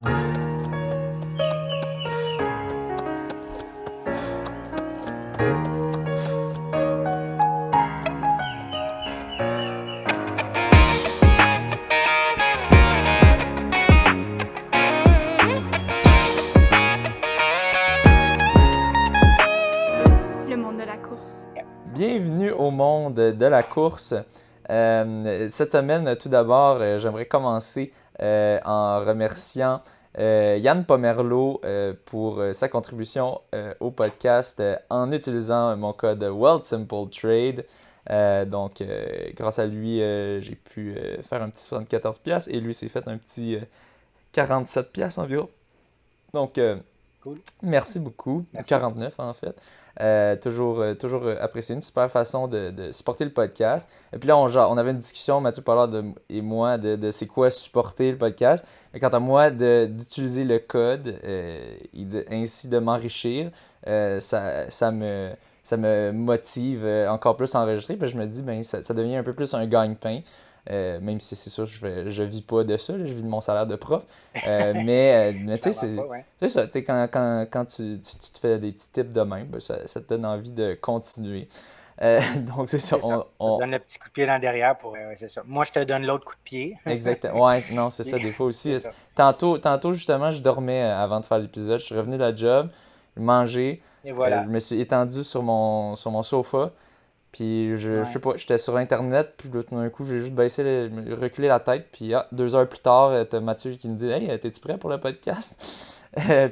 Le monde de la course. Bienvenue au monde de la course. Cette semaine, tout d'abord, j'aimerais commencer en remerciant Yann Pomerleau pour sa contribution au podcast en utilisant mon code WorldSimpleTrade. Donc, grâce à lui, j'ai pu faire un petit 74$ et lui s'est fait un petit 47$ environ. Donc, Cool. merci beaucoup. Merci. 49 en fait. Toujours apprécié. Une super façon de supporter le podcast. Et puis là, on avait une discussion, Mathieu Pollard et moi, de c'est quoi supporter le podcast. Et quant à moi, d'utiliser le code et ainsi de m'enrichir, ça me motive encore plus à enregistrer. Puis je me dis, ben, ça devient un peu plus un gagne-pain. Même si c'est sûr, je vis pas de ça, là, je vis de mon salaire de prof. Mais tu sais, c'est ça, tu sais, quand tu te fais des petits tips de même, ben, ça te donne envie de continuer. Donc, c'est ça. C'est ça. On te donne le petit coup de pied dans le derrière pour. C'est ça. Moi, je te donne l'autre coup de pied. Exactement. Ouais, non, c'est ça. Des fois aussi. C'est ça. Tantôt, justement, je dormais avant de faire l'épisode. Je suis revenu de la job, manger. Et voilà. Je me suis étendu sur mon sofa. Puis je Ouais. sais pas, j'étais sur Internet, puis là, tout d'un coup, j'ai juste reculé la tête, puis 2 heures plus tard, t'as Mathieu qui me dit « Hey, t'es-tu prêt pour le podcast? »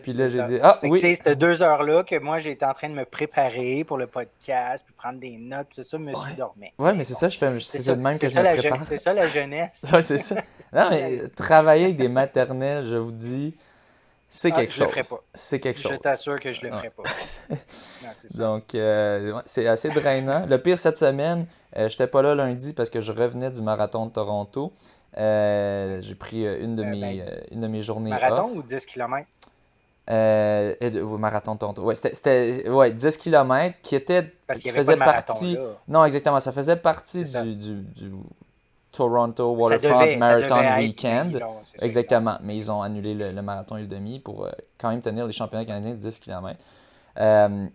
Puis là, j'ai ça. dit « Ah, Fait que, oui! tu sais, c'était 2 heures-là que moi, j'étais en train de me préparer pour le podcast, puis prendre des notes, tout ça, monsieur dormait. Ouais, mais c'est ça, c'est ça de même que je me prépare. C'est ça la jeunesse. Ouais, c'est ça. Non, mais travailler avec des maternelles, je vous dis, c'est quelque je le chose. ferai pas. C'est quelque chose. Je t'assure que je le ferai pas. Non, c'est ça. Donc, ouais, c'est assez drainant. Le pire, cette semaine, j'étais pas là lundi parce que je revenais du marathon de Toronto. J'ai pris une de mes journées Marathon off. ou 10 km? Marathon de Toronto. Ouais, c'était 10 km Parce qu'il qui n'y avait pas faisait de marathon partie. là. Non, exactement. Ça faisait partie C'est ça. du Toronto Ça Waterfront devait Marathon être Weekend. bien long, c'est ça, Exactement. Mais ils ont annulé le marathon et le demi pour quand même tenir les championnats canadiens de 10 km.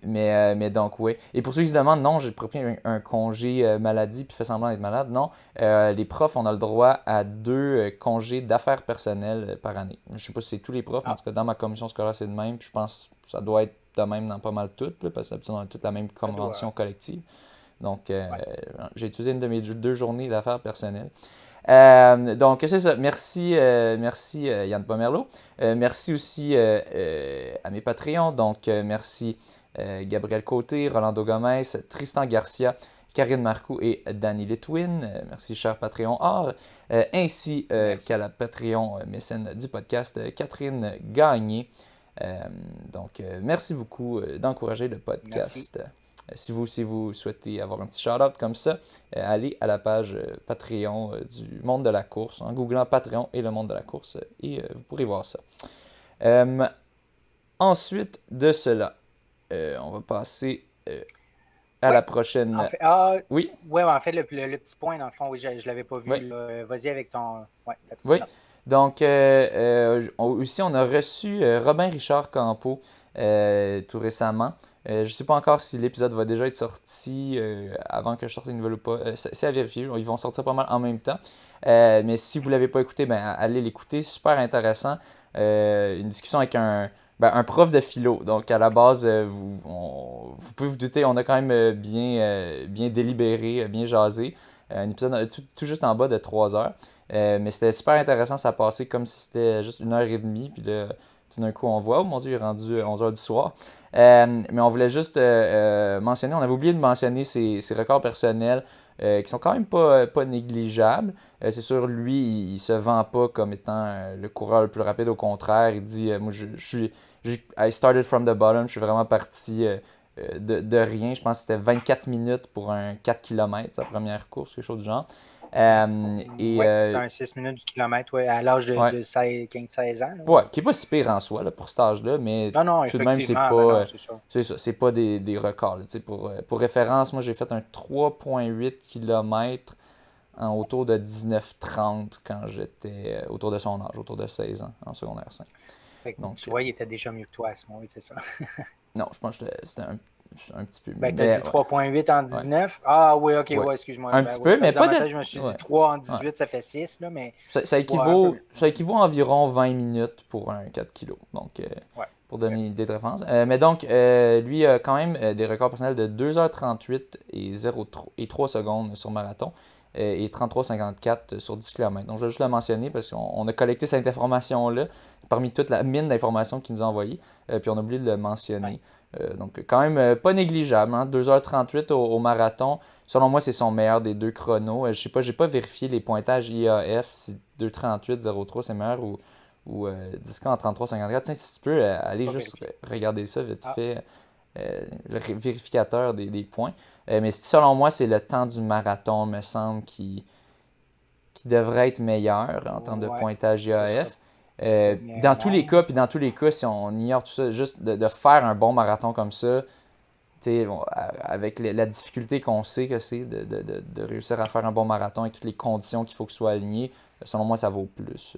Mais donc, oui. Et pour ceux qui se demandent, non, j'ai pris un congé maladie puis fait semblant d'être malade. Non, les profs, on a le droit à 2 congés d'affaires personnelles par année. Je ne sais pas si c'est tous les profs, mais en tout cas, dans ma commission scolaire, c'est de même. Puis je pense que ça doit être de même dans pas mal toutes, là, parce qu'on a toute la même convention collective. Donc, j'ai utilisé une de mes 2 journées d'affaires personnelles. Donc, c'est ça. Merci Yann Pomerleau. Merci aussi à mes Patreons. Donc, merci Gabriel Côté, Rolando Gomez, Tristan Garcia, Karine Marcoux et Danny Litwin. Merci, cher Patreon Or. Ainsi qu'à la Patreon mécène du podcast, Catherine Gagné. Donc, merci beaucoup d'encourager le podcast. Si vous souhaitez avoir un petit shout-out comme ça, allez à la page Patreon du Monde de la course en googlant Patreon et le Monde de la course et vous pourrez voir ça. Ensuite de cela, on va passer à la prochaine. En fait, oui? Ouais, en fait, le petit point, dans le fond, oui, je ne l'avais pas vu. Oui. Vas-y avec ton. Ouais, ta petite Oui. note. Donc, aussi, on a reçu Robin Richard Campeau tout récemment. Je ne sais pas encore si l'épisode va déjà être sorti avant que je sorte une nouvelle ou pas. C'est à vérifier. Ils vont sortir pas mal en même temps. Mais si vous ne l'avez pas écouté, ben, allez l'écouter. Super intéressant. Une discussion avec un prof de philo. Donc, à la base, vous pouvez vous douter, on a quand même bien délibéré, bien jasé. Un épisode tout juste en bas de 3 heures. Mais c'était super intéressant. Ça a passé comme si c'était juste 1 heure et demie. Puis là, tout d'un coup, on voit, oh mon Dieu, il est rendu 11 heures du soir. Mais on voulait juste mentionner, on avait oublié de mentionner ses records personnels qui sont quand même pas négligeables. C'est sûr, lui, il se vend pas comme étant le coureur le plus rapide. Au contraire, il dit, moi, I started from the bottom. Je suis vraiment parti de rien. Je pense que c'était 24 minutes pour un 4 km, sa première course, quelque chose du genre. C'était un 6 minutes du kilomètre, à l'âge de 15-16 ans. Là. Ouais, qui n'est pas si pire en soi là, pour cet âge-là, mais tout de même, c'est pas, c'est ça, c'est pas des records. Là, pour référence, moi j'ai fait un 3,8 km autour de 19-30 quand j'étais autour de son âge, autour de 16 ans, en secondaire 5. Fait que Donc, tu vois, il était déjà mieux que toi à ce moment-là, c'est ça. non, je pense que c'était un petit peu mieux. Ben, t'as Mais dit 3,8 en ouais, 19. Ah oui, ok, ouais. ouais, excuse-moi. Un Ben petit oui, peu, parce mais que dans pas ma de. tête, je me suis dit Ouais, 3 en ouais. 18, ça fait 6, là, mais Ça ouais, un peu. équivaut à environ 20 minutes pour un 4 kilos. Donc, Ouais. pour Ok. donner une idée de référence. Mais donc, lui a quand même des records personnels de 2h38 et 3 secondes sur marathon et 33,54 sur 10 km. Donc, je vais juste le mentionner parce qu'on a collecté cette information-là parmi toute la mine d'informations qu'il nous a envoyées. Puis on a oublié de le mentionner. Donc, quand même pas négligeable. Hein? 2h38 au marathon. Selon moi, c'est son meilleur des deux chronos. Je sais pas, j'ai pas vérifié les pointages IAF si 2:38,03 c'est meilleur ou 10K en 33,54. Tiens, si tu peux aller Pas juste vérifié. regarder ça vite Ah, fait, le vérificateur des points. Mais selon moi, c'est le temps du marathon, me semble, qui devrait être meilleur en termes de ouais, pointage ce sera IAF. peut-être Dans tous les cas, meilleur. puis dans tous les cas, si on ignore tout ça, juste de faire un bon marathon comme ça, bon, avec la difficulté qu'on sait que c'est de réussir à faire un bon marathon avec toutes les conditions qu'il faut que ce soit aligné, selon moi, ça vaut plus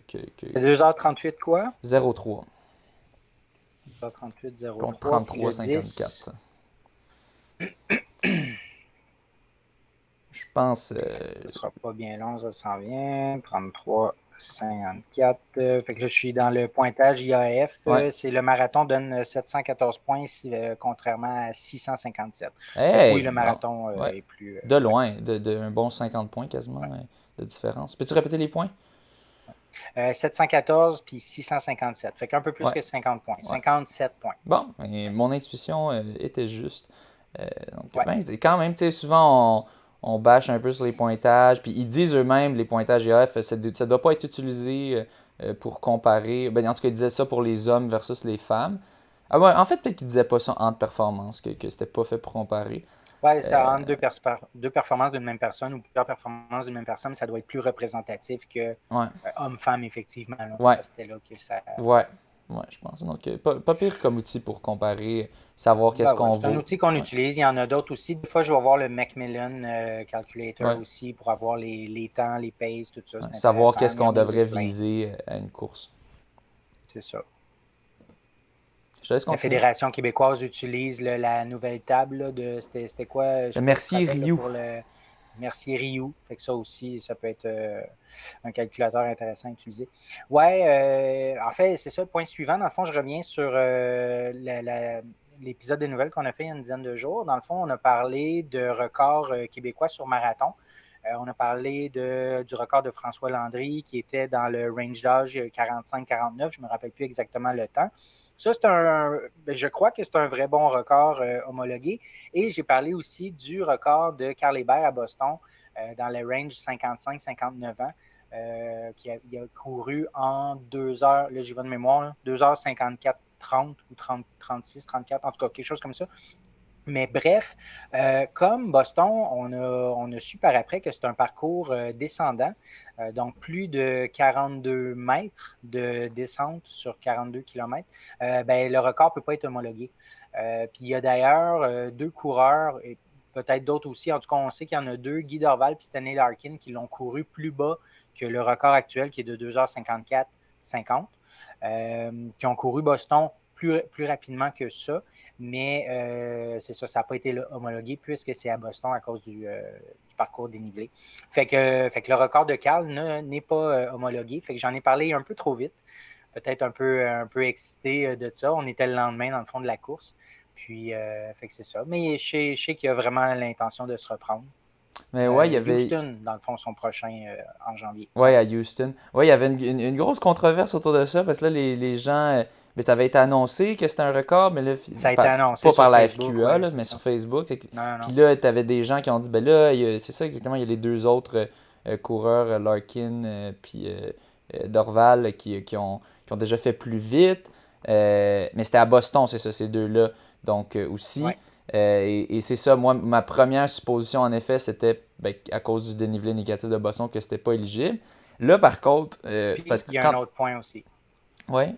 que C'est 2h38 quoi? 0,3 2h38, contre 0,3. Puis le 10. 33,54. Je pense. Ce sera pas bien long, ça s'en vient. 33,54. Fait que là, je suis dans le pointage IAF. Ouais. C'est le marathon donne 714 points, contrairement à 657. Fait que oui, Hey! le Bon. marathon Ouais. est plus. De Ouais, loin, de un bon 50 points quasiment ouais. de différence. Peux-tu répéter les points? 714 puis 657. Fait qu'un peu plus Ouais. que 50 points. Ouais. 57 points. Bon, et mon intuition était juste. Donc, Ouais. ben, c'est quand même, tu sais, souvent on bâche un peu sur les pointages, puis ils disent eux-mêmes, les pointages IAF, ça ne doit pas être utilisé pour comparer. Ben, en tout cas, ils disaient ça pour les hommes versus les femmes. Ah ouais, en fait, peut-être qu'ils disaient pas ça entre performances, que c'était pas fait pour comparer. Ouais, ça entre deux performances d'une même personne ou plusieurs performances d'une même personne, ça doit être plus représentatif que Ouais, homme-femme, effectivement. Là. ouais, C'était là que ça. ouais, ouais, je pense. Donc, pas pire comme outil pour comparer, savoir qu'est-ce Ben ouais, qu'on c'est un vaut. outil qu'on Ouais, utilise. Il y en a d'autres aussi. Des fois, je vais voir le Macmillan Calculator ouais, aussi pour avoir les temps, les paces, tout ça. ouais. C'est Savoir intéressant. qu'est-ce Il y qu'on en a aux devrait explains. viser à une course. C'est ça. Je te laisse La continuer. Fédération québécoise utilise là, la nouvelle table là, de. C'était quoi? Je Le sais pas si tu te Mercier rappelles là, Rioux. pour le Mercier Rioux. Fait que ça aussi, ça peut être un calculateur intéressant à utiliser. Ouais, en fait, c'est ça le point suivant. Dans le fond, je reviens sur l'épisode de nouvelles qu'on a fait il y a une dizaine de jours. Dans le fond, on a parlé de records québécois sur marathon. On a parlé du record de François Landry qui était dans le range d'âge 45-49. Je ne me rappelle plus exactement le temps. Ça, je crois que c'est un vrai bon record homologué. Et j'ai parlé aussi du record de Carl Hébert à Boston dans le range 55-59 ans. Il a couru en 2 heures, là j'y vais de mémoire, 2h54, 30 ou 30, 36, 34, en tout cas quelque chose comme ça. Mais bref, comme Boston, on a su par après que c'est un parcours descendant, donc plus de 42 mètres de descente sur 42 km. Ben, le record ne peut pas être homologué. Puis il y a d'ailleurs deux coureurs, et peut-être d'autres aussi, en tout cas on sait qu'il y en a deux, Guy Dorval et Stanley Larkin, qui l'ont couru plus bas que le record actuel qui est de 2h54-50, qui ont couru Boston plus rapidement que ça. Mais c'est ça, ça n'a pas été homologué puisque c'est à Boston à cause du parcours dénivelé. Fait que le record de Carl n'est pas homologué. Fait que j'en ai parlé un peu trop vite. Peut-être un peu excité de ça. On était le lendemain, dans le fond, de la course. Puis, fait que c'est ça. Mais je sais qu'il a vraiment l'intention de se reprendre. Mais ouais, il y avait. Houston, dans le fond, son prochain en janvier. Ouais, à Houston. Ouais, il y avait une grosse controverse autour de ça parce que là, les gens. Mais ça avait été annoncé que c'était un record, mais là, Ça a été annoncé pas sur par la Facebook, FQA, ouais, là, c'est mais ça. sur Facebook. Non. Puis là, tu avais des gens qui ont dit, ben là, c'est ça exactement, il y a les deux autres coureurs, Larkin puis Dorval, qui ont déjà fait plus vite. Mais c'était à Boston, c'est ça, ces deux-là. Donc aussi. Ouais. Et c'est ça, moi, ma première supposition, en effet, c'était à cause du dénivelé négatif de Boston que c'était pas éligible. Là, par contre, c'est Puis, parce que il y a un quand. autre point aussi. Ouais.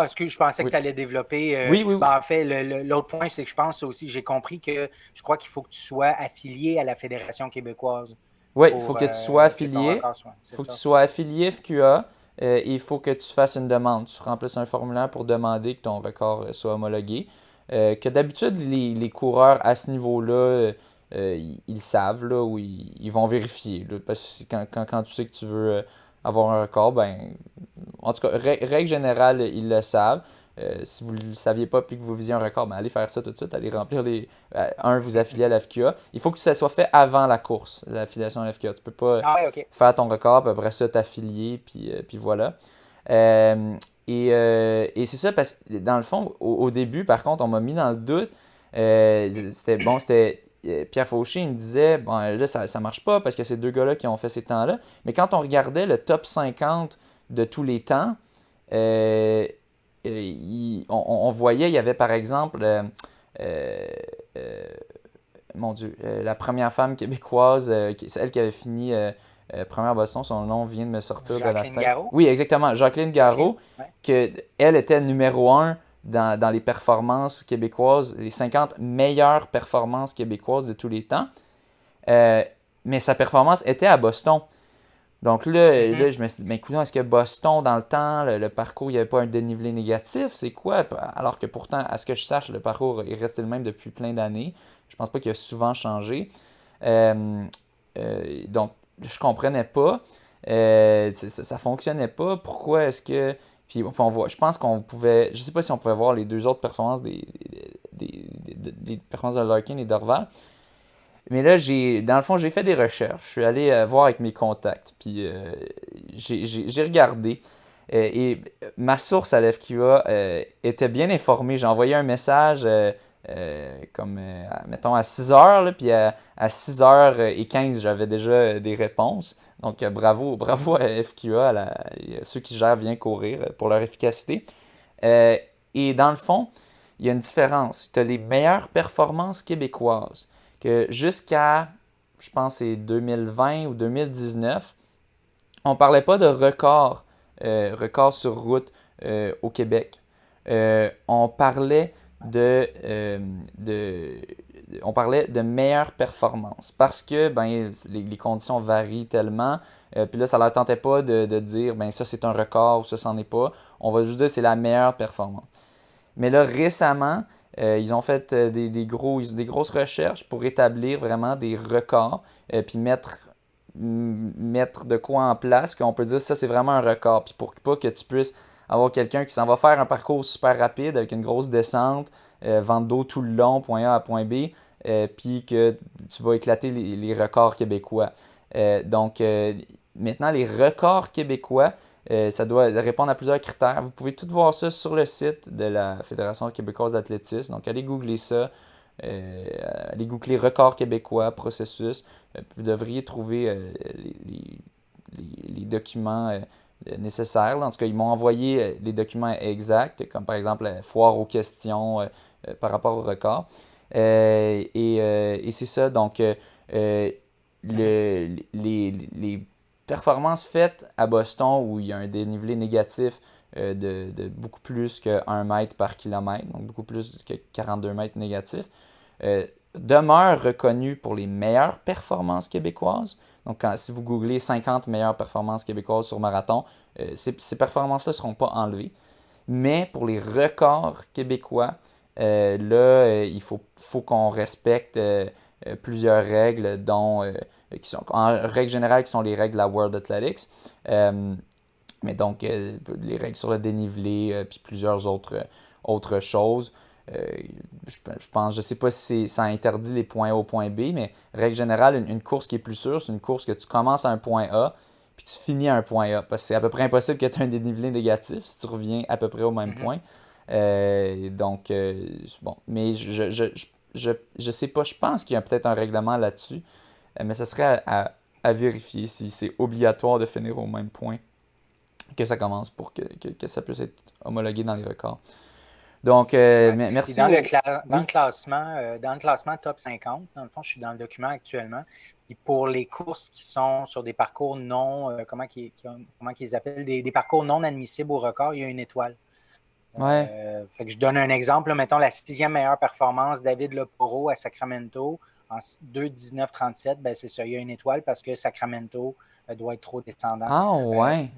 Excuse, je pensais que Oui. tu allais développer. Oui. En fait, l'autre point, c'est que je pense aussi, j'ai compris que je crois qu'il faut que tu sois affilié à la Fédération québécoise Oui, il faut pour que tu sois que ton affilié. record soit. Il C'est faut que tu ça. sois affilié FQA et il faut que tu fasses une demande. Tu remplisses un formulaire pour demander que ton record soit homologué. Que d'habitude, les coureurs à ce niveau-là, ils savent là, ou ils vont vérifier. Là, parce que quand tu sais que tu veux avoir un record, ben, en tout cas, règle générale, ils le savent. Si vous ne le saviez pas puis que vous visiez un record, ben allez faire ça tout de suite, allez remplir vous affilier à la FQA. Il faut que ça soit fait avant la course, l'affiliation à la FQA. Tu peux pas Ah ouais, OK. faire ton record, puis après ça, t'affilier, puis voilà. Et c'est ça, parce que dans le fond, au début, par contre, on m'a mis dans le doute. C'était Pierre Fauché, il me disait, bon, là, ça marche pas parce que c'est deux gars-là qui ont fait ces temps-là. Mais quand on regardait le top 50 de tous les temps, on voyait, il y avait par exemple, euh, mon Dieu, la première femme québécoise, celle qui avait fini première à Boston, son nom vient de me sortir de la Jacqueline tête. Garraud. Oui, exactement, Jacqueline Garraud, Ouais. elle était numéro un dans les performances québécoises, les 50 meilleures performances québécoises de tous les temps. Mais sa performance était à Boston. Donc là, je me suis dit, mais écoute, est-ce que Boston, dans le temps, le parcours, il n'y avait pas un dénivelé négatif? C'est quoi? Alors que pourtant, à ce que je sache, le parcours est resté le même depuis plein d'années. Je pense pas qu'il a souvent changé. Donc, je comprenais pas. Ça fonctionnait pas. Pourquoi est-ce que... Puis on voit, je pense qu'on pouvait... Je sais pas si on pouvait voir les deux autres performances des performances de Larkin et d'Orval. Mais là, dans le fond, j'ai fait des recherches. Je suis allé voir avec mes contacts. Puis j'ai regardé. Et ma source à l'FQA était bien informée. J'ai envoyé un message mettons, à 6 heures. Là, puis à 6h15, j'avais déjà des réponses. Donc, bravo à FQA, à ceux qui gèrent bien courir pour leur efficacité. Et dans le fond, il y a une différence. Tu as les meilleures performances québécoises que jusqu'à, je pense, c'est 2020 ou 2019, on parlait pas de record sur route au Québec. On parlait on parlait de meilleures performances parce que ben, les conditions varient tellement. Puis là, ça leur tentait pas de dire ben ça c'est un record ou ça c'en est pas. On va juste dire c'est la meilleure performance. Mais là, récemment, ils ont fait des grosses recherches pour établir vraiment des records, puis mettre de quoi en place qu'on peut dire ça, c'est vraiment un record. Puis pour pas que tu puisses avoir quelqu'un qui s'en va faire un parcours super rapide avec une grosse descente, vente d'eau tout le long, point A à point B, puis que tu vas éclater les records québécois. Donc, maintenant, les records québécois, ça doit répondre à plusieurs critères. Vous pouvez tout voir ça sur le site de la Fédération québécoise d'athlétisme. Donc, allez googler ça. Allez googler record québécois, processus. Vous devriez trouver les documents nécessaires. Là. En tout cas, ils m'ont envoyé les documents exacts, comme par exemple la foire aux questions par rapport au record. Et c'est ça. Donc, les performances faites à Boston où il y a un dénivelé négatif de beaucoup plus que 1 mètre par kilomètre, donc beaucoup plus que 42 mètres négatifs, demeurent reconnues pour les meilleures performances québécoises. Donc, si vous googlez 50 meilleures performances québécoises sur marathon, ces performances-là ne seront pas enlevées. Mais pour les records québécois, il faut qu'on respecte plusieurs règles, dont qui sont, en règle générale, qui sont les règles de la World Athletics. Mais donc, les règles sur le dénivelé, puis plusieurs autres choses. Je sais pas si ça interdit les points A au point B, mais règle générale, une course qui est plus sûre, c'est une course que tu commences à un point A, puis tu finis à un point A. Parce que c'est à peu près impossible que tu aies un dénivelé négatif si tu reviens à peu près au même point. Donc, bon. Mais je sais pas, je pense qu'il y a peut-être un règlement là-dessus, mais ce serait à vérifier si c'est obligatoire de finir au même point que ça commence pour que ça puisse être homologué dans les records. Donc, merci. Dans le classement top 50, dans le fond, je suis dans le document actuellement, Puis pour les courses qui sont sur des parcours non, comment qu'ils appellent, des parcours non admissibles au record, il y a une étoile. Ouais. Fait que je donne un exemple. Là, mettons la 6e meilleure performance, David Leporo à Sacramento en 2:19:37, ben c'est ça, il y a une étoile parce que Sacramento doit être trop descendant. Ah, ouais.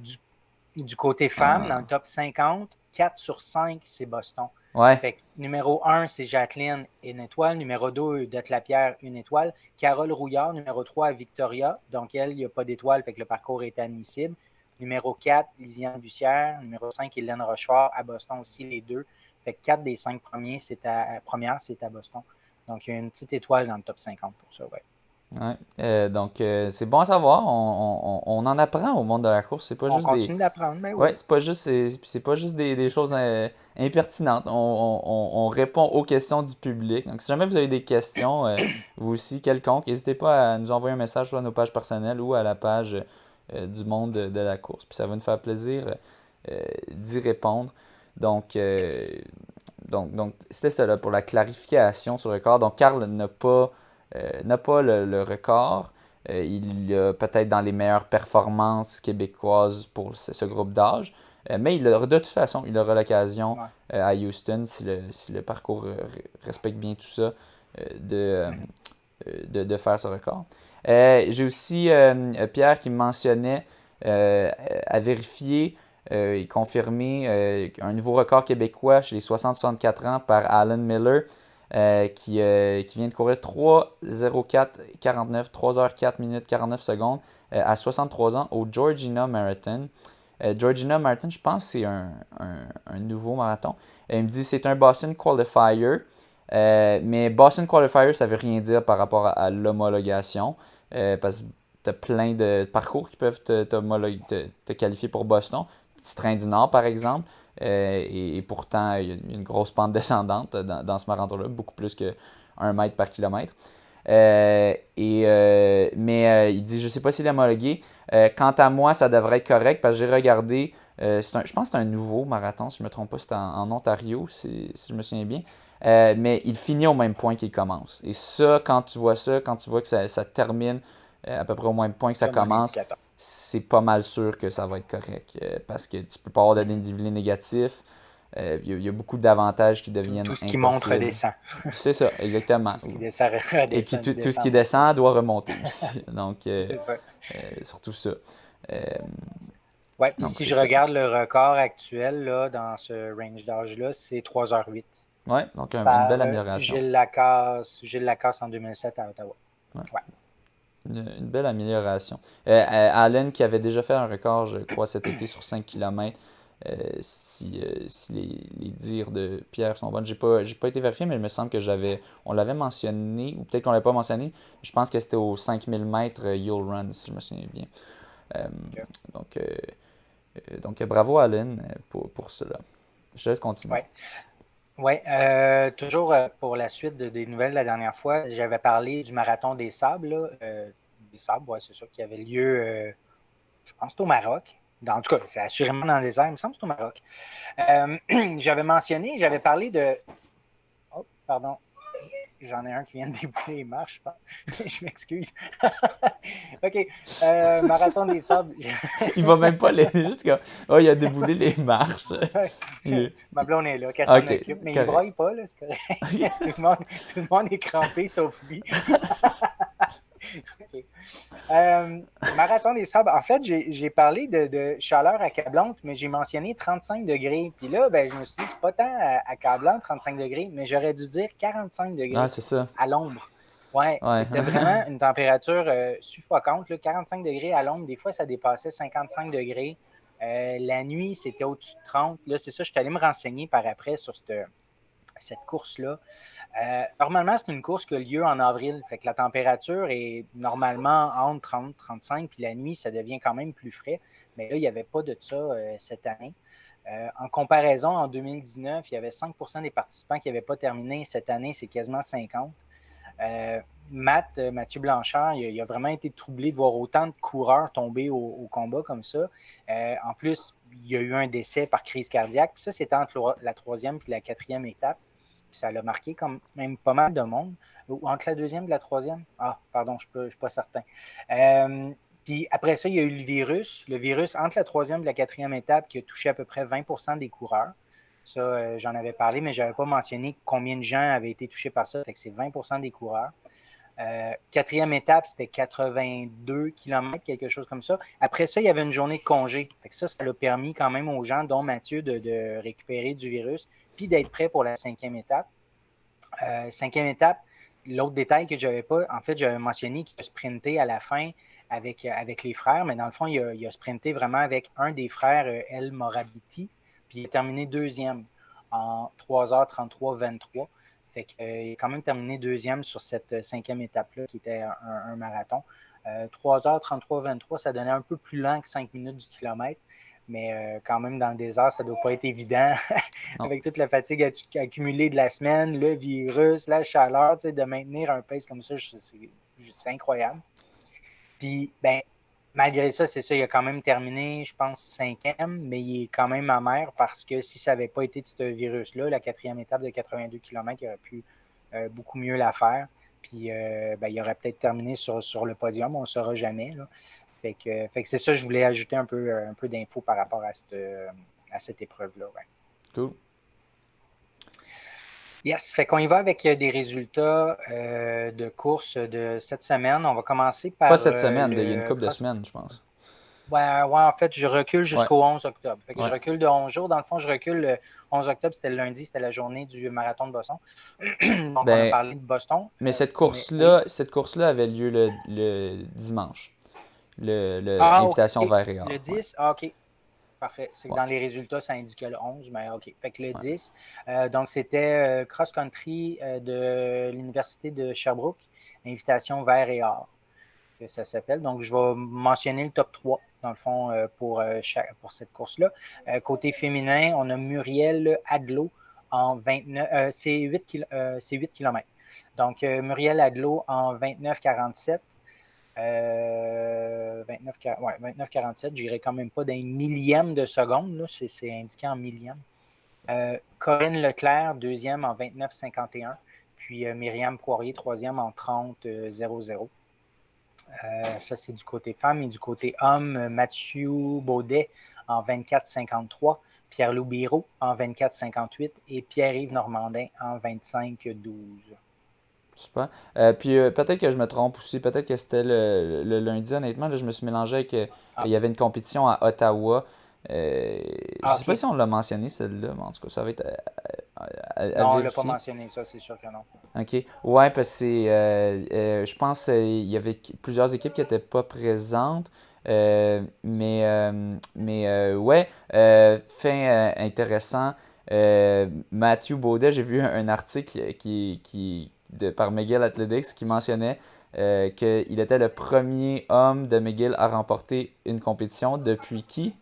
Du côté femme, dans le top 50, 4 sur 5, c'est Boston. Ouais. Fait que numéro 1, c'est Jacqueline, une étoile. Numéro 2, Dette Lapierre, une étoile. Carole Rouillard, numéro 3, à Victoria. Donc, elle, il n'y a pas d'étoile, fait que le parcours est admissible. Numéro 4, Lisiane Bussière. Numéro 5, Hélène Rochefort, à Boston aussi, les deux. Fait que 4 des 5 premiers, premières, c'est à Boston. Donc, il y a une petite étoile dans le top 50 pour ça, ouais. Ouais. Donc, c'est bon à savoir. On en apprend au monde de la course. C'est pas On juste des. continue d'apprendre, mais Ouais, oui. c'est pas juste des choses impertinentes. On répond aux questions du public. Donc, si jamais vous avez des questions, vous aussi, quelconques, n'hésitez pas à nous envoyer un message sur nos pages personnelles ou à la page du monde de la course. Puis ça va nous faire plaisir d'y répondre. Donc, donc c'était ça là, pour la clarification sur le record. Donc, Carl n'a pas le record. Il a peut-être dans les meilleures performances québécoises pour ce groupe d'âge. Mais de toute façon, il aura l'occasion à Houston, si le parcours respecte bien tout ça, de faire ce record. J'ai aussi Pierre qui me mentionnait à vérifier et confirmer un nouveau record québécois chez les 60-64 ans par Alan Miller. Qui vient de courir 3:04:49, 3h04 minutes 49 secondes à 63 ans au Georgina Marathon. Georgina Marathon, je pense que c'est un nouveau marathon. Il me dit que c'est un Boston Qualifier, mais Boston Qualifier, ça ne veut rien dire par rapport à l'homologation, parce que tu as plein de parcours qui peuvent te qualifier pour Boston. Petit train du Nord, par exemple. Et pourtant, il y a une grosse pente descendante dans ce marathon-là, beaucoup plus que 1 mètre par kilomètre. Mais il dit, je ne sais pas s'il est homologué. Quant à moi, ça devrait être correct parce que j'ai regardé. Je pense que c'est un nouveau marathon, si je ne me trompe pas, c'est en Ontario, si je me souviens bien. Mais il finit au même point qu'il commence. Et ça, quand tu vois que ça termine à peu près au même point que ça commence, c'est pas mal sûr que ça va être correct. Parce que tu peux pas avoir de dénivelé négatif. Il y a beaucoup d'avantages qui deviennent Tout ce qui impossibles. monte redescend. C'est ça, exactement. Tout ce qui descend redescend. Et puis tout ce qui descend doit remonter aussi. Donc, surtout ça. Ouais, puis si je regarde le record actuel là, dans ce range d'âge-là, c'est 3h08. Oui, donc une belle amélioration. Gilles Lacasse en 2007 à Ottawa. Ouais. Une belle amélioration. Allen qui avait déjà fait un record, je crois, cet été sur 5 km. Si les dires de Pierre sont bonnes. J'ai pas été vérifié, mais il me semble que on l'avait mentionné, ou peut-être qu'on ne l'avait pas mentionné. Je pense que c'était aux 5000 mètres You'll Run, si je me souviens bien. Donc, bravo Allen pour cela. Je te laisse continuer. Oui, toujours pour la suite des nouvelles la dernière fois, j'avais parlé du marathon des sables. Là, des sables, ouais, c'est ça, qui avait lieu, je pense, au Maroc. En tout cas, c'est assurément dans le désert, il me semble que c'est au Maroc. J'avais parlé de... Oh, pardon. J'en ai un qui vient de débouler les marches. Je m'excuse. OK. Marathon des sables. Il va même pas aller jusqu'à... Oh, il a déboulé les marches. Ma blonde est là, qu'elle s'en occupe. Mais il ne braille pas, là, c'est correct. tout le monde est crampé, sauf lui. Okay. Marathon des sables. En fait, j'ai parlé de chaleur accablante, mais j'ai mentionné 35 degrés. Puis là, ben, je me suis dit, c'est pas tant accablant, 35 degrés, mais j'aurais dû dire 45 degrés à l'ombre. Ouais. C'était vraiment une température suffocante. Là, 45 degrés à l'ombre, des fois, ça dépassait 55 degrés. La nuit, c'était au-dessus de 30. Là, c'est ça, je suis allé me renseigner par après sur cette course-là. Normalement, c'est une course qui a lieu en avril. Fait que la température est normalement entre 30 et 35, puis la nuit, ça devient quand même plus frais. Mais là, il n'y avait pas de ça cette année. En comparaison, en 2019, il y avait 5% des participants qui n'avaient pas terminé. Cette année, c'est quasiment 50%. Mathieu Blanchard, il a vraiment été troublé de voir autant de coureurs tomber au combat comme ça. En plus, il y a eu un décès par crise cardiaque. Puis ça, c'était entre la 3e et la 4e étape. puis ça l'a marqué quand même pas mal de monde. Ou entre la deuxième et la troisième? Ah, pardon, je ne suis pas certain. Puis après ça, il y a eu le virus. Le virus entre la troisième et la quatrième étape qui a touché à peu près 20% des coureurs. Ça, j'en avais parlé, mais je n'avais pas mentionné combien de gens avaient été touchés par ça. Fait que c'est 20% des coureurs. Quatrième étape, c'était 82 km, quelque chose comme ça. Après ça, il y avait une journée de congé. Fait que ça l'a permis quand même aux gens, dont Mathieu, de récupérer du virus, puis d'être prêt pour la cinquième étape. Cinquième étape, l'autre détail que je n'avais pas, en fait, j'avais mentionné qu'il a sprinté à la fin avec les frères, mais dans le fond, il a sprinté vraiment avec un des frères, El Morabiti, puis il a terminé deuxième en 3h33-23. Fait qu'il a quand même terminé deuxième sur cette cinquième étape-là, qui était un marathon. 3h33-23, ça donnait un peu plus lent que 5 minutes du kilomètre, mais quand même, dans le désert, ça ne doit pas être évident. Avec toute la fatigue accumulée de la semaine, le virus, la chaleur, de maintenir un pace comme ça, c'est incroyable. Puis, ben, malgré ça, c'est ça, il a quand même terminé, je pense, cinquième, mais il est quand même amer parce que si ça n'avait pas été de ce virus-là, la quatrième étape de 82 km, il aurait pu beaucoup mieux la faire. Puis, il aurait peut-être terminé sur le podium, on ne le saura jamais. Là. Fait que c'est ça, je voulais ajouter un peu d'infos par rapport à cette épreuve-là. Ouais. Cool. Yes, fait qu'on y va avec des résultats de course de cette semaine. On va commencer par. Pas cette semaine, il y a une couple de semaines, je pense. Ouais, en fait, je recule jusqu'au 11 octobre. Fait que je recule de 11 jours. Dans le fond, je recule le 11 octobre, c'était le lundi, c'était la journée du marathon de Boston. Donc, on a parlé de Boston. Mais cette course-là avait lieu le dimanche. L'invitation vers et or. Le 10, OK. Parfait. C'est que dans les résultats, ça indiquait le 11, mais OK. Fait que le 10, donc c'était cross-country de l'Université de Sherbrooke, invitation vert et or, que ça s'appelle. Donc, je vais mentionner le top 3, dans le fond, pour cette course-là. Côté féminin, on a Muriel Adlo en 29, c'est 8 km. Donc, Muriel Adlo en 29,47. 29,47, j'irai quand même pas d'un millième de seconde, là, c'est indiqué en millième. Corinne Leclerc, deuxième en 29,51, puis Myriam Poirier, troisième en 30,00. Ça, c'est du côté femme. Et du côté homme, Mathieu Baudet en 24,53, Pierre-Loup Biron en 24,58 et Pierre-Yves Normandin en 25,12. Super. Puis peut-être que je me trompe aussi, peut-être que c'était le lundi, honnêtement, là, je me suis mélangé avec, il y avait une compétition à Ottawa. Je ne sais pas si on l'a mentionné, celle-là, mais en tout cas, ça va être non, on ne l'a pas mentionné, ça, c'est sûr que non. OK. Ouais, parce que je pense qu'il y avait plusieurs équipes qui n'étaient pas présentes. Ouais, fait intéressant. Matthew Baudet, j'ai vu un article par McGill Athletics qui mentionnait qu'il était le premier homme de McGill à remporter une compétition depuis qui?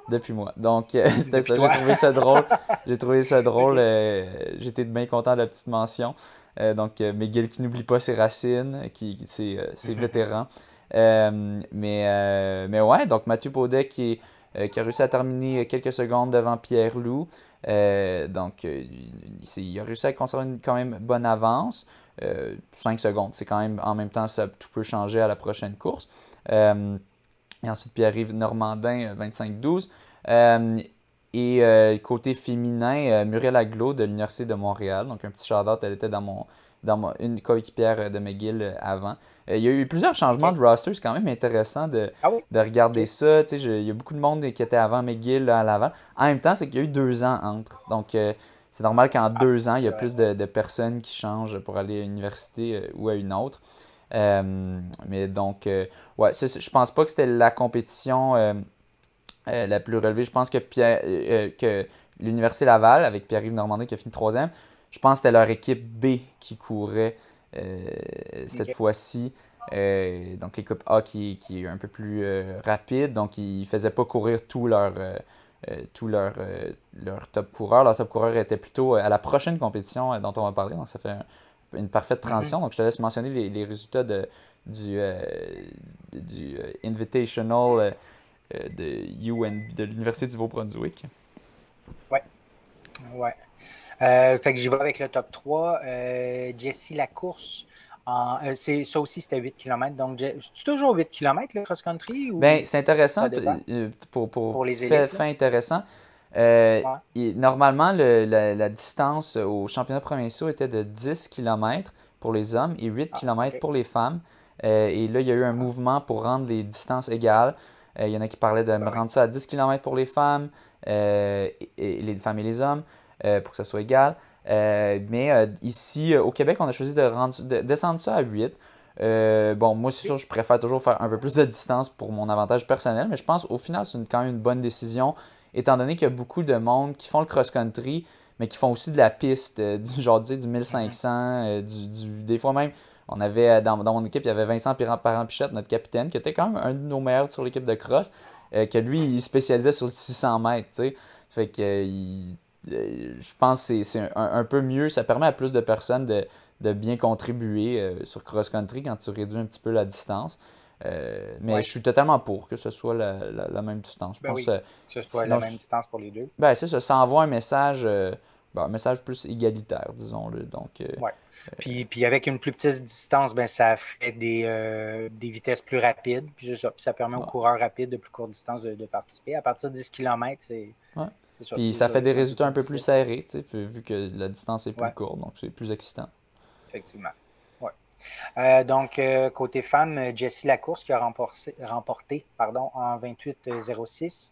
Depuis moi. Donc, c'était ça. J'ai trouvé ça drôle. Okay. J'étais bien content de la petite mention. Donc, McGill qui n'oublie pas ses racines, ses vétérans. Mais ouais, donc Mathieu Baudet qui a réussi à terminer quelques secondes devant Pierre Loup. Donc, il a réussi à conserver quand même bonne avance. 5 secondes, c'est quand même, en même temps, tout peut changer à la prochaine course. Et ensuite, Pierre-Yves Normandin, 25-12. Côté féminin, Muriel Aglo de l'Université de Montréal. Donc, un petit shout-out, elle était dans une coéquipière de McGill avant. Il y a eu plusieurs changements de roster. C'est quand même intéressant de regarder ça. Il y a beaucoup de monde qui était avant McGill là, à l'avant. En même temps, c'est qu'il y a eu 2 ans entre. Donc, c'est normal qu'en 2 ans, il y a plus de personnes qui changent pour aller à une université ou à une autre. Mais donc, ouais, je pense pas que c'était la compétition la plus relevée. Je pense que l'Université Laval, avec Pierre-Yves Normandin qui a fini 3e, je pense que c'était leur équipe B qui courait cette fois-ci. Donc, l'équipe A qui est un peu plus rapide. Donc, ils ne faisaient pas courir tous leurs top coureurs. Leur top coureur était plutôt à la prochaine compétition dont on va parler. Donc, ça fait une parfaite transition. Donc, je te laisse mentionner les résultats du Invitational de l'Université du Nouveau-Brunswick. Ouais. Fait que j'y vais avec le top 3. Jessie Lacourse, ça aussi c'était 8 km. Donc, c'est toujours 8 km le cross-country Ben, ou c'est ça intéressant, dépend pour pour petit les fait élites, là? fin intéressant. Ouais. Normalement, la distance aux championnats provinciaux était de 10 km pour les hommes et 8 Ah, km OK. pour les femmes. Et là, il y a eu un mouvement pour rendre les distances égales. Il y en a qui parlaient de Ben oui. rendre ça à 10 km pour les femmes, et les femmes et les hommes, pour que ça soit égal. Mais ici, au Québec, on a choisi de descendre ça à 8. Bon, moi, c'est OK. sûr, je préfère toujours faire un peu plus de distance pour mon avantage personnel, mais je pense au final, c'est quand même une bonne décision, étant donné qu'il y a beaucoup de monde qui font le cross-country, mais qui font aussi de la piste, du genre, tu sais, du Mhm. 1500, des fois même, on avait, dans mon équipe, il y avait Vincent Parent-Pichette, notre capitaine, qui était quand même un de nos meilleurs sur l'équipe de cross, que lui, il spécialisait sur le 600 mètres, tu sais. Fait que, je pense que c'est un peu mieux, ça permet à plus de personnes de bien contribuer sur cross-country quand tu réduis un petit peu la distance. Mais Ouais. je suis totalement pour que ce soit la même distance. Je Ben pense oui. Que ce soit la sinon, même distance pour les deux. ben, c'est ça, ça envoie un message plus égalitaire, disons-le. Donc, Ouais. Puis avec une plus petite distance, ben ça fait des vitesses plus rapides. Puis c'est ça. Puis ça permet aux bon, coureurs rapides de plus courte distance de participer. À partir de 10 km, ouais. c'est ça. Puis C'est ça sûr fait que des c'est un peu résultats plus un peu plus difficile. serrés, tu sais, vu que la distance est plus Ouais, courte, donc c'est plus excitant. effectivement. Ouais. Donc, côté femme, Jessie Lacourse qui a remporté pardon, en 28,06.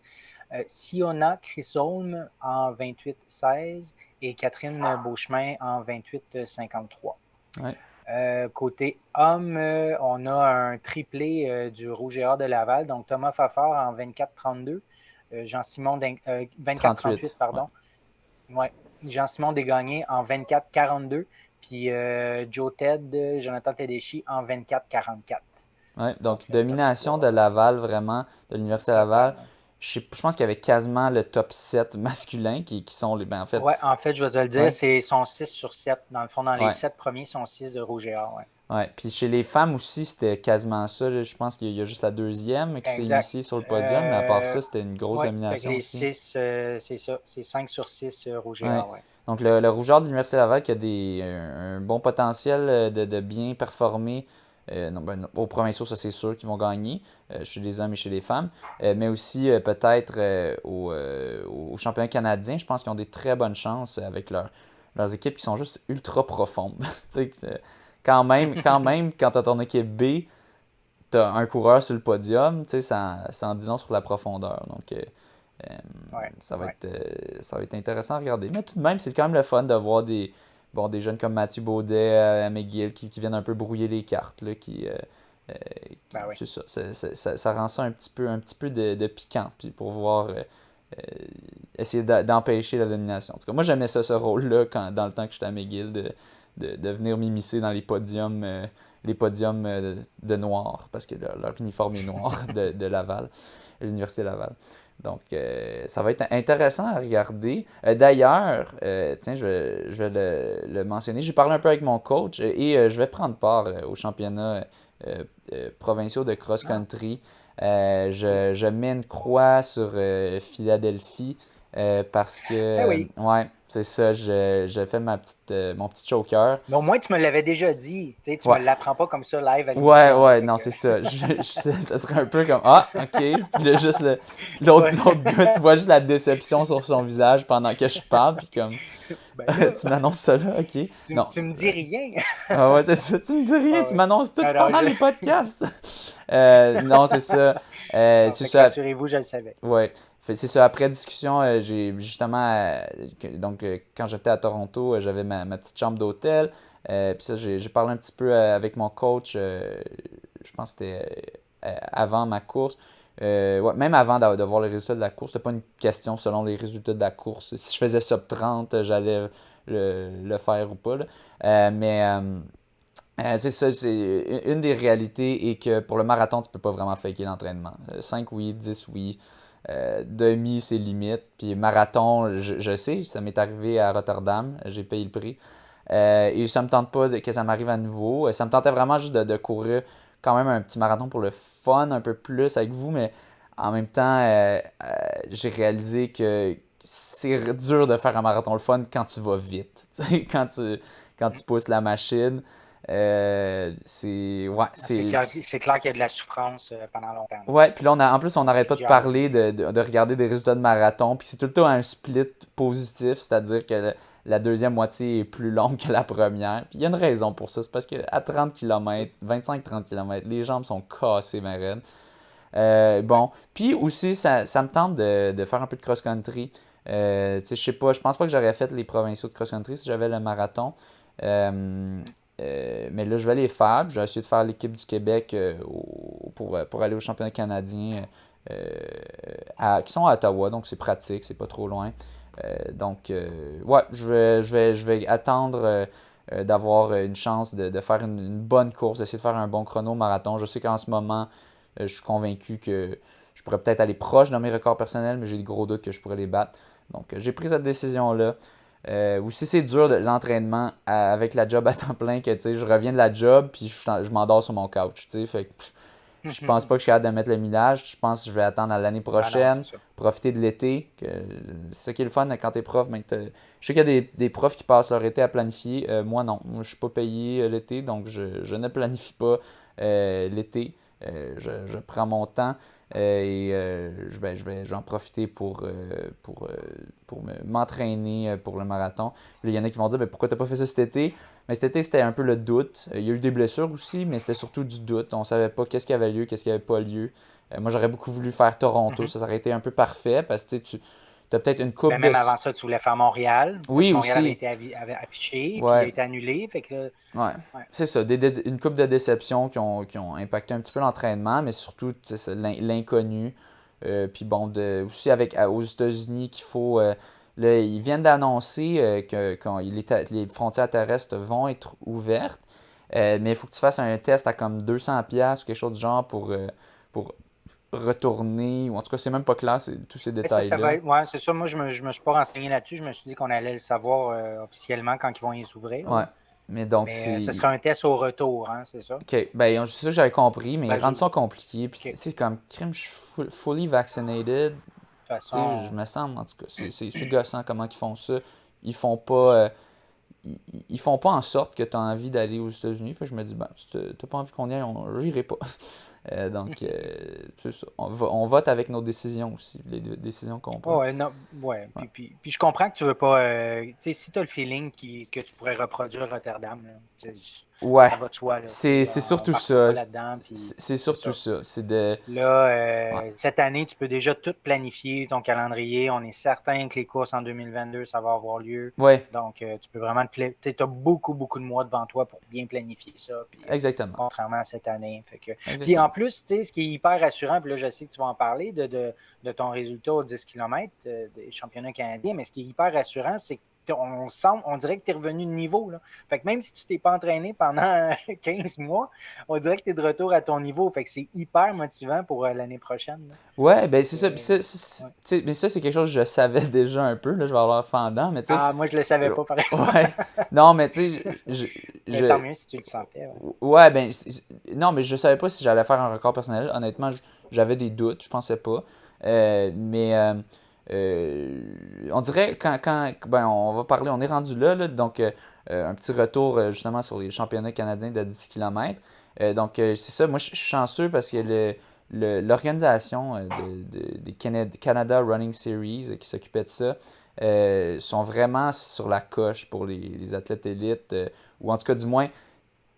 Siona Chrysholm en 28,16 et Catherine Beauchemin en 28,53. Ouais. Côté homme, on a un triplé du Rouge et Or de Laval, donc Thomas Fafard en 24-32, Jean-Simon 24-38, 38, ouais. pardon. Ouais. Jean-Simon Desgagnés en 24-42, puis Joe Ted, Jonathan Tedeschi en 24-44. Ouais, Donc, donc top domination de 3 Laval, vraiment, de l'Université de Laval. total. Je pense qu'il y avait quasiment le top 7 masculin qui sont les. Ben, en fait, Ouais, en fait, je vais te le dire, ouais, c'est son 6 sur 7. Dans le fond, dans les ouais, 7 premiers, sont 6 de Rouge et Or. Ouais. ouais. Puis chez les femmes aussi, c'était quasiment ça, là. Je pense qu'il y a juste la deuxième qui s'est Exact. initiée sur le podium, mais à part ça, c'était une grosse Ouais, fait que domination les aussi. 6, c'est ça. C'est 5 sur 6 Rouge et Ouais. Or. Ouais. Donc le rougeur de l'Université Laval qui a un bon potentiel de bien performer. Non, ben, non, aux provinciaux, ça c'est sûr qu'ils vont gagner, chez les hommes et chez les femmes. Mais aussi peut-être aux championnats canadiens, je pense qu'ils ont des très bonnes chances avec leurs équipes qui sont juste ultra profondes. Tu sais, quand même, quand tu as ton équipe B, tu as un coureur sur le podium, tu sais, ça en dit long sur la profondeur. Donc, euh, Ouais, ouais. ça va être intéressant à regarder. Mais tout de même, c'est quand même le fun de voir des jeunes comme Mathieu Baudet, à McGill, qui viennent un peu brouiller les cartes, là, euh, Ben oui. c'est ça, ça rend ça un petit peu de piquant, puis pour voir, euh, essayer d'empêcher la domination. En tout cas, moi, j'aimais ça, ce rôle-là, dans le temps que j'étais à McGill, de venir m'immiscer dans les podiums de noir, parce que leur uniforme est noir de Laval, l'Université Laval. Donc, ça va être intéressant à regarder. D'ailleurs, tiens, je vais le mentionner. J'ai parlé un peu avec mon coach et je vais prendre part aux championnats provinciaux de Ah, cross-country. cool. Je mets une croix sur Philadelphie parce Ben que, oui. ouais, c'est ça, je fais mon petit choker. Mais au moins, tu me l'avais déjà dit. Tu sais, tu me Ouais, l'apprends pas comme ça live à ouais, l'émission. ouais, Fait non, que... c'est ça. Ça serait un peu comme, ah, ok. Puis là, juste l'autre, Ouais. l'autre gars, tu vois juste la déception sur son visage pendant que je parle. Puis comme, Ben là, tu m'annonces ça là, ok. Non. tu me dis rien. Ah ouais, c'est ça. Tu me dis rien, Ah tu ouais. m'annonces tout Non, non, pendant les podcasts. Non, c'est ça. non, C'est fait que ça. rassurez-vous, je le savais. Ouais. C'est ça. Après discussion, j'ai justement. Donc, quand j'étais à Toronto, j'avais ma petite chambre d'hôtel. Puis ça, j'ai parlé un petit peu avec mon coach. Je pense que c'était avant ma course. Ouais, même avant de voir les résultats de la course, c'était pas une question selon les résultats de la course. Si je faisais sub 30, j'allais le faire ou pas, là. C'est ça, c'est une des réalités est que pour le marathon, tu peux pas vraiment faker l'entraînement. 5 oui, 10 oui. Demi, c'est limite. Puis marathon, je sais, ça m'est arrivé à Rotterdam, j'ai payé le prix. Et ça me tente pas que ça m'arrive à nouveau. Ça me tentait vraiment juste de courir quand même un petit marathon pour le fun, un peu plus avec vous, mais en même temps, j'ai réalisé que c'est dur de faire un marathon le fun quand tu vas vite. Quand tu pousses la machine, c'est... Ouais, c'est clair qu'il y a de la souffrance pendant longtemps. Ouais, puis là, en plus, on n'arrête pas de J'ai parler de regarder des résultats de marathon, puis c'est tout le temps un split positif, c'est-à-dire que la deuxième moitié est plus longue que la première. Puis il y a une raison pour ça, c'est parce qu'à 30 km, 25-30 km, les jambes sont cassées, ma reine. Bon, puis aussi, ça me tente de faire un peu de cross-country. Tu sais, je sais pas, je pense pas que j'aurais fait les provinciaux de cross-country si j'avais le marathon. Mais là, je vais les faire. Je vais essayer de faire l'équipe du Québec pour aller au championnat canadien qui sont à Ottawa. Donc, c'est pratique, c'est pas trop loin. Ouais, je vais attendre d'avoir une chance de faire une bonne course, d'essayer de faire un bon chrono marathon. Je sais qu'en ce moment, je suis convaincu que je pourrais peut-être aller proche dans mes records personnels, mais j'ai des gros doutes que je pourrais les battre. Donc, j'ai pris cette décision-là. Aussi, c'est dur l'entraînement avec la job à temps plein, que je reviens de la job puis je m'endors sur mon couch. Fait que, je pense pas que je suis capable de mettre le millage. Je pense que je vais attendre à l'année prochaine, profiter de l'été. C'est ça qui est le fun quand t'es prof. Je sais qu'il y a des profs qui passent leur été à planifier. Moi, non. Moi, je suis pas payé l'été, donc je ne planifie pas l'été. Je prends mon temps et je vais en profiter pour m'entraîner pour le marathon. Puis, il y en a qui vont dire pourquoi tu n'as pas fait ça cet été? Mais cet été, c'était un peu le doute. Il y a eu des blessures aussi, mais c'était surtout du doute. On ne savait pas qu'est-ce qui avait lieu, qu'est-ce qui n'avait pas lieu. Moi, j'aurais beaucoup voulu faire Toronto. Ça aurait été un peu parfait parce que tu as peut-être une coupe même avant ça, tu voulais faire Montréal. Oui, parce que Montréal aussi. avait affiché, Ouais. puis il a été annulé. Fait que ouais. C'est ça. Une coupe de déceptions qui ont impacté un petit peu l'entraînement, mais surtout l'inconnu. Puis bon, aussi aux États-Unis qu'il faut... là, ils viennent d'annoncer que les frontières terrestres vont être ouvertes, mais il faut que tu fasses un test à comme 200$ ou quelque chose du genre pour retourner, ou en tout cas, c'est même pas clair, tous ces détails-là. Ouais, c'est ça. Moi, je me suis pas renseigné là-dessus. Je me suis dit qu'on allait le savoir officiellement quand ils vont les ouvrir. Ouais. Mais donc, ce sera un test au retour, hein, c'est ça? OK. Ben, c'est ça que j'avais compris, mais ils rendent ça compliqué. Puis, c'est comme crime, je suis fully vaccinated. De toute façon... Je me semble, en tout cas. C'est gossant comment ils font ça. Ils font pas. Ils font pas en sorte que tu as envie d'aller aux États-Unis. Fait que je me dis, ben, si t'as pas envie qu'on y aille, j'irai pas. C'est ça. On vote avec nos décisions aussi, les décisions qu'on prend. Ouais. Puis je comprends que tu veux pas. Tu sais, si tu as le feeling que tu pourrais reproduire Rotterdam, là, ouais. Ça va de soi. C'est surtout ça. C'est surtout ça. C'est de... Là, cette année, tu peux déjà tout planifier, ton calendrier. On est certain que les courses en 2022, ça va avoir lieu. Ouais. Donc, tu peux vraiment tu as beaucoup de mois devant toi pour bien planifier ça. Puis, exactement. Contrairement à cette année. Puis en plus, tu sais, ce qui est hyper rassurant, puis là, je sais que tu vas en parler de ton résultat aux 10 km des championnats canadiens, mais ce qui est hyper rassurant, c'est on dirait que tu es revenu de niveau. Là. Fait que même si tu t'es pas entraîné pendant 15 mois, on dirait que tu es de retour à ton niveau. Fait que c'est hyper motivant pour l'année prochaine. Là. Ouais, ben c'est ça. Mais ça, c'est quelque chose que je savais déjà un peu. Là, je vais avoir fendant, mais tu sais... moi, je le savais pas, pareil. Ouais. Non, mais tu sais... Tant mieux si tu le sentais. Ouais, ben... Non, mais je savais pas si j'allais faire un record personnel. Honnêtement, j'avais des doutes. Je pensais pas. On dirait quand on va parler, on est rendu là donc un petit retour justement sur les championnats canadiens de 10 km. Donc c'est ça, moi je suis chanceux parce que l'organisation des Canada Running Series qui s'occupait de ça sont vraiment sur la coche pour les athlètes élites, ou en tout cas du moins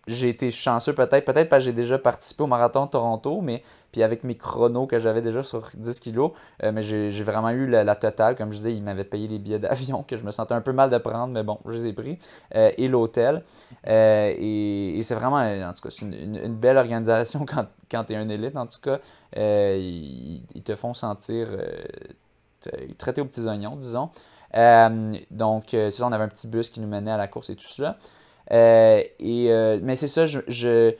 j'ai été chanceux peut-être parce que j'ai déjà participé au marathon de Toronto, mais puis avec mes chronos que j'avais déjà sur 10 kilos, mais j'ai vraiment eu la totale. Comme je disais, ils m'avaient payé les billets d'avion que je me sentais un peu mal de prendre, mais bon, je les ai pris, et l'hôtel. Et c'est vraiment, en tout cas, c'est une belle organisation quand tu es un élite, en tout cas. Ils te font sentir traité aux petits oignons, disons. Donc, c'est ça, on avait un petit bus qui nous menait à la course et tout cela. Mais c'est ça, je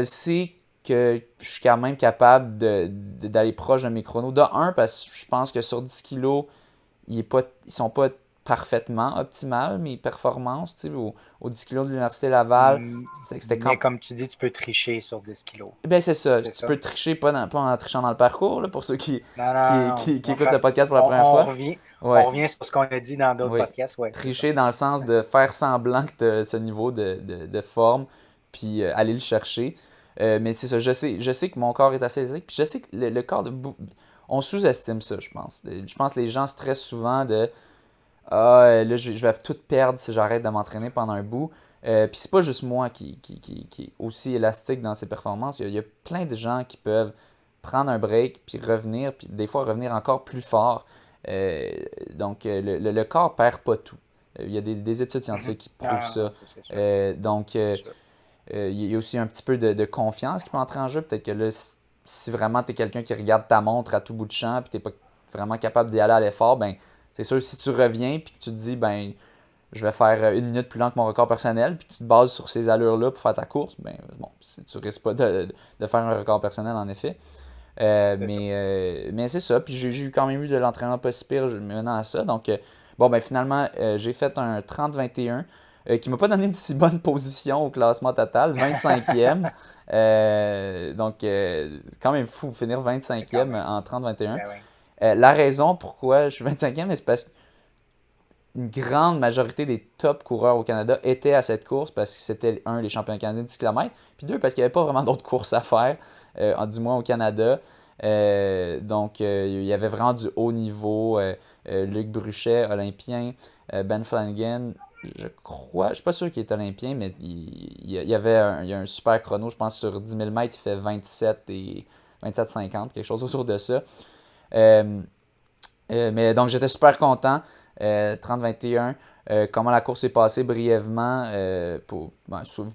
sais que je suis quand même capable d'aller proche de mes chronos. De un, parce que je pense que sur 10 kilos, ils sont pas parfaitement optimal mes performances, tu sais, au 10 kilos de l'Université Laval. C'était mais comme tu dis, tu peux tricher sur 10 kilos. Ben c'est ça. Tu peux tricher, pas en trichant dans le parcours, là, pour ceux qui écoutent ce podcast pour la première fois. On revient sur ce qu'on a dit dans d'autres podcasts. Ouais, tricher dans le sens de faire semblant que tu as ce niveau de forme, puis aller le chercher. Mais c'est ça, je sais que mon corps est assez élastique, puis je sais que le corps on sous-estime ça, je pense. Je pense que les gens stressent souvent de « Ah, là, je vais tout perdre si j'arrête de m'entraîner pendant un bout. » Puis c'est pas juste moi qui est aussi élastique dans ses performances. Il y a plein de gens qui peuvent prendre un break, puis revenir, puis des fois revenir encore plus fort. Donc, le corps perd pas tout. Il y a des études scientifiques qui prouvent ça. Donc, il y a aussi un petit peu de confiance qui peut entrer en jeu. Peut-être que là, si vraiment tu es quelqu'un qui regarde ta montre à tout bout de champ, puis tu n'es pas vraiment capable d'y aller à l'effort, ben c'est sûr, si tu reviens, puis que tu te dis, ben je vais faire 1 minute plus lent que mon record personnel, puis tu te bases sur ces allures-là pour faire ta course, ben bon, tu risques pas de faire un record personnel, en effet. Mais c'est ça, puis j'ai quand même eu de l'entraînement pas si pire menant à ça. Donc, bon, ben finalement, j'ai fait un 30-21 qui m'a pas donné une si bonne position au classement total, 25e. Donc, c'est quand même fou, finir 25e en 30-21. La raison pourquoi je suis 25e, c'est parce que une grande majorité des top coureurs au Canada étaient à cette course parce que c'était, les championnats canadiens de 10 km, puis 2, parce qu'il n'y avait pas vraiment d'autres courses à faire, du moins au Canada. Donc, il y avait vraiment du haut niveau. Luc Bruchet, olympien. Ben Flanagan, je suis pas sûr qu'il est olympien, mais il y a un super chrono, je pense, sur 10 000 mètres, il fait 27,50, quelque chose autour de ça. Mais donc, j'étais super content. 30-21. Comment la course est passée brièvement. Vous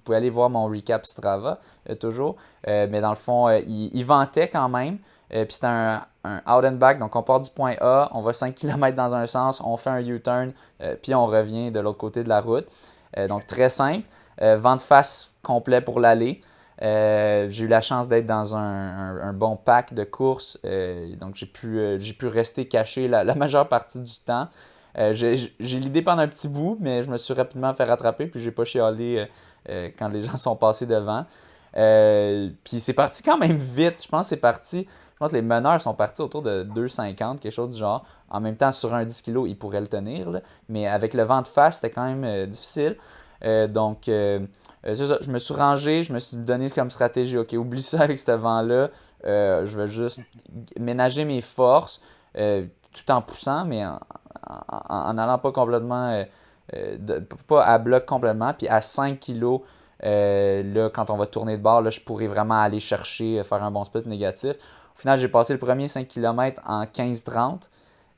pouvez aller voir mon recap Strava, toujours. Mais dans le fond, il vantait quand même. Puis c'était un out and back. Donc, on part du point A, on va 5 km dans un sens, on fait un U-turn, puis on revient de l'autre côté de la route. Donc, très simple. Vent de face complet pour l'aller. J'ai eu la chance d'être dans un bon pack de courses. Donc, j'ai pu rester caché la majeure partie du temps. J'ai l'idée pendant un petit bout, mais je me suis rapidement fait rattraper, puis j'ai pas chialé quand les gens sont passés devant. Puis c'est parti quand même vite. Je pense que les meneurs sont partis autour de 2,50, quelque chose du genre. En même temps, sur un 10 kg, ils pourraient le tenir, là. Mais avec le vent de face, c'était quand même difficile. Donc, c'est ça. Je me suis rangé, je me suis donné comme stratégie, OK, oublie ça avec ce vent-là. Je vais juste ménager mes forces tout en poussant, mais en allant pas complètement, pas à bloc complètement, puis à 5 kilos, là, quand on va tourner de bord, là, je pourrais vraiment aller chercher, faire un bon split négatif. Au final, j'ai passé le premier 5 km en 15,30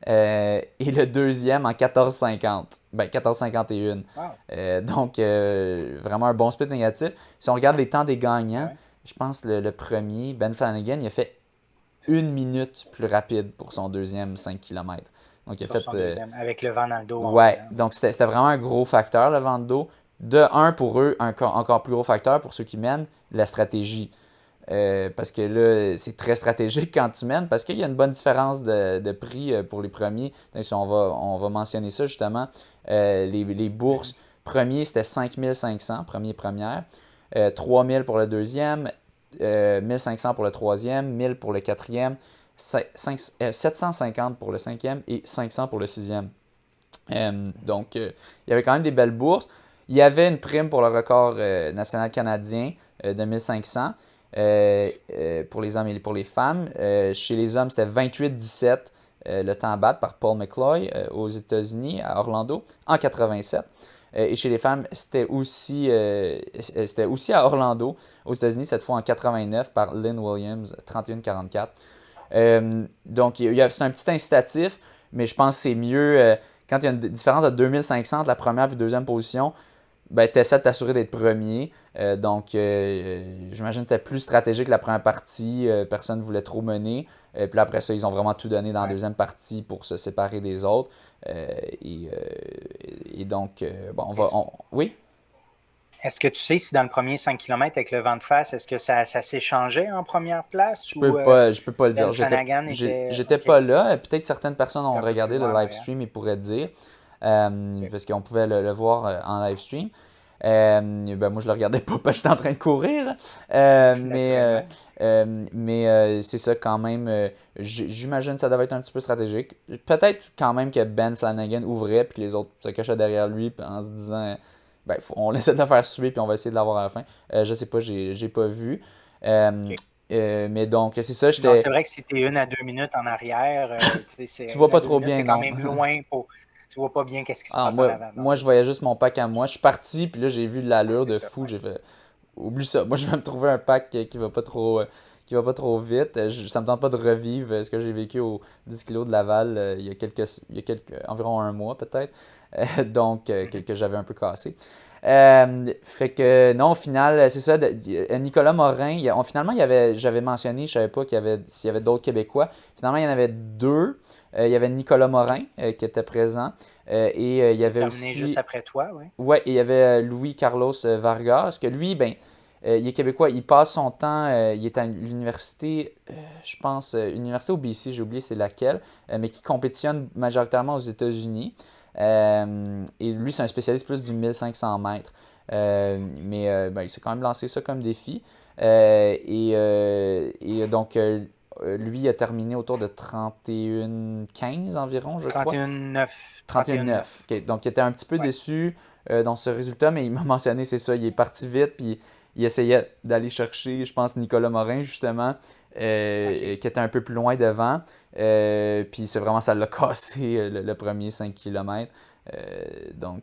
et le deuxième en 14,50. Ben, 14,51. Wow. Donc, vraiment un bon split négatif. Si on regarde les temps des gagnants, je pense le premier, Ben Flanagan, il a fait 1 minute plus rapide pour son deuxième 5 km. Donc, il a fait. Avec le vent dans le dos. Ouais, donc c'était vraiment un gros facteur, le vent de dos. De un, pour eux, encore plus gros facteur, pour ceux qui mènent, la stratégie. Parce que là, c'est très stratégique quand tu mènes, parce qu'il y a une bonne différence de prix pour les premiers. Donc, on va mentionner ça justement. Les bourses, premier, c'était 5 500, première. 3 000 pour le deuxième, 1 500 pour le troisième, 1 000 pour le quatrième, 750 pour le cinquième et 500 pour le sixième. Donc, il y avait quand même des belles bourses. Il y avait une prime pour le record national canadien de 1500 pour les hommes et pour les femmes. Chez les hommes, c'était 28-17 le temps à battre par Paul McCloy aux États-Unis, à Orlando, en 87. Et chez les femmes, c'était aussi à Orlando, aux États-Unis, cette fois en 89 par Lynn Williams, 31-44. Donc, c'est un petit incitatif, mais je pense que c'est mieux quand il y a une différence de 2500 entre la première et la deuxième position, ben, tu essaies de t'assurer d'être premier. Donc, j'imagine que c'était plus stratégique la première partie. Personne ne voulait trop mener. Puis après ça, ils ont vraiment tout donné dans la deuxième partie pour se séparer des autres. Et donc, bon, oui? Est-ce que tu sais si dans le premier 5 km avec le vent de face, est-ce que ça s'échangeait en première place? Je peux pas le dire. J'étais pas là. Peut-être certaines personnes ont regardé le live stream et pourraient dire. parce qu'on pouvait le voir en live stream. Moi, je le regardais pas parce que j'étais en train de courir. C'est ça quand même. J'imagine que ça devait être un petit peu stratégique. Peut-être quand même que Ben Flanagan ouvrait puis que les autres se cachaient derrière lui en se disant on essaie de le faire suer puis on va essayer de l'avoir à la fin. Je sais pas, j'ai pas vu. Ok. Mais donc, c'est ça, Non, c'est vrai que si tu es 1 à 2 minutes en arrière, tu vois la pas 2 trop minutes, bien, c'est quand non. même loin pour. Tu vois pas bien qu'est-ce qui se Ah, passe en avant. moi, je voyais juste mon pack à moi. Je suis parti, puis là, j'ai vu l'allure C'est de ça. fou. J'ai fait, oublie ça. Moi, je vais me trouver un pack qui va pas trop, vite. Ça me tente pas de revivre ce que j'ai vécu au 10 kilos de Laval il y a environ un mois, peut-être. Donc, que j'avais un peu cassé. Fait que, non, au final, c'est ça. Nicolas Morin, finalement, j'avais mentionné, je savais pas s'il y avait d'autres Québécois. Finalement, il y en avait deux. Il y avait Nicolas Morin qui était présent. Et il y avait Terminé juste aussi. après toi, oui. Ouais, et il y avait Louis Carlos Vargas, que lui, il est québécois, il passe son temps, il est à l'université, je pense, université au BC, j'ai oublié c'est laquelle, mais qui compétitionne majoritairement aux États-Unis. Et lui, c'est un spécialiste plus du 1500 mètres. Il s'est quand même lancé ça comme défi. Donc, lui il a terminé autour de 31-15 environ, je crois. 31-9. 31-9. Okay. Donc, il était un petit peu déçu dans ce résultat, mais il m'a mentionné, c'est ça, il est parti vite, puis il essayait d'aller chercher, je pense, Nicolas Morin, justement, qui était un peu plus loin devant. Puis c'est vraiment, ça l'a cassé le premier 5 km. Donc,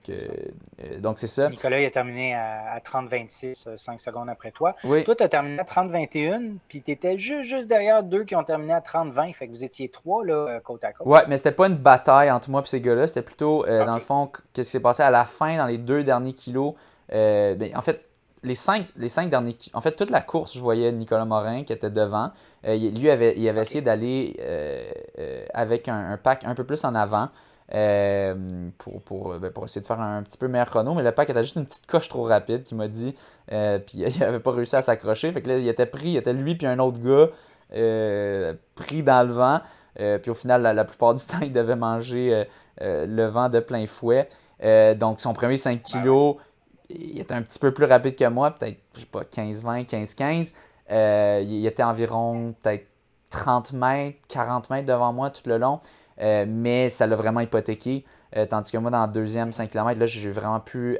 c'est ça. Nicolas, il a terminé à 30-26, 5 secondes après toi. Oui. Toi, tu as terminé à 30-21, puis tu étais juste derrière deux qui ont terminé à 30-20. Fait que vous étiez trois, là, côte à côte. Ouais, mais c'était pas une bataille entre moi et ces gars-là. C'était plutôt, dans le fond, qu'est-ce qui s'est passé à la fin, dans les 2 derniers kilos. En fait, les 5 derniers kilos. En fait, toute la course, je voyais Nicolas Morin qui était devant. Il avait essayé d'aller avec un pack un peu plus en avant. Pour essayer de faire un petit peu meilleur chrono, mais le pack était juste une petite coche trop rapide qu'il m'a dit, puis il n'avait pas réussi à s'accrocher, fait que là il était lui puis un autre gars pris dans le vent, puis au final la plupart du temps il devait manger le vent de plein fouet, donc son premier 5 kilos il était un petit peu plus rapide que moi, peut-être je sais pas 15-20, 15-15, il était environ peut-être 30 mètres, 40 mètres devant moi tout le long. Mais ça l'a vraiment hypothéqué. Tandis que moi, dans le deuxième 5 km, là, j'ai vraiment pu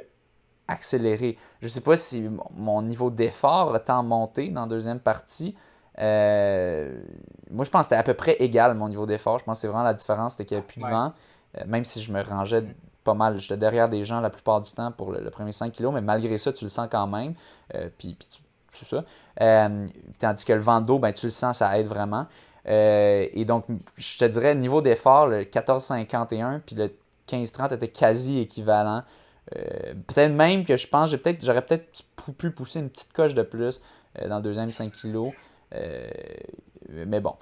accélérer. Je ne sais pas si mon niveau d'effort a tant monté dans la deuxième partie. Moi, je pense que c'était à peu près égal, mon niveau d'effort. Je pense que c'est vraiment la différence, c'était qu'il n'y avait plus de vent. Même si je me rangeais pas mal, j'étais derrière des gens la plupart du temps pour le premier 5 kg, mais malgré ça, tu le sens quand même. C'est ça. Tandis que le vent d'eau, tu le sens, ça aide vraiment. Et donc, je te dirais, niveau d'effort, le 14,51 puis le 15,30 était quasi équivalent. Peut-être même que je pense j'aurais peut-être pu pousser une petite coche de plus dans le deuxième 5 kg. Mais bon.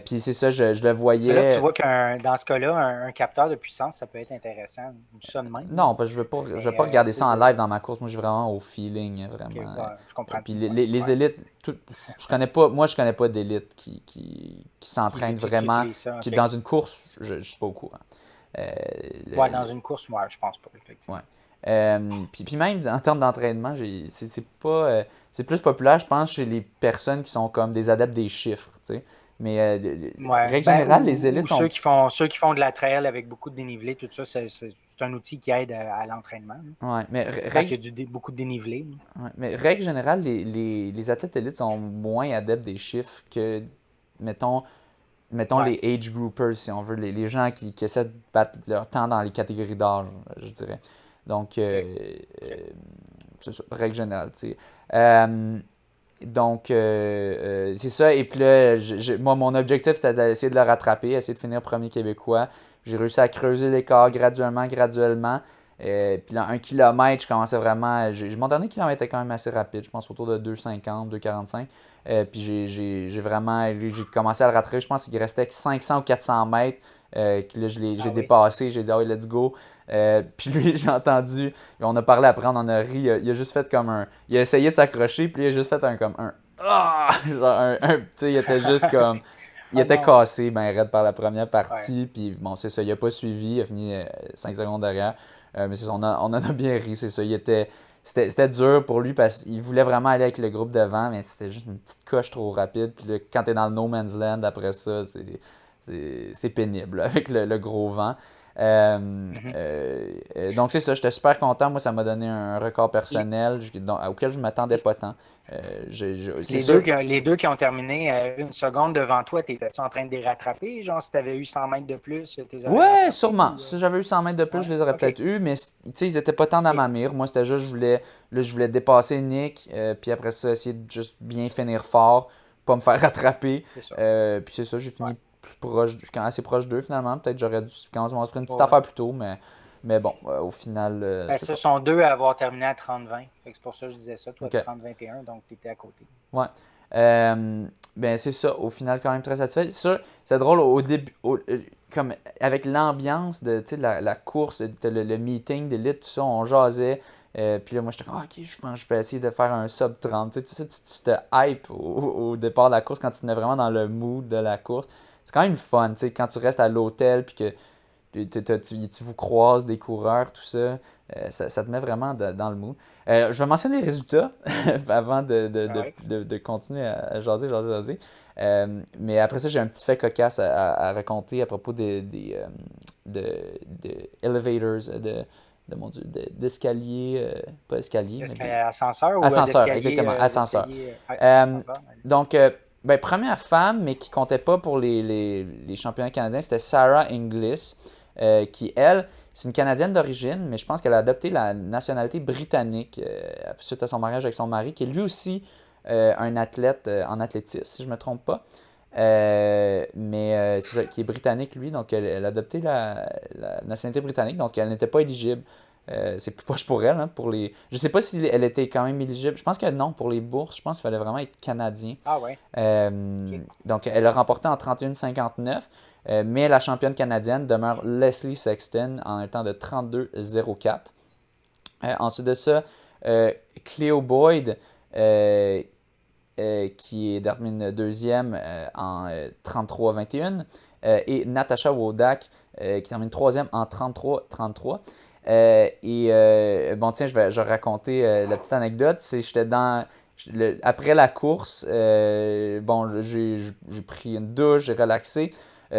Puis c'est ça, je le voyais. Là, tu vois que dans ce cas-là, un capteur de puissance, ça peut être intéressant. Ça de même. Non, parce que je ne veux pas regarder ça en live dans ma course. Moi, je suis vraiment au feeling, vraiment. Okay, je comprends. Puis les élites, je connais pas d'élite qui s'entraîne vraiment. Qui dans une course, je suis pas au courant. Dans une course, moi, je pense pas, effectivement. Ouais. Puis même en termes d'entraînement, c'est plus populaire, je pense, chez les personnes qui sont comme des adeptes des chiffres, tu sais. Mais règle générale, les élites sont... Ceux qui font de la trail avec beaucoup de dénivelé, tout ça, c'est un outil qui aide à l'entraînement. Ouais, mais il y a beaucoup de dénivelé. Ouais, mais règle générale, les athlètes élites sont moins adeptes des chiffres que, mettons les age groupers, si on veut, les gens qui essaient de battre leur temps dans les catégories d'âge, je dirais. Donc, c'est ça, règle générale, tu sais. C'est ça. Et puis là, moi, mon objectif, c'était d'essayer de le rattraper, essayer de finir premier Québécois. J'ai réussi à creuser l'écart graduellement. Puis là, 1 km, je commençais vraiment... Mon dernier kilomètre était quand même assez rapide, je pense autour de 2,50, 2,45. Puis j'ai commencé à le rattraper, je pense qu'il restait 500 ou 400 mètres. Là, j'ai dépassé, j'ai dit « Ah oui, let's go ». Puis lui, j'ai entendu, on a parlé après, on en a ri, il a juste fait comme un... Il a essayé de s'accrocher, puis il a juste fait comme un... Ah! Genre tu sais, il était juste comme... il était non. cassé, ben raide par la première Ouais. partie. Puis bon, c'est ça, il a pas suivi. Il a fini 5 secondes derrière. Mais c'est ça, on en a bien ri, c'est ça. C'était dur pour lui parce qu'il voulait vraiment aller avec le groupe devant, mais c'était juste une petite coche trop rapide. Puis là, quand t'es dans le no man's land, après ça, c'est pénible là, avec le gros vent. Mhm. Donc c'est ça, j'étais super content. Moi, ça m'a donné un record personnel auquel je ne m'attendais pas tant. C'est sûr. Les deux qui ont terminé une seconde devant toi, t'étais-tu en train de les rattraper? Genre, si tu avais eu 100 mètres de plus, tu les aurais Ouais, rattrapés? sûrement. Si j'avais eu 100 mètres de plus, je Ouais, les aurais OK. peut-être eu, mais tu sais, ils étaient pas tant dans OK. ma mire. Moi, c'était juste, je voulais dépasser Nick, puis après ça, essayer de juste bien finir fort, pas me faire rattraper. C'est ça. Puis c'est ça, j'ai Ouais. fini plus proche, assez proche d'eux finalement. Peut-être j'aurais dû commencer mon sprint une petite Ouais. affaire plus tôt, mais bon, au final, Ben, c'est ce ça. sont deux à avoir terminé à 30-20. Fait que c'est pour ça que je disais ça. Toi, OK. 30-21, donc tu étais à côté. Ouais. Ben c'est ça, au final quand même très satisfait. Ça, c'est drôle au début, comme avec l'ambiance de, tu sais, la course, le meeting d'élite, tout ça, on jasait. Puis là, moi, j'étais comme, ok, je pense que je peux essayer de faire un sub 30. Tu sais, tu te hype au départ de la course quand tu te mets vraiment dans le mood de la course. C'est quand même fun, tu sais, quand tu restes à l'hôtel puis que tu vous croises des coureurs, tout ça, ça te met vraiment dans le mood. Je vais mentionner les résultats avant Ouais. de continuer à jaser. Mais après ça, j'ai un petit fait cocasse à raconter à propos de elevators, mon Dieu, d'escaliers, pas escalier, mais Ascenseur ou ascenseur, exactement, d'escalier? ascenseur. Ouais, Euh, ascenseur. donc, ben, première femme, mais qui comptait pas pour les championnats canadiens, c'était Sarah Inglis, qui, elle, c'est une Canadienne d'origine, mais je pense qu'elle a adopté la nationalité britannique suite à son mariage avec son mari, qui est lui aussi un athlète en athlétisme, si je ne me trompe pas. Mais c'est ça, qui est britannique, lui, donc elle a adopté la nationalité britannique, donc elle n'était pas éligible. C'est plus proche pour elle, hein, pour les. Je sais pas si elle était quand même éligible. Je pense que non, pour les bourses, je pense qu'il fallait vraiment être canadien. Ah ouais. OK. Donc elle a remporté en 31,59, mais la championne canadienne demeure Leslie Sexton en un temps de 32,04. Ensuite de ça, Cleo Boyd, qui termine deuxième en 33-21, et Natasha Wodak, qui termine troisième en 33-33. Bon, tiens, je vais raconter la petite anecdote. C'est j'étais après la course, bon, j'ai pris une douche, j'ai relaxé.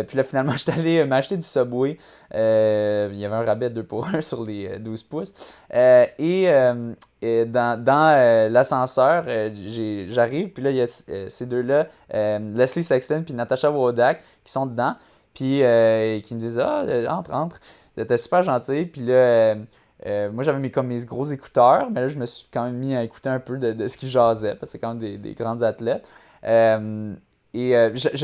Puis là, finalement, je suis allé m'acheter du Subway. Il y avait un rabais 2 pour 1 sur les 12 pouces. Et dans l'ascenseur, j'arrive, puis là, il y a ces deux-là, Leslie Sexton puis Natasha Wodak, qui sont dedans, puis qui me disent Ah, entre. C'était super gentil. Puis là, moi, j'avais mes gros écouteurs, mais là, je me suis quand même mis à écouter un peu de ce qu'ils jasaient, parce que c'est quand même des grandes athlètes. Je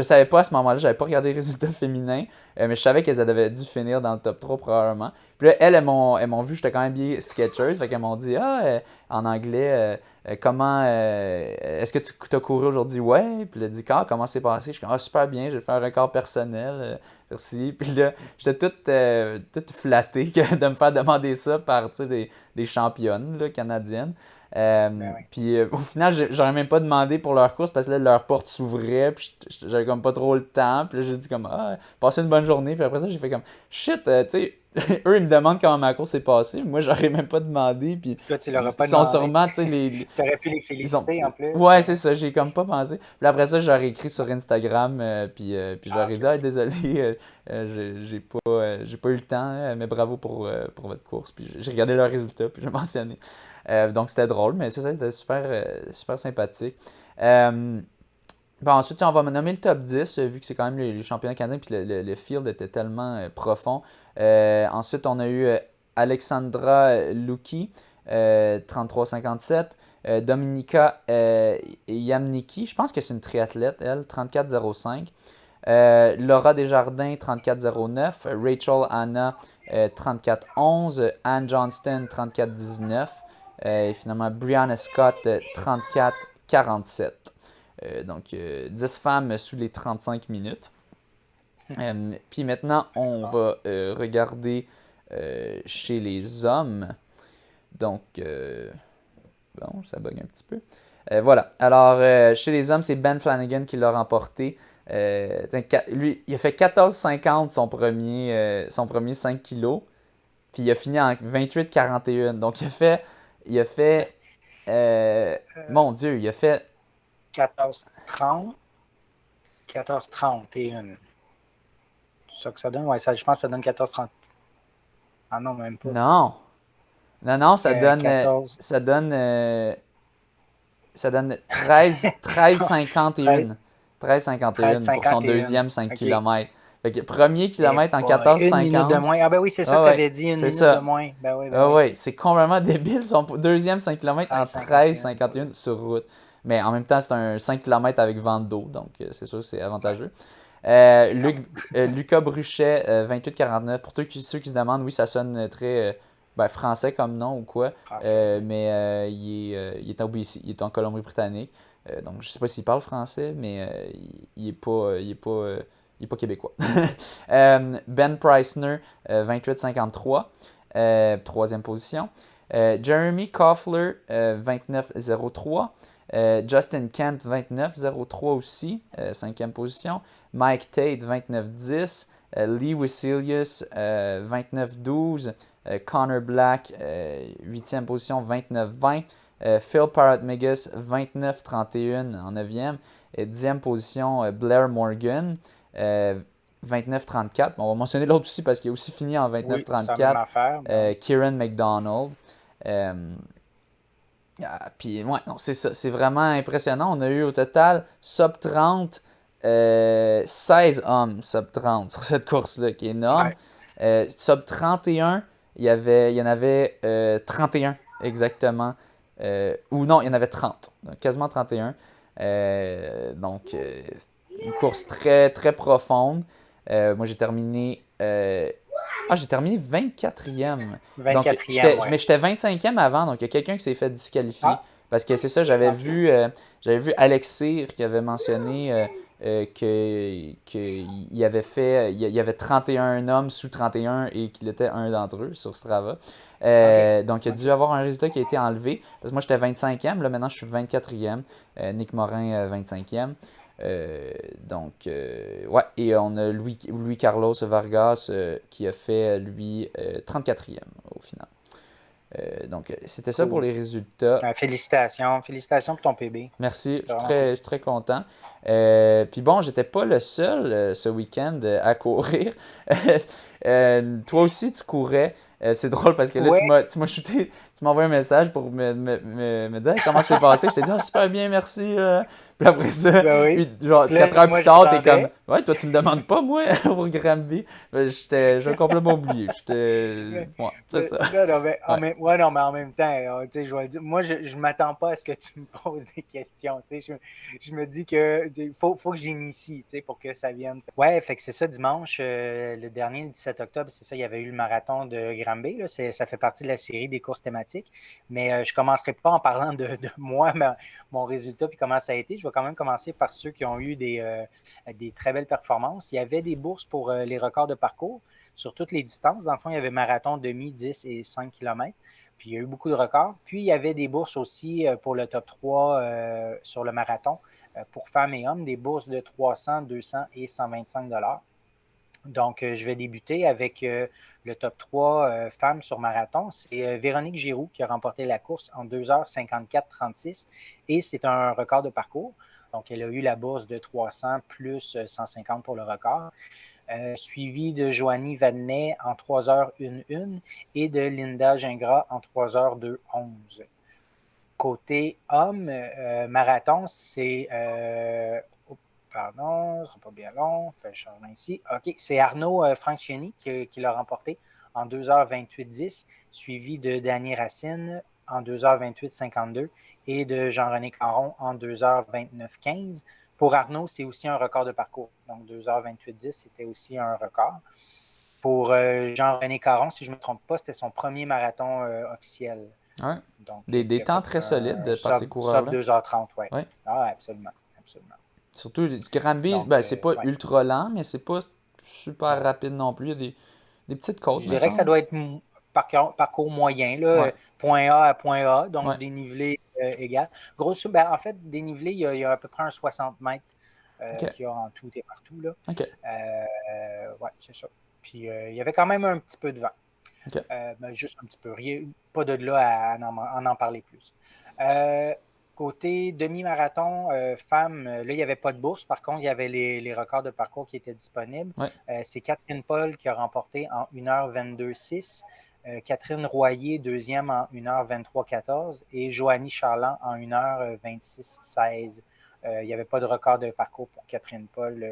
savais pas à ce moment-là, j'avais pas regardé les résultats féminins, mais je savais qu'elles avaient dû finir dans le top 3 probablement. Puis là, elles m'ont vu, j'étais quand même bien sketcheuse, fait qu'elles m'ont dit en anglais, comment est-ce que tu as couru aujourd'hui? Ouais. Puis elle a dit comment c'est passé? Je suis comme super bien, j'ai fait un record personnel, merci. Puis là, j'étais toute flatté de me faire demander ça par des championnes là, canadiennes. Ben oui. Puis au final, j'aurais même pas demandé pour leur course parce que là, leur porte s'ouvrait, puis j'avais comme pas trop le temps. Puis là, j'ai dit comme passez une bonne journée. Puis après ça, j'ai fait comme shit, tu sais, eux, ils me demandent comment ma course s'est passée. Moi, j'aurais même pas demandé. Puis Toi, tu ils l'auras pas sont demandé. sûrement, tu sais, Tu aurais pu les ils sont. féliciter en plus. Ouais, c'est ça, j'ai comme pas pensé. Puis après ça, j'aurais écrit sur Instagram, puis j'aurais dit OK. désolé, j'ai pas eu le temps, mais bravo pour votre course. Puis j'ai regardé leurs résultats, puis j'ai mentionné. Donc c'était drôle, mais ça c'était super sympathique. Bon, ensuite, on va me nommer le top 10, vu que c'est quand même les championnats canadiens, puis le field était tellement profond. Ensuite, on a eu Alexandra Luki, 33,57. Dominika Yamniki, je pense que c'est une triathlète, elle, 34,05. Laura Desjardins, 34,09. Rachel Anna, 34,11. Anne Johnston, 34,19. Et finalement, Brianna Scott, 34,47. Donc, 10 femmes sous les 35 minutes. Puis maintenant, on va regarder chez les hommes. Donc, bon, ça bug un petit peu. Voilà. Alors, chez les hommes, c'est Ben Flanagan qui l'a remporté Lui, il a fait 14,50 son premier 5 kilos, puis il a fini en 28,41. Donc il a fait, mon Dieu, il a fait 14,30. 14,31. C'est ça que ça donne? Ouais, je pense que ça donne 14,30. Ah non, même pas. Non. Non, ça donne, 14. ça donne 13,51. 13,51 pour son 13,51. deuxième 5 OK. km. Fait que premier Et kilomètre en pas une minute de 14,50. moins. Ah ben oui, c'est ça Ah que tu ouais, avais dit, une c'est minute ça. de moins. Ben oui, ben Ah oui. ouais, c'est complètement débile. Son deuxième 5 km en 13,51. 13,51 sur route. Mais en même temps, c'est un 5 km avec vent d'eau, donc c'est sûr que c'est avantageux. Lucas Bruchet, 28,49. Pour ceux qui se demandent, oui, ça sonne très français comme nom ou quoi. Français. Mais il est en BC, il est en Colombie-Britannique. Donc je sais pas s'il parle français, mais il est pas, il est pas québécois. Ben Preissner, 28,53. Troisième position. Jeremy Koffler, 29,03. Justin Kent, 29,03 aussi, cinquième position. Mike Tate, 29,10. Lee Wissilius, 29,12. Connor Black, 8e position, 29,20. Phil Parrott-Megas, 29,31 en 9e. 10e position, Blair Morgan, 29,34. On va mentionner l'autre aussi parce qu'il a aussi fini en Oui, c'est la même 29,34. affaire. Kieran McDonald. Puis, ouais, non, c'est ça. C'est vraiment impressionnant. On a eu au total sub 30, 16 hommes sub 30 sur cette course-là, qui est énorme. Sub 31, il y en avait 31 exactement. Ou non, il y en avait 30. Donc, quasiment 31. Donc, une course très, très profonde. Moi, j'ai terminé. J'ai terminé 24e. Donc, 24e, mais ouais. j'étais 25e avant, donc il y a quelqu'un qui s'est fait disqualifier. Ah, Parce que c'est ça, j'avais vu Alex Cyr qui avait mentionné qu'il avait fait, il y avait 31 hommes sous 31 et qu'il était un d'entre eux sur Strava. Donc, il a dû avoir un résultat qui a été enlevé. Parce que moi, j'étais 25e, là maintenant, je suis 24e. Nick Morin, 25e. Ouais, et on a Louis Carlos Vargas qui a fait, lui, 34e au final. Donc, c'était ça pour cool. les résultats. Félicitations. Félicitations pour ton PB. Merci, je suis Vraiment très content. Puis bon, j'étais pas le seul ce week-end à courir. Toi aussi, tu courais. C'est drôle parce que là, Ouais. tu m'as shooté, tu m'as envoyé un message pour me dire hey, comment c'est passé. Je t'ai dit, ah, super bien, merci. Puis après ça, Ben oui. genre Puis là, 4 heures moi, plus tard, t'es comme, j'attendais. ouais, toi, tu me demandes pas, moi, pour Granby. J'ai complètement oublié. Ouais, c'est ça. Non, mais Ouais. ouais, non, mais en même temps, tu sais, je vais le dire, moi, je m'attends pas à ce que tu me poses des questions. Tu sais, je me dis que faut que j'initie, tu sais, pour que ça vienne. Ouais, fait que c'est ça, dimanche, le dernier, le 17 octobre, c'est ça, il y avait eu le marathon de Granby. Là, ça fait partie de la série des courses thématiques. Mais je commencerai pas en parlant de moi, mon résultat, puis comment ça a été. Je vais quand même commencer par ceux qui ont eu des très belles performances. Il y avait des bourses pour les records de parcours sur toutes les distances. Dans le fond, il y avait marathon, demi, 10 et 5 km. Puis il y a eu beaucoup de records. Puis il y avait des bourses aussi pour le top 3 sur le marathon pour femmes et hommes, des bourses de 300, 200 et 125 $. Donc, je vais débuter avec le top 3 femmes sur marathon. C'est Véronique Giroux qui a remporté la course en 2h54-36 et c'est un record de parcours. Donc, elle a eu la bourse de 300 plus 150 pour le record. Suivi de Joanie Vadnet en 3h11 et de Linda Gingras en 3h2:11. Côté homme, marathon, c'est pardon, ce sera pas bien long. Fais changement ici. OK, c'est Arnaud Franchieni qui l'a remporté en 2h28-10, suivi de Danny Racine en 2h28-52 et de Jean-René Caron en 2h29-15. Pour Arnaud, c'est aussi un record de parcours. Donc, 2h28-10, c'était aussi un record. Pour Jean-René Caron, si je ne me trompe pas, c'était son premier marathon officiel. Ouais. Donc, Des temps très solides par ces coureurs-là. Sub 2h30, oui. Ouais. Ah, absolument. Surtout, Granby, c'est pas ultra lent, mais c'est pas super rapide non plus. Il y a des petites côtes. Je dirais que ça doit être parcours moyen, là, point A à point A, donc dénivelé égal. En fait, dénivelé, il y a à peu près un 60 mètres OK. qu'il y a en tout et partout. Là. OK. Ouais, c'est ça. Puis il y avait quand même un petit peu de vent. OK. Ben, juste un petit peu, rien, pas de là à en parler plus. Côté demi-marathon, femmes, là, il n'y avait pas de bourse. Par contre, il y avait les records de parcours qui étaient disponibles. Ouais. C'est Catherine Paul qui a remporté en 1h22.6. Catherine Royer, deuxième en 1h23.14. Et Joanie Charland en 1h26.16. Il n'y avait pas de record de parcours pour Catherine Paul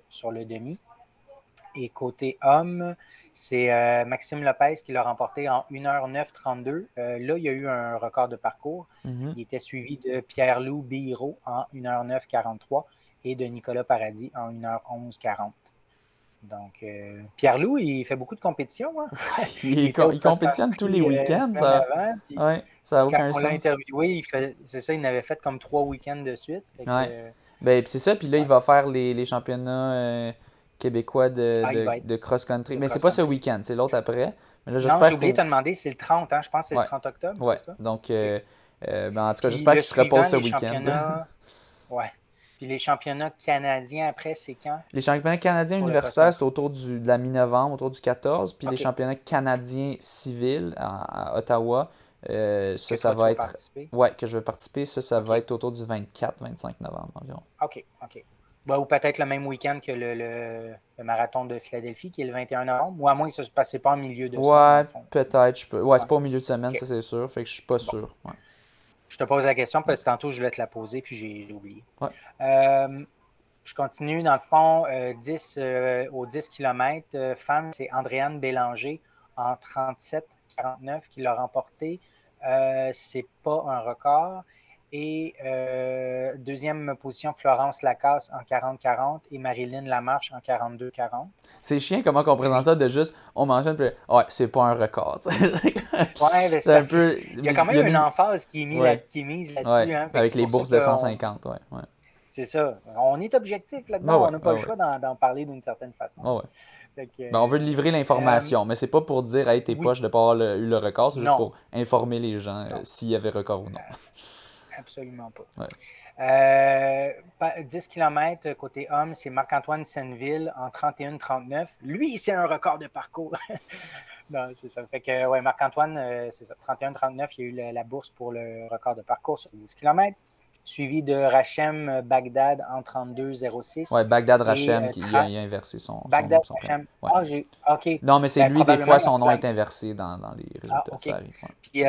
sur le demi. Et côté homme, c'est Maxime Lopez qui l'a remporté en 1h09.32. Là, il y a eu un record de parcours. Mm-hmm. Il était suivi de Pierre-Loup Biro en 1h09.43 et de Nicolas Paradis en 1h11.40. Donc, Pierre-Loup, il fait beaucoup de compétitions. Hein? Il compétitionne tous les week-ends. Ça n'a aucun sens. On l'a interviewé, c'est ça, il en avait fait comme 3 week-ends de suite. Ben, c'est ça, puis là, il va faire les championnats québécois de cross-country. Mais c'est pas ce week-end, c'est l'autre après. Mais là, non, j'ai oublié de te demander, c'est le 30, hein? Je pense que c'est le 30 octobre, c'est ça? Donc, ben, en tout cas, j'espère qu'il se repose ce week-end. Ouais. Puis les championnats canadiens après, c'est quand? Les championnats canadiens universitaires, c'est autour de la mi-novembre, autour du 14. Puis les championnats canadiens civils à Ottawa, ça va être. Ouais, que je vais participer. Ça va être autour du 24-25 novembre environ. OK. Ben, ou peut-être le même week-end que le marathon de Philadelphie, qui est le 21 novembre, ou à moins que ça ne se passe pas en milieu de semaine. Ouais, peut-être. Ouais, c'est pas au milieu de semaine, ça c'est sûr. Fait que je suis pas sûr. Ouais. Je te pose la question, parce que tantôt je voulais te la poser, puis j'ai oublié. Ouais. Je continue, dans le fond, au 10 km, femme, c'est Andréane Bélanger en 37-49 qui l'a remporté. C'est pas un record. Et deuxième position, Florence Lacasse en 40-40 et Marilyn Lamarche en 42-40. C'est chiant comment on présente ça de juste, on mentionne, puis ouais, c'est pas un record. Ouais, mais c'est un peu... Il y a quand même une emphase qui est mise là-dessus. Ouais, hein, avec les bourses de 150, ouais. C'est ça. On est objectif là-dedans. On n'a pas le choix d'en parler d'une certaine façon. Ben, on veut livrer l'information, mais c'est pas pour dire, hey, t'es poche de pas avoir eu le record, c'est juste pour informer les gens s'il y avait record ou non. Absolument pas. Ouais. 10 km côté homme, c'est Marc-Antoine Senneville en 31-39. Lui, c'est un record de parcours. Non, c'est ça. Fait que, ouais, Marc-Antoine, c'est ça. 31-39, il y a eu la bourse pour le record de parcours sur 10 km. Suivi de Rachem Bagdad en 32-06. Ouais, Bagdad Rachem, il a inversé son Bagdad son Rachem. ouais. OK. Non, mais c'est lui, des fois, son nom est inversé dans les résultats. Okay. Ça arrive. Ouais. Puis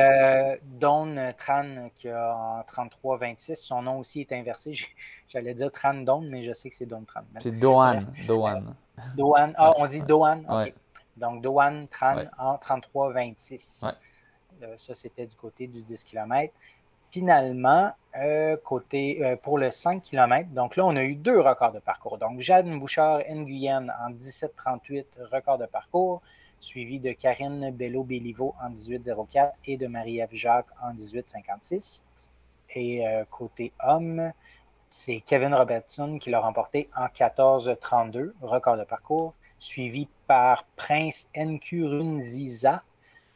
Dawn Tran, qui a en 33-26, son nom aussi est inversé. J'allais dire Tran Dawn, mais je sais que c'est Dawn Tran. C'est Doan. Doan. On dit Doan. OK. Ouais. Donc, Doan Tran en 33-26. Ouais. Ça, c'était du côté du 10 km. Finalement, pour le 5 km, donc là, on a eu 2 records de parcours. Donc, Jeanne Bouchard-Nguyen en 17-38, record de parcours, suivi de Karine Bello-Béliveau en 18-04 et de Marie-Ève Jacques en 18-56. Et côté homme, c'est Kevin Robertson qui l'a remporté en 14-32, record de parcours, suivi par Prince Nkurunziza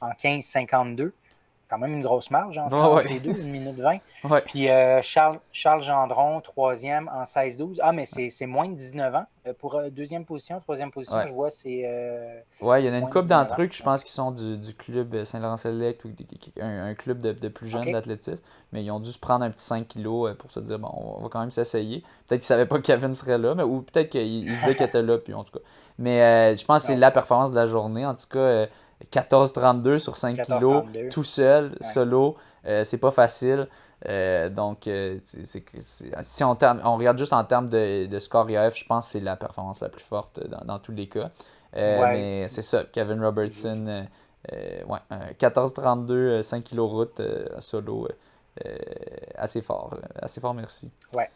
en 15-52. Quand même une grosse marge entre les deux, 1 minute 20. Ouais. Puis Charles Gendron, troisième en 16-12. Ah, mais c'est moins de 19 ans. Pour deuxième position, troisième position, je vois, c'est... ouais, il y en a une couple d'entre eux que je pense qu'ils sont du club Saint-Laurent-Select ou un club de plus jeunes d'athlétisme. Mais ils ont dû se prendre un petit 5 kilos pour se dire, bon, on va quand même s'essayer. Peut-être qu'ils ne savaient pas que Kevin serait là, ou peut-être qu'ils se disaient qu'il était là, puis en tout cas. Mais je pense que c'est la performance de la journée. En tout cas... 14-32 sur 5 kilos, tout seul, solo, c'est pas facile. Donc, si on regarde juste en termes de score IAF, je pense que c'est la performance la plus forte dans tous les cas. Mais c'est ça, Kevin Robertson, 14-32, 5 kilos route, solo, assez fort, merci. Ouais.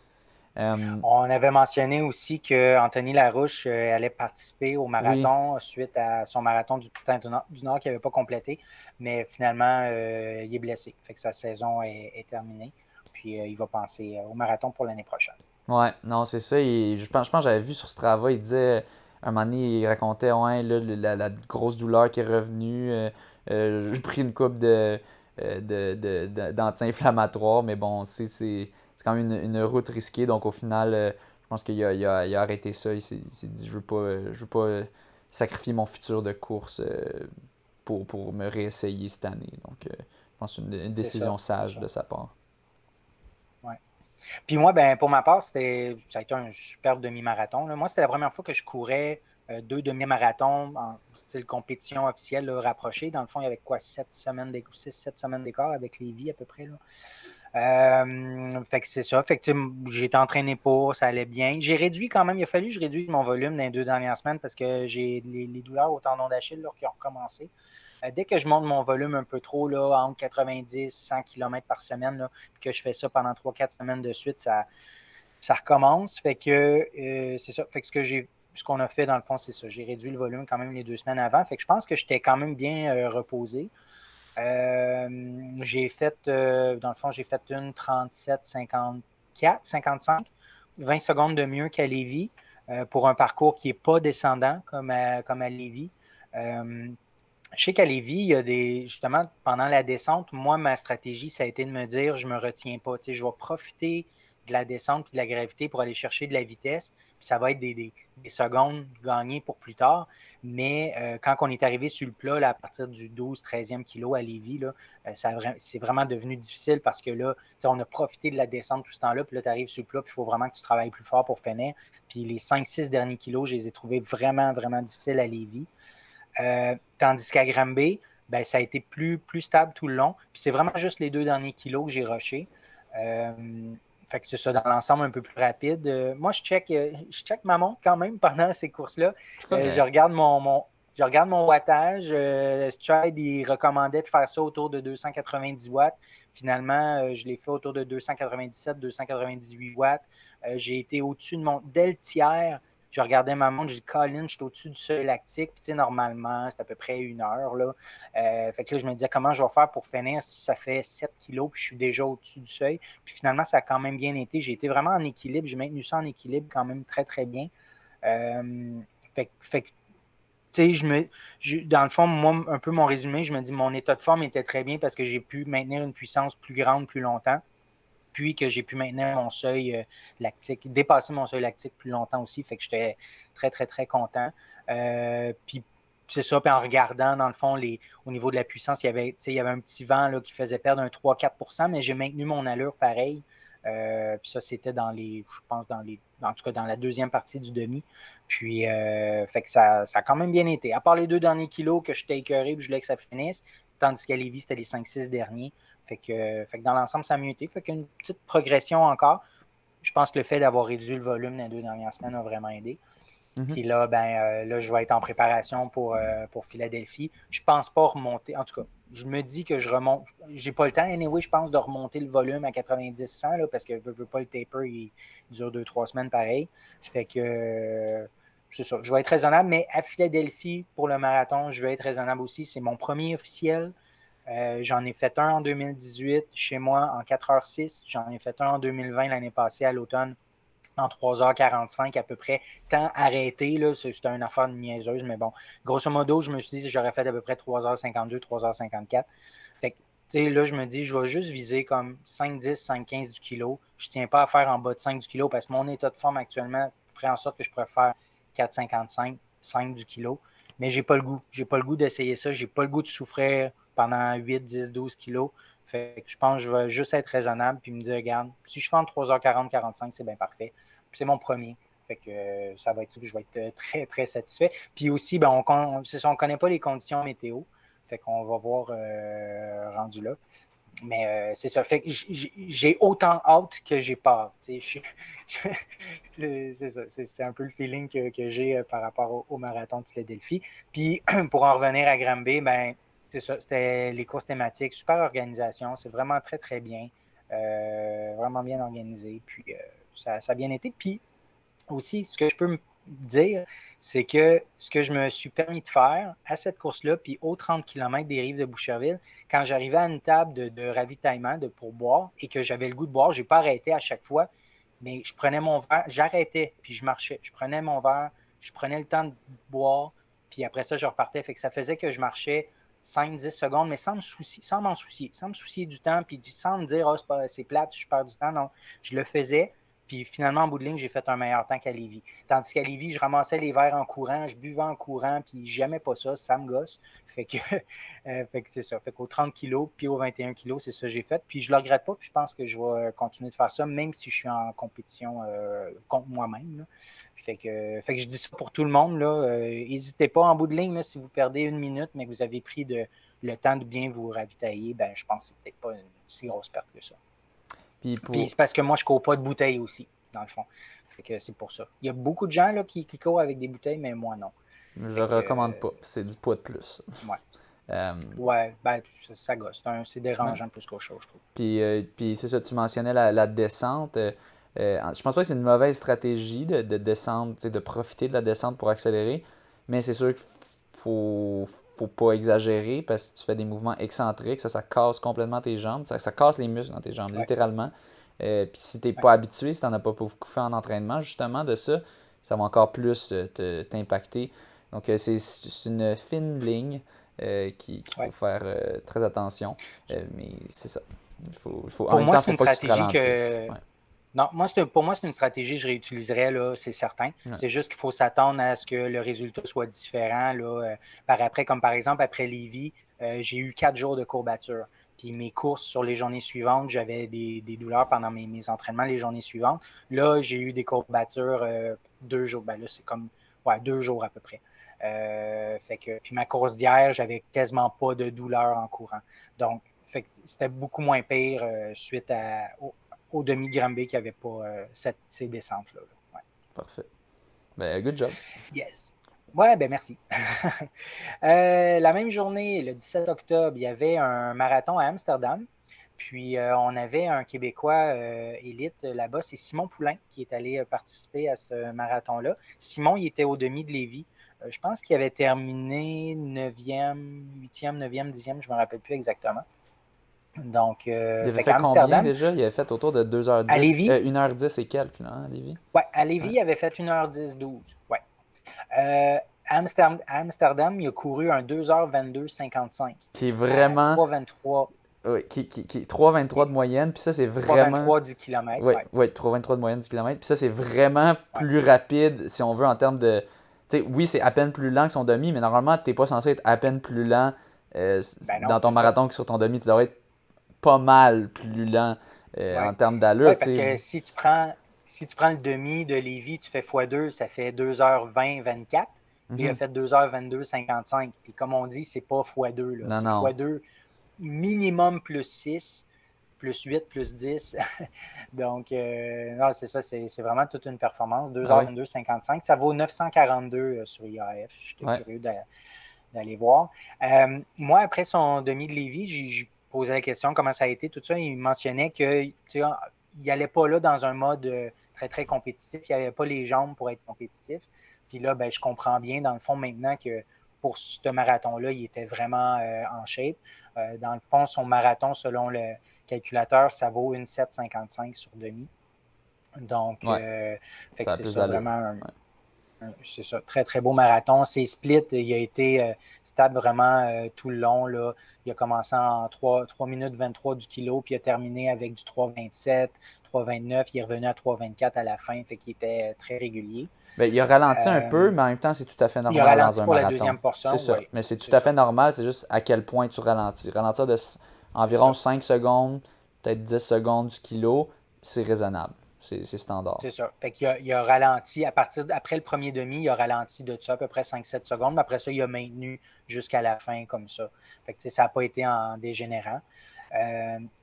On avait mentionné aussi qu'Anthony Larouche allait participer au marathon suite à son marathon du Titan du Nord qu'il n'avait pas complété, mais finalement, il est blessé. Fait que sa saison est terminée. Puis il va penser au marathon pour l'année prochaine. Ouais, non, c'est ça. Je pense que j'avais vu sur Strava, il disait, un moment donné, il racontait la grosse douleur qui est revenue. J'ai pris une coupe d'anti-inflammatoires, mais bon, c'est quand même une route risquée. Donc, au final, Je pense qu'il a arrêté ça. Il s'est dit, je veux pas sacrifier mon futur de course pour me réessayer cette année. Donc, je pense que c'est une décision sage de sa part. Ouais. Puis moi, ben, pour ma part, ça a été un superbe demi-marathon. Moi, c'était la première fois que je courais 2 demi-marathons en style compétition officielle là, rapprochée. Dans le fond, il y avait quoi, 6-7 semaines d'écart avec Lévis à peu près. Là. Fait que c'est ça. Fait que j'ai été entraîné pour, ça allait bien. J'ai réduit quand même, il a fallu que je réduise mon volume dans les 2 dernières semaines parce que j'ai les douleurs au tendon d'Achille là, qui ont recommencé. Dès que je monte mon volume un peu trop, là, entre 90 et 100 km par semaine, là, puis que je fais ça pendant 3-4 semaines de suite, ça recommence. Fait que c'est ça. Fait que ce qu'on a fait dans le fond, c'est ça. J'ai réduit le volume quand même les 2 semaines avant. Fait que je pense que j'étais quand même bien reposé. J'ai fait, dans le fond, j'ai fait une 37-54, 55, 20 secondes de mieux qu'à Lévis pour un parcours qui n'est pas descendant comme à Lévis. Je sais qu'à Lévis, il y a justement, pendant la descente, moi, ma stratégie, ça a été de me dire, je ne me retiens pas. Je vais profiter de la descente et de la gravité pour aller chercher de la vitesse. Puis ça va être des secondes gagnées pour plus tard. Mais quand on est arrivé sur le plat, là, à partir du 12-13e kilo à Lévis, là, c'est vraiment devenu difficile parce que là, on a profité de la descente tout ce temps-là. Puis là, tu arrives sur le plat, puis il faut vraiment que tu travailles plus fort pour finir. Puis les 5-6 derniers kilos, je les ai trouvés vraiment, vraiment difficiles à Lévis. Tandis qu'à Granby, ben, ça a été plus stable tout le long. Puis c'est vraiment juste les 2 derniers kilos que j'ai rushé. Fait que c'est ça, dans l'ensemble, un peu plus rapide. Moi, je check ma montre quand même pendant ces courses-là. Je regarde mon wattage. Stride, il recommandait de faire ça autour de 290 watts. Finalement, je l'ai fait autour de 297, 298 watts. J'ai été au-dessus de dès le tiers. Je regardais ma montre, j'ai dit, Colin, je suis au-dessus du seuil lactique. Puis, tu sais, normalement, c'est à peu près 1 heure. Là. Fait que là, je me disais, comment je vais faire pour finir si ça fait 7 kilos, puis je suis déjà au-dessus du seuil. Puis finalement, ça a quand même bien été. J'ai été vraiment en équilibre. J'ai maintenu ça en équilibre quand même très, très bien. Fait que tu sais, dans le fond, moi, un peu mon résumé, je me dis, mon état de forme était très bien parce que j'ai pu maintenir une puissance plus grande plus longtemps. Puis que j'ai pu maintenir mon seuil lactique, dépasser mon seuil lactique plus longtemps aussi, fait que j'étais très, très, très content. Puis c'est ça, puis en regardant, dans le fond, au niveau de la puissance, il y avait un petit vent là, qui faisait perdre un 3-4 %, mais j'ai maintenu mon allure pareil. Puis ça, c'était je pense, en tout cas dans la deuxième partie du demi. Puis, fait que ça a quand même bien été. À part les 2 derniers kilos que j'étais écœuré et je voulais que ça finisse, tandis qu'à Lévis, c'était les 5-6 derniers. Fait que dans l'ensemble, ça a mieux été. Fait qu'une petite progression encore. Je pense que le fait d'avoir réduit le volume dans les 2 dernières semaines a vraiment aidé. Puis là, là, je vais être en préparation pour Philadelphie. Je pense pas remonter. En tout cas, je me dis que je remonte. J'ai pas le temps, anyway, je pense, de remonter le volume à 90-100 parce que je veux pas le taper, il dure 2-3 semaines pareil. Fait que c'est ça. Je vais être raisonnable, mais à Philadelphie, pour le marathon, je vais être raisonnable aussi. C'est mon premier officiel. J'en ai fait un en 2018 chez moi en 4h06. J'en ai fait un en 2020 l'année passée à l'automne en 3h45 à peu près. Temps arrêté, là, c'était une affaire niaiseuse, mais bon, grosso modo, je me suis dit que j'aurais fait à peu près 3h52, 3h54. Fait que, tu sais, là, je me dis, je vais juste viser comme 5-10, 5-15 du kilo. Je ne tiens pas à faire en bas de 5 du kilo parce que mon état de forme actuellement ferait en sorte que je pourrais faire 4,55, 5 du kilo. Mais j'ai pas le goût. J'ai pas le goût d'essayer ça. J'ai pas le goût de souffrir pendant 8, 10, 12 kilos. Fait que je pense que je vais juste être raisonnable puis me dire, regarde, si je fais en 3h40, 45, c'est bien parfait. Puis c'est mon premier. Fait que ça va être ça, puis je vais être très, très satisfait. Puis aussi, on ne connaît pas les conditions météo. Fait qu'on va voir rendu là. Mais c'est ça. Fait que j'ai autant hâte que j'ai peur. C'est ça. C'est un peu le feeling que j'ai par rapport au marathon de Philadelphie. Puis pour en revenir à Granby, c'est ça. C'était les courses thématiques, super organisation. C'est vraiment très, très bien. Vraiment bien organisé. Puis ça a bien été. Puis aussi, ce que je peux me dire, c'est que ce que je me suis permis de faire à cette course-là, puis aux 30 km des rives de Boucherville, quand j'arrivais à une table de ravitaillement pour boire et que j'avais le goût de boire, je n'ai pas arrêté à chaque fois, mais je prenais mon verre, j'arrêtais, puis je marchais. Je prenais mon verre, je prenais le temps de boire, puis après ça, je repartais. Fait que ça faisait que je marchais 5-10 secondes, mais sans m'en soucier du temps, puis sans me dire, c'est plate, je perds du temps. Non, je le faisais. Puis finalement, en bout de ligne, j'ai fait un meilleur temps qu'à Lévis. Tandis qu'à Lévis, je ramassais les verres en courant, je buvais en courant, puis j'aimais pas ça me gosse. Fait que, fait que c'est ça. Fait qu'au 30 kilos, puis au 21 kilos, c'est ça que j'ai fait. Puis je le regrette pas, puis je pense que je vais continuer de faire ça, même si je suis en compétition contre moi-même, là. Fait que je dis ça pour tout le monde. N'hésitez pas en bout de ligne, là, si vous perdez 1 minute, mais que vous avez pris le temps de bien vous ravitailler, ben, je pense que c'est peut-être pas une si grosse perte que ça. Puis c'est parce que moi, je ne cours pas de bouteilles aussi, dans le fond. Fait que c'est pour ça. Il y a beaucoup de gens là, qui courent avec des bouteilles, mais moi, non. Je recommande pas. C'est du poids de plus. Ouais. Ouais, ben, ça gosse. C'est dérangeant plus qu'autre chose, je trouve. Puis c'est ça, tu mentionnais la descente. Je pense pas que c'est une mauvaise stratégie de descendre, de profiter de la descente pour accélérer, mais c'est sûr qu'il faut pas exagérer parce que tu fais des mouvements excentriques, ça casse complètement tes jambes, ça casse les muscles dans tes jambes, littéralement. Puis si tu n'es pas habitué, si tu n'en as pas beaucoup fait en entraînement, justement, de ça va encore plus t'impacter. Donc c'est une fine ligne qu'il faut faire très attention, mais c'est ça. En même temps, il ne faut pas que tu te ralentisses. Non, pour moi, c'est une stratégie que je réutiliserais, là, c'est certain. Ouais. C'est juste qu'il faut s'attendre à ce que le résultat soit différent. Là, par après, comme par exemple, après Lévis, j'ai eu 4 jours de courbature. Puis mes courses sur les journées suivantes, j'avais des douleurs pendant mes entraînements les journées suivantes. Là, j'ai eu des courbatures 2 jours. Ben là, c'est comme 2 jours à peu près. Puis ma course d'hier, j'avais quasiment pas de douleur en courant. Donc, c'était beaucoup moins pire suite au demi-Granby qui n'avait pas ces descentes-là. Ouais. Parfait. Ben, good job. Yes. Ouais, ben merci. La même journée, le 17 octobre, il y avait un marathon à Amsterdam. Puis on avait un Québécois élite là-bas, c'est Simon Poulain qui est allé participer à ce marathon-là. Simon, il était au demi de Lévis. Je pense qu'il avait terminé 9e, 8e, 9e, 10e, je ne me rappelle plus exactement. Donc, il avait fait combien déjà? Il avait fait autour de 2h10. À Lévis? 1h10 et quelques, là, à Lévis? Oui, à Lévis, il avait fait 1h10, 12. Ouais. À Amsterdam, il a couru un 2h22-55. Qui est vraiment... 3h23. Oui, qui est 3h23 de moyenne, puis ça, c'est vraiment... 3h23 du kilomètre. Oui, 3h23 de moyenne du kilomètre. Puis ça, c'est vraiment plus rapide, si on veut, en termes de... T'sais, oui, c'est à peine plus lent que son demi, mais normalement, tu n'es pas censé être à peine plus lent dans ton marathon que sur ton demi. Tu devrais être pas mal plus lent en termes d'allure. Oui, parce que si tu prends le demi de Lévis, tu fais x2, ça fait 2h20-24. Puis il a fait 2h22-55. Puis comme on dit, c'est pas x2. Là. C'est x2 minimum plus 6, plus 8, plus 10. Donc, non, c'est ça, c'est vraiment toute une performance. 2h22-55. Ça vaut 942 sur IAF. J'étais curieux d'aller voir. Moi, après son demi de Lévis, j'ai posé la question comment ça a été, tout ça. Il mentionnait qu'il n'allait pas là dans un mode très, très compétitif. Il n'avait pas les jambes pour être compétitif. Puis là, ben, je comprends bien, dans le fond, maintenant que pour ce marathon-là, il était vraiment en shape. Dans le fond, son marathon, selon le calculateur, ça vaut une 7,55 sur demi. Donc, fait que c'est ça, vraiment c'est ça, très, très beau marathon. Ses splits, il a été stable vraiment tout le long. Là. Il a commencé en 3 minutes 23 du kilo, puis il a terminé avec du 3,27, 3,29. Il est revenu à 3,24 à la fin, fait qu'il était très régulier. Bien, il a ralenti un peu, mais en même temps, c'est tout à fait normal il a ralenti dans un pour marathon. La deuxième portion, c'est ça, mais c'est tout à fait normal, c'est juste à quel point tu ralentis. Ralentir de environ 5 secondes, peut-être 10 secondes du kilo, c'est raisonnable. C'est standard. C'est ça. Fait qu'il a ralenti, après le premier demi, il a ralenti de ça à peu près 5-7 secondes, mais après ça, il a maintenu jusqu'à la fin comme ça. Fait que ça n'a pas été en dégénérant.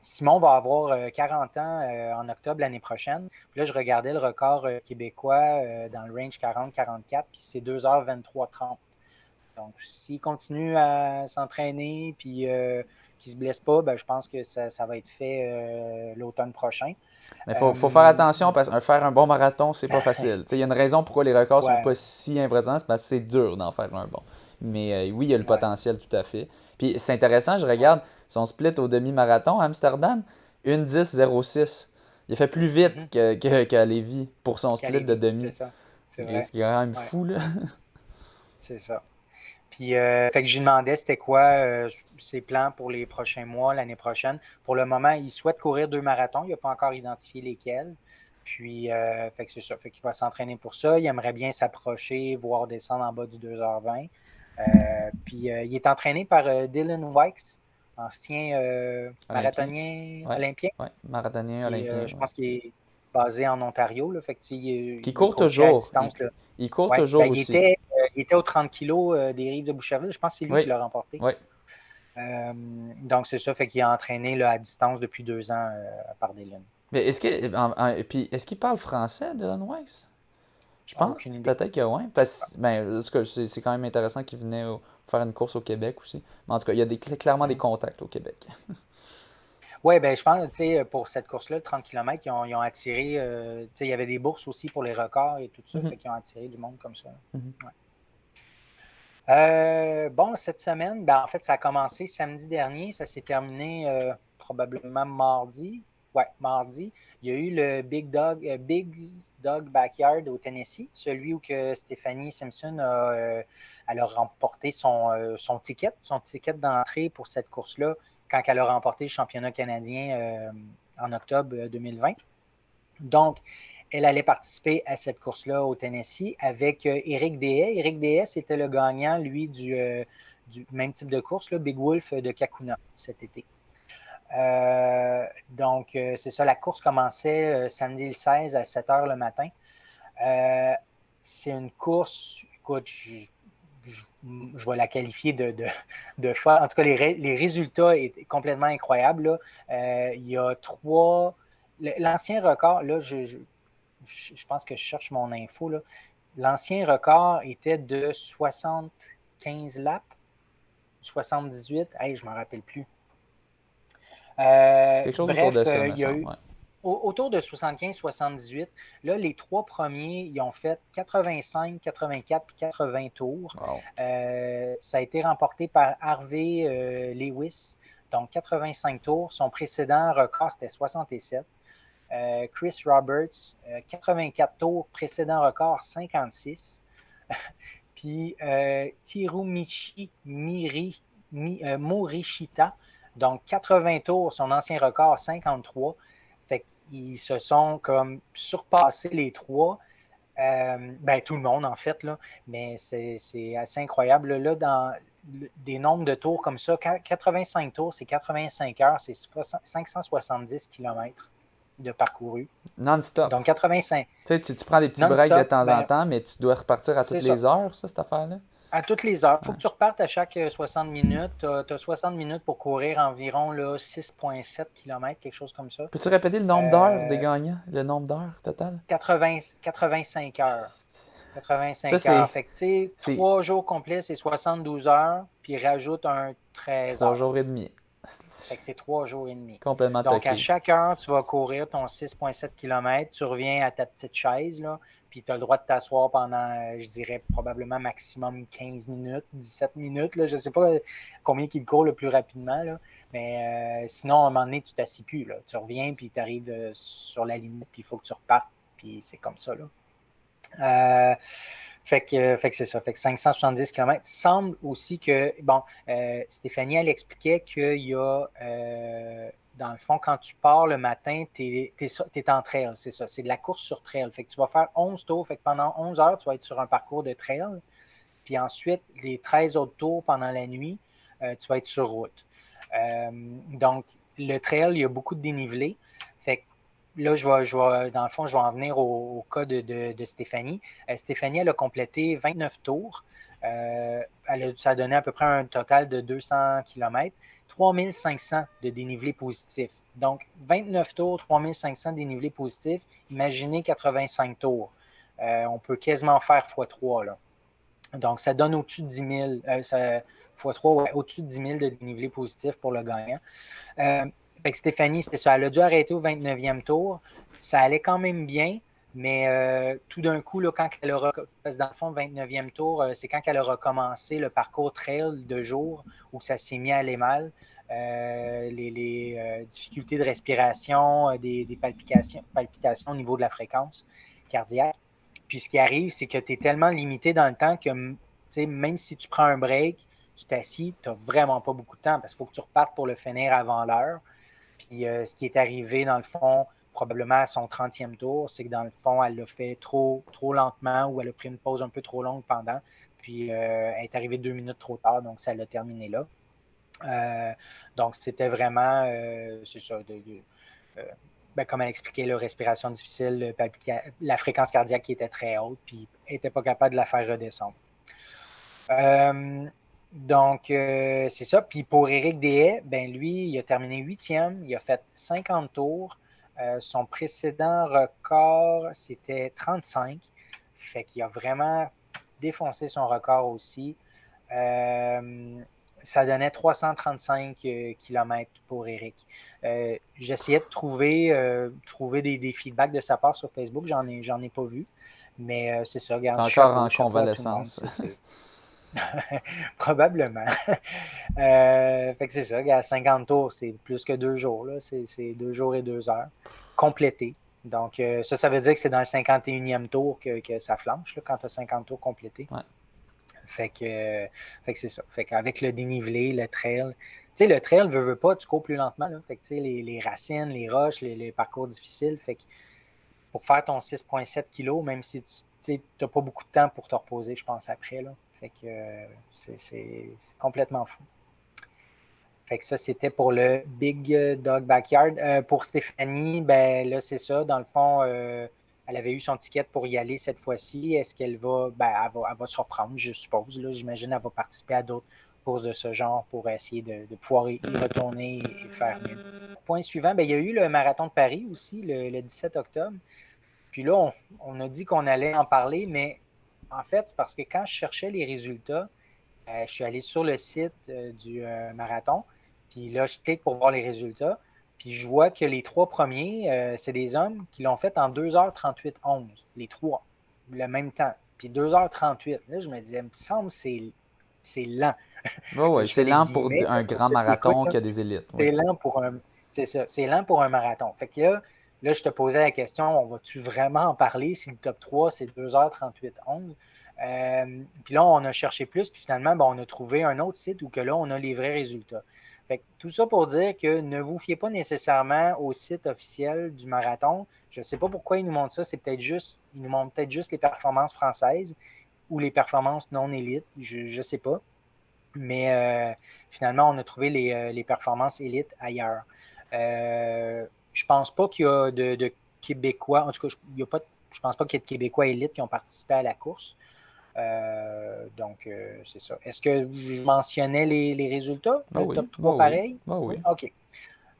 Simon va avoir 40 ans en octobre l'année prochaine. Puis là, je regardais le record québécois dans le range 40-44, puis c'est 2h23-30. Donc, s'il continue à s'entraîner, puis qu'il ne se blesse pas, ben, je pense que ça va être fait l'automne prochain. Mais il faut faire attention parce que faire un bon marathon, c'est pas facile. Il y a une raison pourquoi les records sont pas si impressionnants, c'est parce que c'est dur d'en faire un bon. Mais oui, il y a le potentiel tout à fait. Puis c'est intéressant, je regarde son split au demi-marathon à Amsterdam, 1:10:06. Il a fait plus vite qu'à Lévis pour son split de demi. C'est ça. C'est quand même fou, là. C'est ça. Puis, fait que je lui demandais c'était quoi ses plans pour les prochains mois, l'année prochaine. Pour le moment, il souhaite courir 2 marathons. Il n'a pas encore identifié lesquels. Puis, fait que c'est ça. Fait qu'il va s'entraîner pour ça. Il aimerait bien s'approcher, voire descendre en bas du 2h20. Puis, il est entraîné par Dylan Wykes, ancien Olympien. marathonien Ouais, olympien, ouais. Marathonien, qui est, olympien. je Ouais. pense qu'il est basé en Ontario. Là, fait que, Qui il est court coaché à toujours. distance. Là. Il court Ouais. Ben, toujours aussi. il était aux 30 kilos des Rives de Boucherville. Je pense que c'est lui qui Oui, l'a remporté. oui. Donc, c'est ça. Fait qu'il est entraîné là, à distance depuis 2 ans par Dylan. Mais puis est-ce qu'il parle français, Dylan Weiss? Je pense. Aucune idée. Peut-être que oui. Parce, ben, en tout cas, c'est quand même intéressant qu'il venait faire une course au Québec aussi. Mais en tout cas, il y a clairement des contacts au Québec. Oui, ben, je pense, tu sais, pour cette course-là, le 30 km, ils ont attiré, tu sais, il y avait des bourses aussi pour les records et tout ça, Mhm, fait qu'ils ont attiré du monde comme ça. mhm. Ouais. Bon, cette semaine, ben, en fait, ça a commencé samedi dernier, ça s'est terminé probablement mardi. Ouais, mardi. Il y a eu le Big Dog Backyard au Tennessee, celui où que Stephanie Simpson elle a remporté son ticket d'entrée pour cette course-là quand elle a remporté le championnat canadien en octobre 2020. Donc, elle allait participer à cette course-là au Tennessee avec Éric Deshaies. Éric Deshaies, c'était le gagnant, lui, du même type de course, là, Big Wolf de Kakuna cet été. Donc, c'est ça, la course commençait samedi le 16 à 7 h le matin. C'est une course, écoute, je vais la qualifier de folle. En tout cas, les résultats étaient complètement incroyables. Il y a l'ancien record, là, je pense que je cherche mon info. Là. L'ancien record était de 75 laps, 78. Hey, je ne m'en rappelle plus. Quelque chose autour de Bref, ça, me il y a semble. eu Ouais. autour de 75-78. Là, les 3 premiers, ils ont fait 85, 84 puis 80 tours. Wow. Ça a été remporté par Harvey Lewis, donc 85 tours. Son précédent record, c'était 67. Chris Roberts, 84 tours, précédent record 56. Puis Tirumichi Morishita, donc 80 tours, son ancien record 53. Fait qu'ils se sont comme surpassés les trois. Ben, tout le monde, en fait, là. Mais c'est assez incroyable. Là, dans des nombres de tours comme ça, 85 tours, c'est 85 heures, c'est 570 km de parcouru. Non-stop. Donc, 85 Tu sais, tu prends des petits breaks de non-stop, temps en ben, temps, mais tu dois repartir à toutes c'est ça. les heures, ça, cette affaire-là? À toutes les heures. Il faut Ouais. que tu repartes à chaque 60 minutes. Tu as 60 minutes pour courir environ 6,7 km, quelque chose comme ça. Peux-tu répéter le nombre d'heures des gagnants? Le nombre d'heures total? 85 heures. Ça, 85 heures. Fait que, tu sais, c'est 3 jours complets, c'est 72 heures, puis rajoute un 13 3 heures. jours et demi. Fait que c'est 3 jours et demi. Complètement Donc, à toqué. chaque heure, tu vas courir ton 6,7 km, tu reviens à ta petite chaise, là, puis tu as le droit de t'asseoir pendant, je dirais, probablement maximum 15 minutes, 17 minutes. Là. Je ne sais pas combien il court le plus rapidement, là, mais sinon, à un moment donné, tu ne t'assis plus. Là. Tu reviens, puis tu arrives sur la limite, puis il faut que tu repartes, puis c'est comme ça. Là. Fait que c'est ça. Fait que 570 km. Il semble aussi que, bon, Stéphanie, elle expliquait qu'il y a, dans le fond, quand tu pars le matin, tu es en trail, c'est ça. C'est de la course sur trail. Fait que tu vas faire 11 tours. Fait que pendant 11 heures, tu vas être sur un parcours de trail. Puis ensuite, les 13 autres tours pendant la nuit, tu vas être sur route. Donc, le trail, il y a beaucoup de dénivelé. Fait que là, dans le fond, je vais en venir au cas de Stéphanie. Stéphanie, elle a complété 29 tours. Ça a donné à peu près un total de 200 km, 3500 de dénivelé positif. Donc, 29 tours, 3500 de dénivelé positif. Imaginez 85 tours. On peut quasiment faire x3, là. Donc, ça donne au-dessus de 10 000, x3, ouais, au-dessus de 10 000 de dénivelé positif pour le gagnant. Fait que Stéphanie, c'est ça. Elle a dû arrêter au 29e tour. Ça allait quand même bien, mais tout d'un coup, là, quand elle aura. Parce que dans le fond, le 29e tour, c'est quand elle a recommencé le parcours trail de jour où ça s'est mis à aller mal. Les difficultés de respiration, des palpitations au niveau de la fréquence cardiaque. Puis ce qui arrive, c'est que tu es tellement limité dans le temps que même si tu prends un break, tu t'assis, tu n'as vraiment pas beaucoup de temps parce qu'il faut que tu repartes pour le finir avant l'heure. Puis ce qui est arrivé, dans le fond, probablement à son 30e tour, c'est que dans le fond, elle l'a fait trop lentement ou elle a pris une pause un peu trop longue pendant. Puis elle est arrivée 2 minutes trop tard, donc ça l'a terminé là. Donc c'était vraiment, c'est ça, comme elle expliquait, la respiration difficile, la fréquence cardiaque qui était très haute, puis elle n'était pas capable de la faire redescendre. Donc, c'est ça. Puis pour Éric Deshaies, ben lui, il a terminé 8e. Il a fait 50 tours. Son précédent record, c'était 35. Fait qu'il a vraiment défoncé son record aussi. Ça donnait 335 km pour Éric. J'essayais de trouver des feedbacks de sa part sur Facebook. J'en ai pas vu. Mais c'est ça, regarde. Encore en convalescence. Probablement. Fait que c'est ça, à 50 tours, c'est plus que 2 jours. Là. C'est 2 jours et 2 heures complétés. Donc, ça veut dire que c'est dans le 51e tour que ça flanche, là, quand tu as 50 tours complétés. Ouais. Fait que c'est ça. Fait qu'avec le dénivelé, le trail, tu sais, le trail, veut pas, tu cours plus lentement. Là. Fait que, tu sais, les racines, les roches, les parcours difficiles. Fait que pour faire ton 6,7 kg, même si tu n'as pas beaucoup de temps pour te reposer, je pense, après, là. Fait que c'est complètement fou. Fait que ça, c'était pour le Big Dog Backyard. Pour Stéphanie, ben là, c'est ça. Dans le fond, elle avait eu son ticket pour y aller cette fois-ci. Est-ce qu'elle va... elle va se reprendre, je suppose. Là, j'imagine qu'elle va participer à d'autres courses de ce genre pour essayer de pouvoir y retourner et faire mieux. Point suivant, ben, il y a eu le marathon de Paris aussi, le 17 octobre. Puis là, on a dit qu'on allait en parler, mais en fait, c'est parce que quand je cherchais les résultats, je suis allé sur le site du marathon, puis là, je clique pour voir les résultats, puis je vois que les 3 premiers, c'est des hommes qui l'ont fait en 2h38-11, les 3, le même temps, puis 2h38. Là, je me disais, il me semble que c'est lent. Oui, c'est lent pour un grand marathon qui a des élites. C'est lent pour un... C'est ça, c'est lent pour un marathon. Fait que là, je te posais la question, on va-tu vraiment en parler si le top 3, c'est 2h38-11? Puis là, on a cherché plus, puis finalement, on a trouvé un autre site où que là, on a les vrais résultats. Fait que tout ça pour dire que ne vous fiez pas nécessairement au site officiel du marathon. Je ne sais pas pourquoi ils nous montrent ça. Ils nous montrent peut-être juste les performances françaises ou les performances non élites. Je ne sais pas. Mais finalement, on a trouvé les performances élites ailleurs. Je pense pas qu'il y a de Québécois, en tout cas, je pense pas qu'il y ait de Québécois élites qui ont participé à la course. Donc, c'est ça. Est-ce que je mentionnais les résultats? Oui. Top 3 pareil? Oui. OK.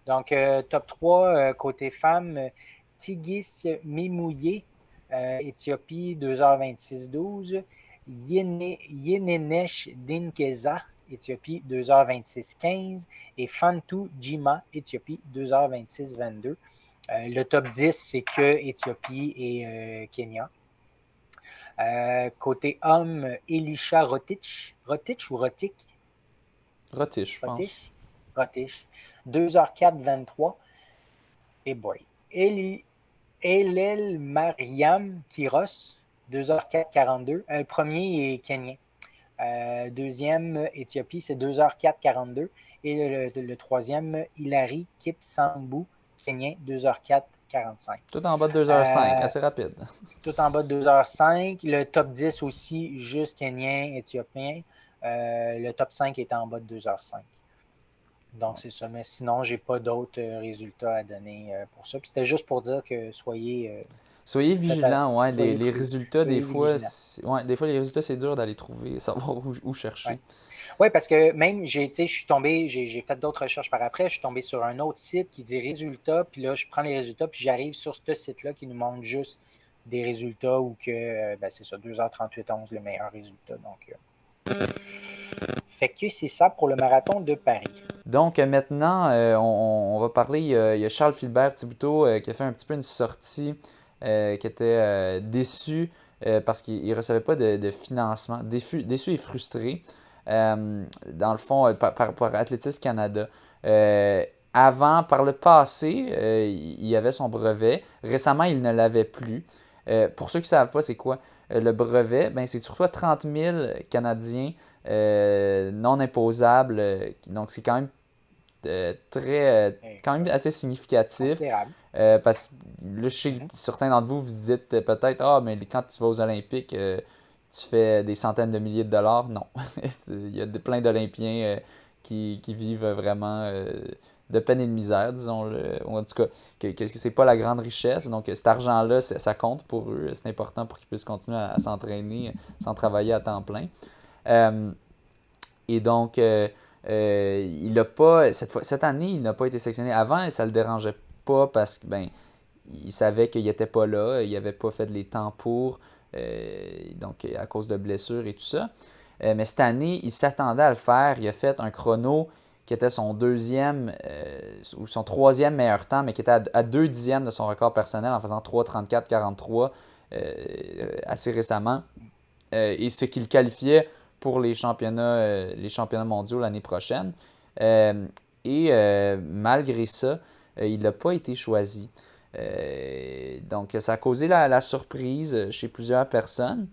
Donc, top 3, côté femmes, Tigis Mimouye, Éthiopie, 2h26-12. Yenenesh Dinkeza, Éthiopie, 2h26-15. Et Fantou Jima, Éthiopie, 2h26-22. Le top 10, c'est que Éthiopie et Kenya. Côté homme, Elisha Rotich. Rotich ou Rotic? Rotich, je pense. Rotich. 2h04-23. Et boy. Elel Mariam Kiros, 2h04-42. Le premier est kenyan. Deuxième, Éthiopie, c'est 2h04-42. Et le troisième, Hilary Kipsambou, kenyan, 2h04-45. Tout en bas de 2h05, assez rapide. Tout en bas de 2h05. Le top 10 aussi, juste kenyan, éthiopien. Le top 5 est en bas de 2h05. Donc, c'est ça. Mais sinon, j'ai pas d'autres résultats à donner pour ça. Puis c'était juste pour dire que soyez vigilants, ouais. Les résultats, des fois, vigilants. les résultats, c'est dur d'aller trouver, savoir où chercher. Oui, parce que même, j'ai fait d'autres recherches par après, je suis tombé sur un autre site qui dit résultats, puis là, je prends les résultats, puis j'arrive sur ce site-là qui nous montre juste des résultats où que, c'est ça, 2h38-11, le meilleur résultat. Donc, fait que c'est ça pour le marathon de Paris. Donc maintenant, on va parler, il y a Charles Philbert Thibouteau qui a fait un petit peu une sortie qui était déçu parce qu'il ne recevait pas de financement, déçu et frustré. Dans le fond, par Athlétisme Canada. Par le passé, il avait son brevet. Récemment, il ne l'avait plus. Pour ceux qui ne savent pas, c'est quoi? Le brevet, c'est que tu reçois 30 000 Canadiens non imposables. Donc, c'est quand même quand même assez significatif. Parce que là, je sais que certains d'entre vous vous dites peut-être, ah, mais quand tu vas aux Olympiques, tu fais des centaines de milliers de dollars. Non. Il y a plein d'Olympiens qui vivent vraiment de peine et de misère, disons-le. Ou en tout cas, que c'est pas la grande richesse. Donc, cet argent-là, ça compte pour eux. C'est important pour qu'ils puissent continuer à s'entraîner sans travailler à temps plein. Et donc, il a pas, cette année, il n'a pas été sélectionné. Avant, ça le dérangeait pas parce que ben, il savait qu'il n'était pas là, il n'avait pas fait les temps pour, donc à cause de blessures et tout ça. Mais cette année, il s'attendait à le faire. Il a fait un chrono qui était son deuxième ou son troisième meilleur temps, mais qui était à 2 dixièmes de son record personnel en faisant 3:34,43 assez récemment. Et ce qu'il qualifiait pour les championnats mondiaux l'année prochaine. Malgré ça, il n'a pas été choisi. Donc, ça a causé la surprise chez plusieurs personnes.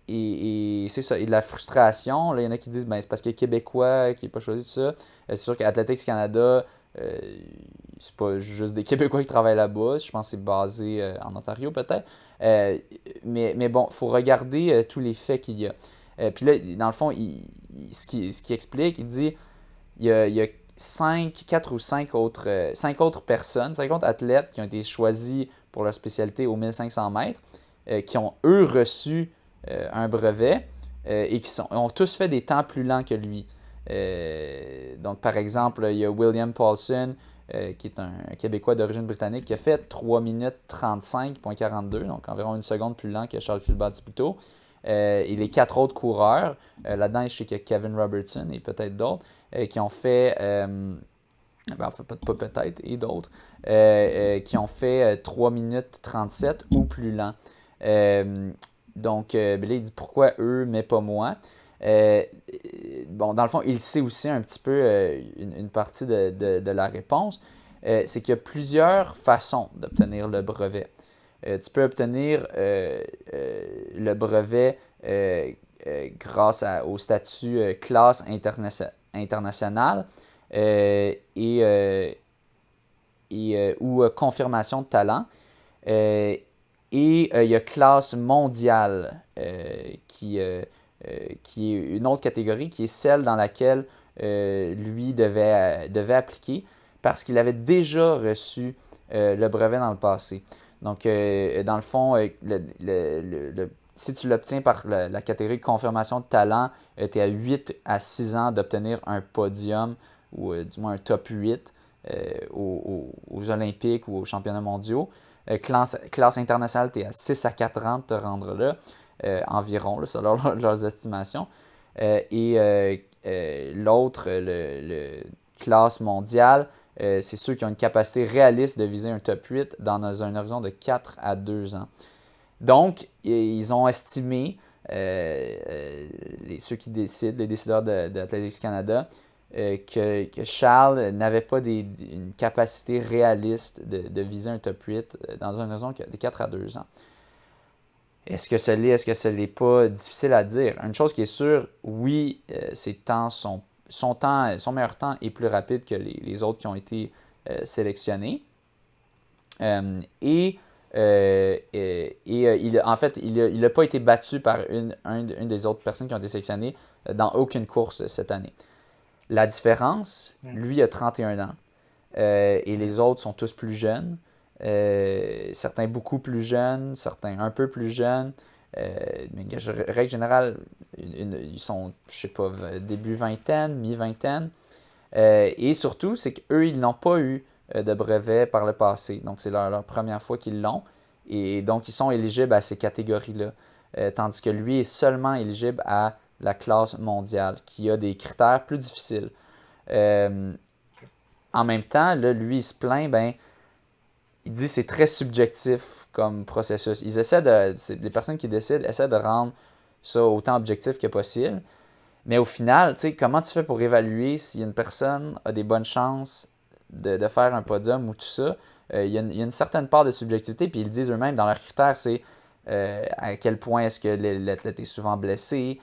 Et c'est ça, et de la frustration. Là, il y en a qui disent ben, c'est parce qu'il est québécois qui n'est pas choisi, tout ça. C'est sûr qu'Athletics Canada, c'est pas juste des Québécois qui travaillent là-bas. Je pense que c'est basé en Ontario peut-être. Mais bon, il faut regarder tous les faits qu'il y a. Puis là, dans le fond, ce qui explique, il dit il y a 4 ou 5 autres personnes, 5 autres athlètes qui ont été choisis pour leur spécialité aux 1500 mètres, qui ont, eux, reçu un brevet et qui ont tous fait des temps plus lents que lui. Donc, par exemple, il y a William Paulson, qui est un Québécois d'origine britannique, qui a fait 3 minutes 35,42, donc environ une seconde plus lent que Charles Philbert Diputo. Et les 4 autres coureurs, là-dedans, je sais qu'il y a Kevin Robertson et peut-être d'autres, qui ont fait, enfin pas peut-être, et d'autres, qui ont fait 3 minutes 37 ou plus lent. Donc, là, il dit pourquoi eux, mais pas moi. Bon, dans le fond, il sait aussi un petit peu une partie de la réponse. C'est qu'il y a plusieurs façons d'obtenir le brevet. Tu peux obtenir le brevet grâce au statut classe internationale ou confirmation de talent. Il y a classe mondiale qui est une autre catégorie, qui est celle dans laquelle lui devait appliquer parce qu'il avait déjà reçu le brevet dans le passé. Donc, dans le fond, si tu l'obtiens par la catégorie de confirmation de talent, tu es à 8 à 6 ans d'obtenir un podium ou du moins un top 8 aux Olympiques ou aux championnats mondiaux. Classe internationale, tu es à 6 à 4 ans de te rendre là, environ, là, selon leurs estimations. L'autre, le classe mondiale, c'est ceux qui ont une capacité réaliste de viser un top 8 dans un horizon de 4 à 2 ans. Donc, ils ont estimé, ceux qui décident, les décideurs d'Athletics Canada, que Charles n'avait pas une capacité réaliste de viser un top 8 dans un horizon de 4 à 2 ans. Est-ce que ça l'est, est-ce que ça l'est pas? Difficile à dire. Une chose qui est sûre, oui, ses temps son meilleur temps est plus rapide que les autres qui ont été sélectionnés. En fait, il n'a pas été battu par une des autres personnes qui ont été sélectionnées dans aucune course cette année. La différence, lui a 31 ans et les autres sont tous plus jeunes. Certains beaucoup plus jeunes, certains un peu plus jeunes. Mais règle générale, ils sont, je sais pas, début vingtaine, mi-vingtaine. Et surtout, c'est qu'eux, ils n'ont pas eu de brevet par le passé. Donc, c'est leur première fois qu'ils l'ont. Et donc, ils sont éligibles à ces catégories-là. Tandis que lui est seulement éligible à la classe mondiale, qui a des critères plus difficiles. En même temps, là, lui, il se plaint, il dit que c'est très subjectif comme processus. Les personnes qui décident essaient de rendre ça autant objectif que possible. Mais au final, comment tu fais pour évaluer si une personne a des bonnes chances de faire un podium ou tout ça? Il y a une certaine part de subjectivité, puis ils le disent eux-mêmes dans leurs critères, c'est à quel point est-ce que l'athlète est souvent blessé,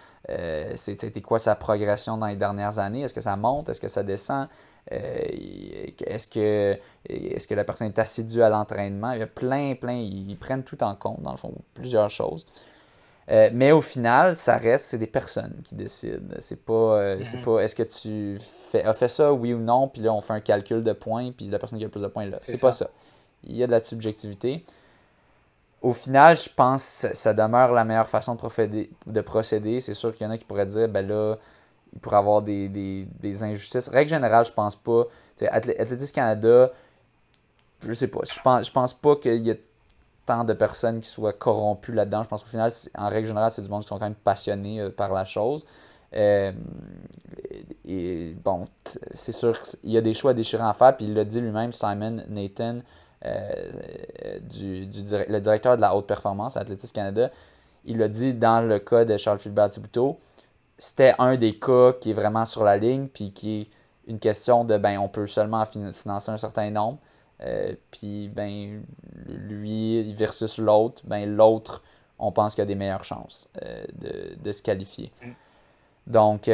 c'était quoi sa progression dans les dernières années, est-ce que ça monte, est-ce que ça descend, Est-ce que la personne est assidue à l'entraînement? Il y a plein, ils prennent tout en compte, dans le fond, plusieurs choses. Mais au final, c'est des personnes qui décident. C'est pas est-ce que tu as fait ça, oui ou non, puis là, on fait un calcul de points, puis la personne qui a le plus de points est là. C'est pas ça. Il y a de la subjectivité. Au final, je pense que ça demeure la meilleure façon de procéder. C'est sûr qu'il y en a qui pourraient dire, ben là, il pourrait y avoir des injustices. Règle générale, je pense pas. Athlétisme Canada, je sais pas. Je pense pas qu'il y ait tant de personnes qui soient corrompues là-dedans. Je pense qu'au final, en règle générale, c'est du monde qui sont quand même passionnés par la chose. Et bon, c'est sûr qu'il y a des choix déchirants à faire. Puis il l'a dit lui-même, Simon Nathan, le directeur de la haute performance à Athlétisme Canada, il l'a dit dans le cas de Charles-Philibert Thibouteau, c'était un des cas qui est vraiment sur la ligne, puis qui est une question de, on peut seulement financer un certain nombre, puis, lui versus l'autre, l'autre, on pense qu'il a des meilleures chances de se qualifier. Donc,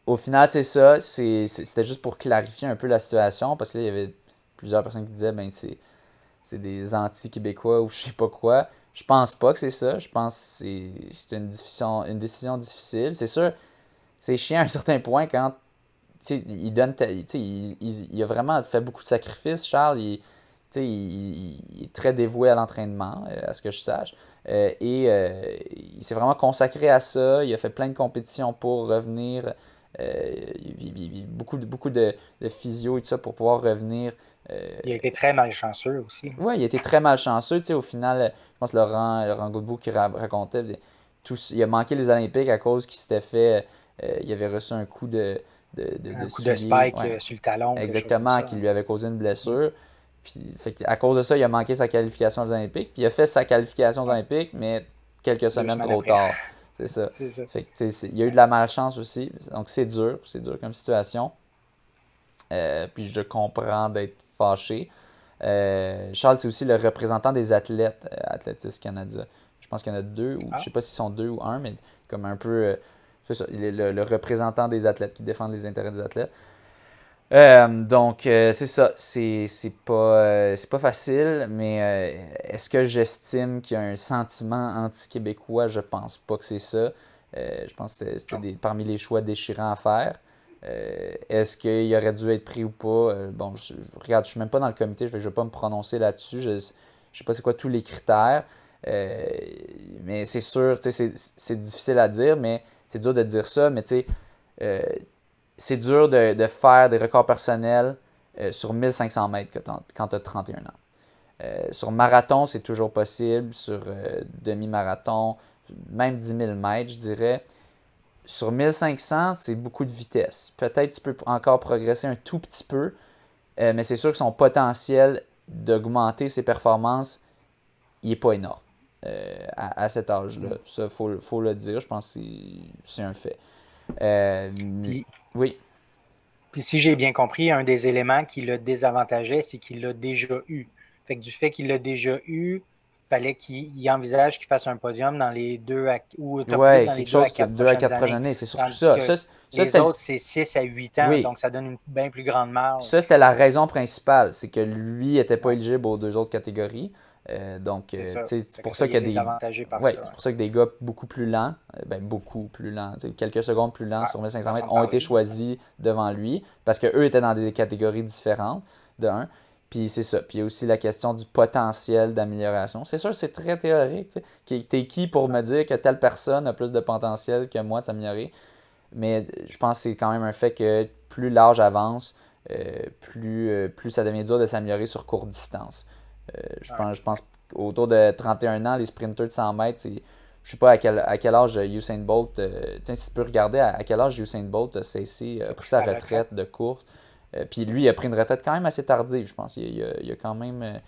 au final, c'est ça. C'était juste pour clarifier un peu la situation, parce que là, il y avait plusieurs personnes qui disaient, c'est des anti-Québécois ou je sais pas quoi. Je pense pas que c'est ça. Je pense que c'est une décision difficile. C'est sûr, c'est chiant à un certain point quand il donne. Il a vraiment fait beaucoup de sacrifices, Charles. Il est très dévoué à l'entraînement, à ce que je sache. Il s'est vraiment consacré à ça. Il a fait plein de compétitions pour revenir. Beaucoup de physio et tout ça pour pouvoir revenir. Il a été très malchanceux aussi. Oui, il a été très malchanceux. Au final, je pense que Laurent Godbout qui racontait, il a manqué les Olympiques à cause qu'il s'était fait. Il avait reçu un coup de coup de spike sur le talon. Exactement, qui lui avait causé une blessure. Puis, à cause de ça, il a manqué sa qualification aux Olympiques. Puis il a fait sa qualification aux Olympiques, mais quelques semaines trop tard. C'est ça. Il y a eu de la malchance aussi. Donc c'est dur comme situation. Puis je comprends d'être fâché. Charles, c'est aussi le représentant des athlètes à Athlétisme Canada. Je pense qu'il y en a deux, ou je sais pas s'ils sont deux ou un, mais comme un peu. C'est ça, il est le représentant des athlètes qui défendent les intérêts des athlètes. Donc, c'est ça. C'est pas facile, mais est-ce que j'estime qu'il y a un sentiment anti-québécois? Je pense pas que c'est ça. Je pense que c'était parmi les choix déchirants à faire. Est-ce qu'il aurait dû être pris ou pas? Regarde, je suis même pas dans le comité, je vais pas me prononcer là-dessus. Je sais pas c'est quoi tous les critères. Mais c'est sûr, c'est difficile à dire, mais c'est dur de dire ça, mais c'est dur de faire des records personnels sur 1500 mètres quand tu as 31 ans. Sur marathon, c'est toujours possible. Sur demi-marathon, même 10 000 mètres, je dirais. Sur 1500, c'est beaucoup de vitesse. Peut-être tu peux encore progresser un tout petit peu, mais c'est sûr que son potentiel d'augmenter ses performances, il n'est pas énorme à cet âge-là. Ça, faut le dire. Je pense que c'est un fait. Oui. Puis si j'ai bien compris, un des éléments qui le désavantageait, c'est qu'il l'a déjà eu. Fait que du fait qu'il l'a déjà eu, fallait qu'il envisage qu'il fasse un podium dans les 2 à ou quelque chose que 2 à 4 prochaines années. C'est surtout ça. Les autres, c'est 6 à 8 ans, donc ça donne une bien plus grande marge. Ça, c'était la raison principale. C'est que lui n'était pas éligible aux deux autres catégories. Donc, c'est pour ça qu'il y a c'est pour ça que des gars beaucoup plus lents, quelques secondes plus lents sur 1500 mètres ont été choisis devant lui parce qu'eux étaient dans des catégories différentes, de un. Puis c'est ça. Puis il y a aussi la question du potentiel d'amélioration. C'est sûr, c'est très théorique. T'es qui pour me dire que telle personne a plus de potentiel que moi de s'améliorer? Mais je pense que c'est quand même un fait que plus l'âge avance, plus ça devient dur de s'améliorer sur courte distance. Je pense qu'autour de 31 ans, les sprinters de 100 mètres, je ne sais pas à quel âge Usain Bolt, si tu peux regarder à quel âge Usain Bolt a pris sa retraite de course. Puis lui, il a pris une retraite quand même assez tardive, je pense. Il a quand même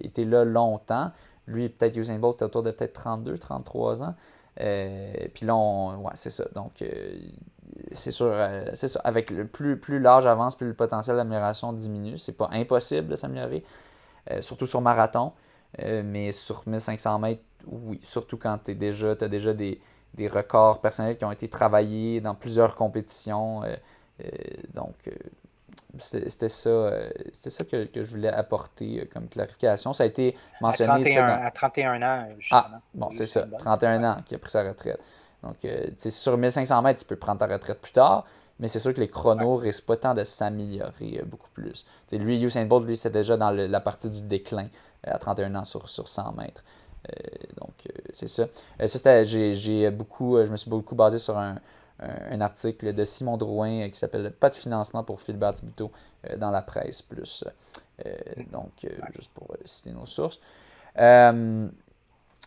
été là longtemps. Lui, peut-être Usain Bolt, c'était autour de peut-être 32, 33 ans. Puis là, c'est ça. Donc, c'est sûr, c'est ça. Avec plus l'âge avance, plus le potentiel d'amélioration diminue. C'est pas impossible de s'améliorer. Surtout sur marathon, mais sur 1500 mètres, oui, surtout quand tu as déjà des records personnels qui ont été travaillés dans plusieurs compétitions. Donc, c'était ça que je voulais apporter comme clarification. Ça a été mentionné. À 31 ans, justement. Bon, c'est ça. 31 ans qui a pris sa retraite. Donc, sur 1500 mètres, tu peux prendre ta retraite plus tard, mais c'est sûr que les chronos risquent pas tant de s'améliorer beaucoup plus. Lui, Usain Bolt, lui, c'est déjà dans la partie du déclin à 31 ans sur 100 mètres. Donc, c'est ça. Je me suis beaucoup basé sur un article de Simon Drouin qui s'appelle Pas de financement pour Philbert Thibouteau dans la presse plus. Donc, juste pour citer nos sources.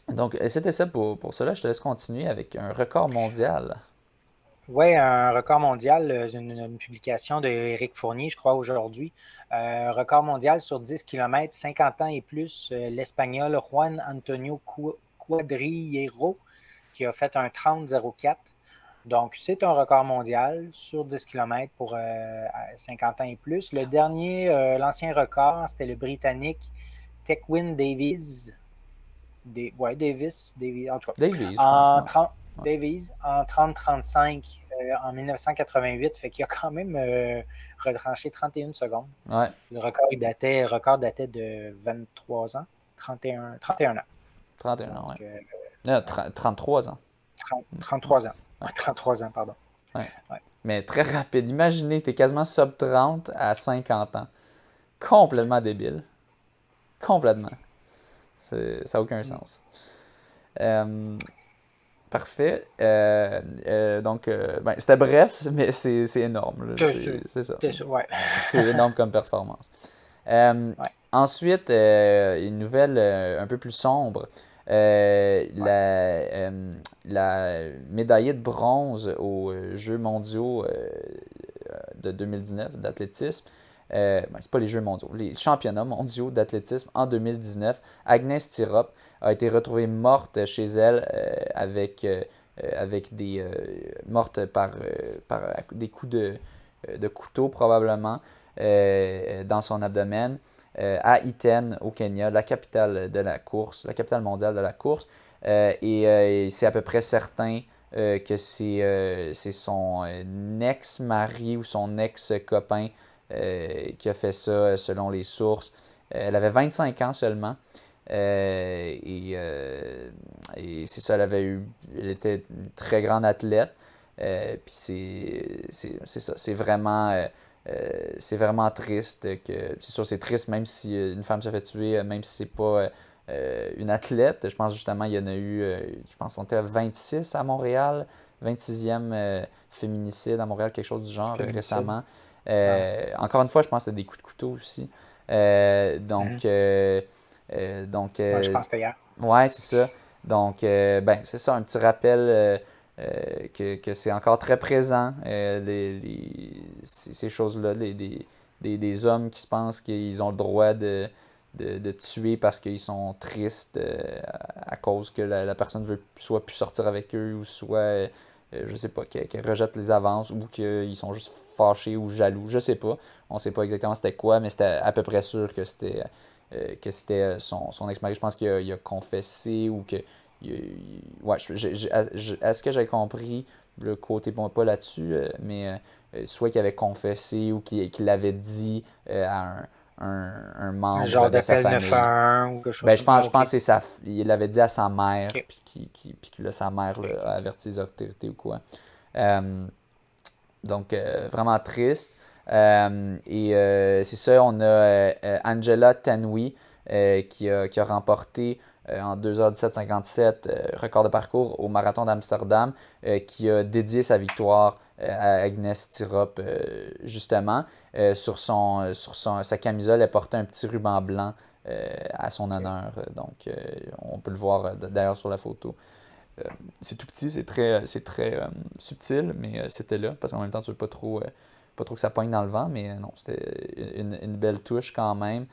Donc, c'était ça pour cela. Je te laisse continuer avec un record mondial. Oui, un record mondial, une publication d'Éric Fournier, je crois, aujourd'hui. Record mondial sur 10 km, 50 ans et plus, l'Espagnol Juan Antonio Cuadrillero qui a fait un 30,04. Donc, c'est un record mondial sur 10 km pour 50 ans et plus. Le dernier, l'ancien record, c'était le Britannique Tequin Davies. Davis, en tout cas. Davies, Davies en 30-35 en 1988, fait qu'il a quand même retranché 31 secondes. Ouais. Le record datait de 23 ans, 31 ans. 31 ans, oui. 33 ans. 33 ans. Ouais. 33 ans, pardon. Ouais. Mais très rapide. Imaginez, tu es quasiment sub 30 à 50 ans. Complètement débile. Complètement. Ça n'a aucun sens. Parfait. Donc, c'était bref, mais c'est énorme. C'est ça. Ouais. C'est énorme comme performance. Ensuite, une nouvelle un peu plus sombre. La médaillée de bronze aux Jeux mondiaux de 2019 d'athlétisme. C'est pas les Jeux mondiaux, les championnats mondiaux d'athlétisme en 2019. Agnès Tirop a été retrouvée morte chez elle avec des morte par des coups de couteau probablement dans son abdomen à Iten au Kenya, la capitale de la course, la capitale mondiale de la course. Et c'est à peu près certain que c'est son ex-mari ou son ex-copain qui a fait ça selon les sources. Elle avait 25 ans seulement. Et c'est ça, elle était une très grande athlète. Puis c'est ça, c'est vraiment triste. C'est sûr, c'est triste même si une femme se fait tuer, même si c'est pas une athlète. Je pense justement il y en a eu, je pense qu'on était à 26 à Montréal, 26e féminicide à Montréal, quelque chose du genre récemment. Encore une fois, je pense que c'était des coups de couteau aussi. Donc, je pense que c'était hier. Ouais, c'est ça. Donc, c'est ça, un petit rappel que c'est encore très présent, ces choses-là, des hommes qui se pensent qu'ils ont le droit de tuer parce qu'ils sont tristes à cause que la personne veut soit plus sortir avec eux ou soit, je sais pas, qu'elle rejette les avances ou qu'ils sont juste fâchés ou jaloux. Je sais pas. On sait pas exactement c'était quoi, mais c'était à peu près sûr que c'était son ex-mari. Je pense qu'il a confessé ou que. À ce que j'ai compris, le côté pas là-dessus, mais soit qu'il avait confessé ou qu'il l'avait dit à un membre genre de sa d'appel famille. 911 ou quelque chose Je pense que il l'avait dit à sa mère, puis que sa mère a averti les autorités ou quoi. Donc, vraiment triste. Et c'est ça, on a Angela Tanui qui a remporté en 2h17,57 record de parcours au marathon d'Amsterdam, qui a dédié sa victoire à Agnès Tirop justement. Sur sa camisole, elle portait un petit ruban blanc à son honneur. Donc, on peut le voir d'ailleurs sur la photo. C'est tout petit, c'est très subtil, mais c'était là, parce qu'en même temps, tu veux pas trop que ça poigne dans le vent, mais non, c'était une belle touche quand même.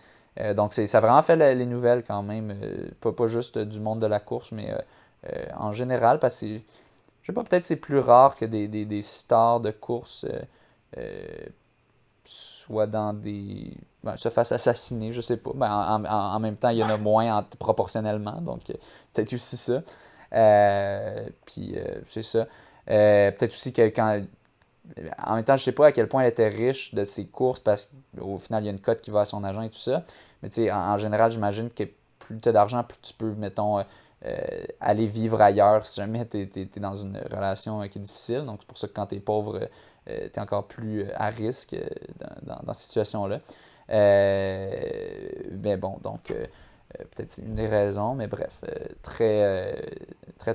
Donc, ça a vraiment fait les nouvelles quand même, pas juste du monde de la course, mais en général, parce que, je sais pas, peut-être c'est plus rare que des stars de course soient dans se fassent assassiner, je sais pas. En même temps, il y en a moins proportionnellement, donc peut-être aussi ça. Puis c'est ça. Peut-être aussi que quand en même temps, je sais pas à quel point elle était riche de ses courses parce qu'au final, il y a une cote qui va à son agent et tout ça. Mais tu sais, en général, j'imagine que plus tu as d'argent, plus tu peux, mettons, aller vivre ailleurs si jamais tu es dans une relation qui est difficile. Donc, c'est pour ça que quand tu es pauvre, tu es encore plus à risque dans cette situation-là. Mais bon, donc, peut-être c'est une des raisons, mais bref, très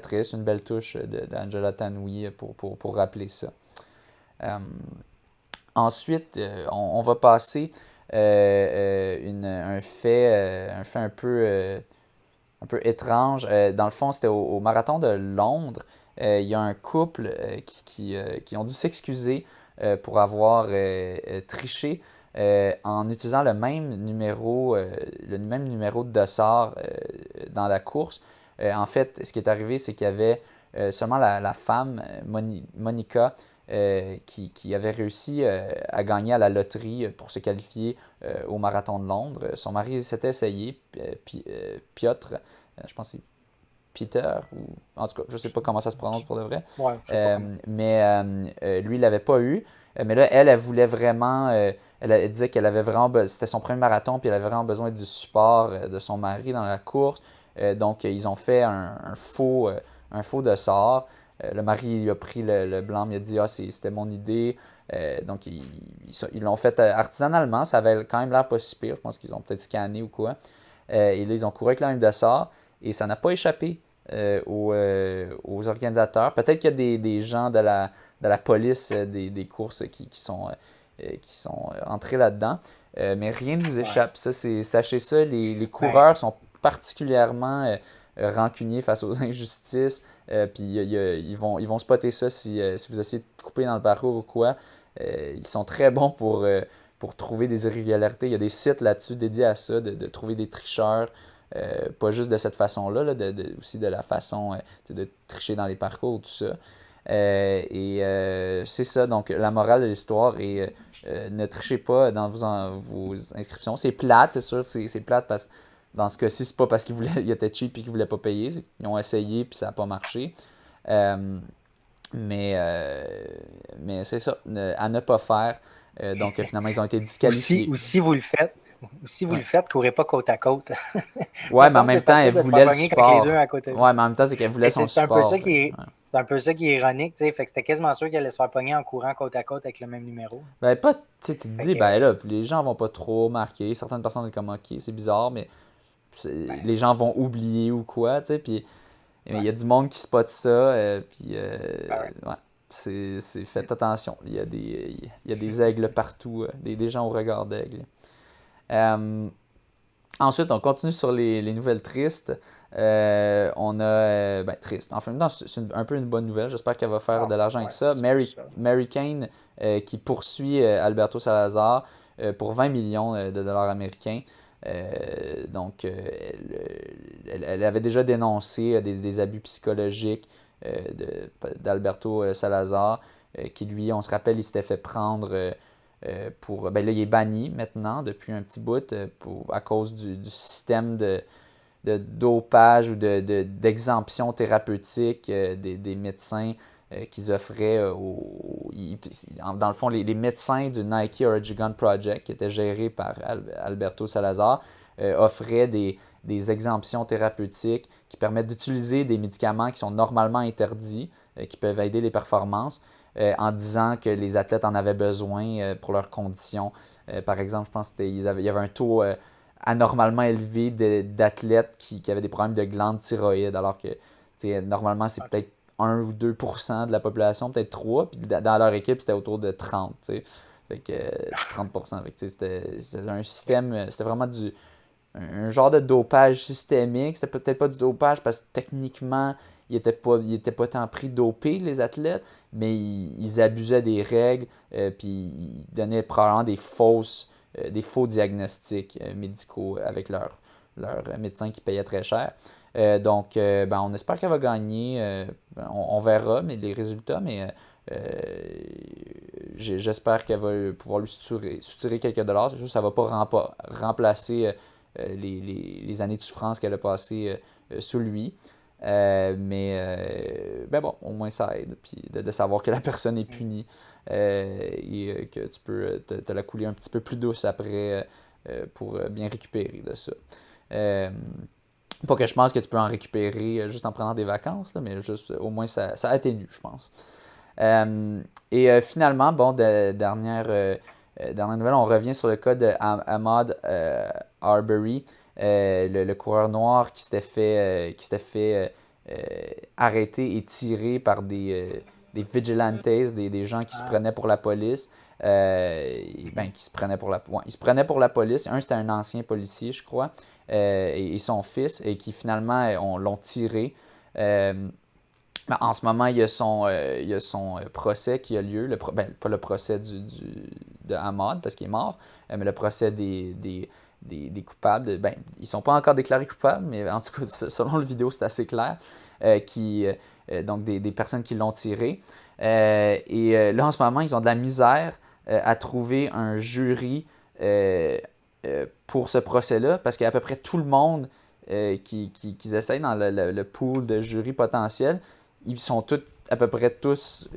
triste, une belle touche d'Angela Tanouy pour rappeler ça. Ensuite, on va passer un fait un peu étrange. Dans le fond, c'était au marathon de Londres. Il y a un couple qui ont dû s'excuser pour avoir triché en utilisant le même numéro de dossard dans la course. En fait, ce qui est arrivé, c'est qu'il y avait seulement la femme, Monica, qui avait réussi à gagner à la loterie pour se qualifier au marathon de Londres. Son mari s'était essayé, Piotr, je pense que c'est Peter, ou en tout cas, je ne sais pas comment ça se prononce pour de vrai. Ouais, je sais pas comment. Mais lui, il l'avait pas eu. Mais là, elle voulait vraiment. Elle disait qu'elle avait vraiment. C'était son premier marathon, puis elle avait vraiment besoin du support de son mari dans la course. Donc, ils ont fait un faux dossard. Le mari il a pris le blanc, il a dit c'était mon idée. Donc, ils l'ont fait artisanalement. Ça avait quand même l'air pas si pire. Je pense qu'ils ont peut-être scanné ou quoi. Et là, ils ont couru avec le même dossard. Et ça n'a pas échappé aux organisateurs. Peut-être qu'il y a des gens de la police des courses qui sont entrés là-dedans. Mais rien ne vous échappe. Ça, sachez ça, les coureurs sont particulièrement rancuniers face aux injustices. Puis ils vont spotter ça si vous essayez de couper dans le parcours ou quoi. Ils sont très bons pour trouver des irrégularités. Il y a des sites là-dessus dédiés à ça, de trouver des tricheurs. Pas juste de cette façon-là, là, aussi de la façon de tricher dans les parcours, tout ça. C'est ça, donc la morale de l'histoire est ne trichez pas dans vos inscriptions. C'est plate, c'est sûr, c'est plate parce que dans ce cas-ci, c'est pas parce ils étaient cheap et qu'ils voulaient pas payer, ils ont essayé puis ça n'a pas marché. Mais c'est ça, à ne pas faire. Donc finalement, ils ont été disqualifiés. Ou si vous le faites, courez pas côte à côte. Ouais, mais en même temps, elle voulait le support. Les deux à côté. Ouais, mais en même temps, c'est qu'elle voulait son support. C'est un peu ça qui est ironique, tu sais. Fait que c'était quasiment sûr qu'elle allait se faire pogner en courant côte à côte avec le même numéro. Ben, pas, tu sais, tu te dis, ben là, les gens vont pas trop marquer. Certaines personnes sont comme, ok, c'est bizarre, mais les gens vont oublier ou quoi, tu sais. Puis il y a du monde qui spot ça, puis ouais, faites attention. Il y a des aigles partout, des gens au regard d'aigle. Ensuite, on continue sur les nouvelles tristes. On a. Triste. En fait, c'est un peu une bonne nouvelle. J'espère qu'elle va faire de l'argent avec ça. Mary Kane qui poursuit Alberto Salazar pour 20 millions de dollars américains. Donc, elle avait déjà dénoncé des abus psychologiques d'Alberto Salazar, qui lui, on se rappelle, il s'était fait prendre. Là, il est banni maintenant depuis un petit bout à cause du système de dopage ou d'exemption thérapeutique des médecins qu'ils offraient dans le fond, les médecins du Nike Oregon Project, qui était géré par Alberto Salazar, offraient des exemptions thérapeutiques qui permettent d'utiliser des médicaments qui sont normalement interdits, qui peuvent aider les performances, en disant que les athlètes en avaient besoin pour leurs conditions. Par exemple, je pense qu'il y avait un taux anormalement élevé d'athlètes qui avaient des problèmes de glandes thyroïdes, alors que normalement, c'est peut-être 1 ou 2% de la population, peut-être 3%, puis dans leur équipe, c'était autour de 30%. Fait que 30%. Fait que c'était un système, c'était vraiment un genre de dopage systémique. C'était peut-être pas du dopage parce que techniquement, ils n'étaient pas tant pris dopés, les athlètes, mais ils abusaient des règles, puis ils donnaient probablement des faux diagnostics médicaux avec leur médecin qui payait très cher. Donc, on espère qu'elle va gagner. On verra les résultats, mais j'espère qu'elle va pouvoir lui soutirer quelques dollars. C'est sûr que ça ne va pas remplacer les années de souffrance qu'elle a passées sous lui. Ben bon, au moins ça aide. Puis de savoir que la personne est punie et que tu peux te la couler un petit peu plus douce après pour bien récupérer de ça. Pas que je pense que tu peux en récupérer juste en prenant des vacances, là, mais juste au moins ça atténue, je pense. Finalement, bon, dernière nouvelle, on revient sur le cas de Ahmaud Arbery, le coureur noir qui s'était fait arrêter et tirer par des vigilantes, des gens qui se prenaient pour la police. Qui se prenaient pour ils se prenaient pour la police. Un, c'était un ancien policier, je crois, et son fils, et qui finalement l'ont tiré. En ce moment, il y a son procès qui a lieu. Pas le procès de Ahmaud, parce qu'il est mort, mais le procès des coupables. Ils ne sont pas encore déclarés coupables, mais en tout cas, selon le vidéo, c'est assez clair. Donc, des personnes qui l'ont tiré. Là, en ce moment, ils ont de la misère à trouver un jury pour ce procès-là, parce qu'à peu près tout le monde qu'ils essayent dans le pool de jury potentiel, ils sont à peu près tous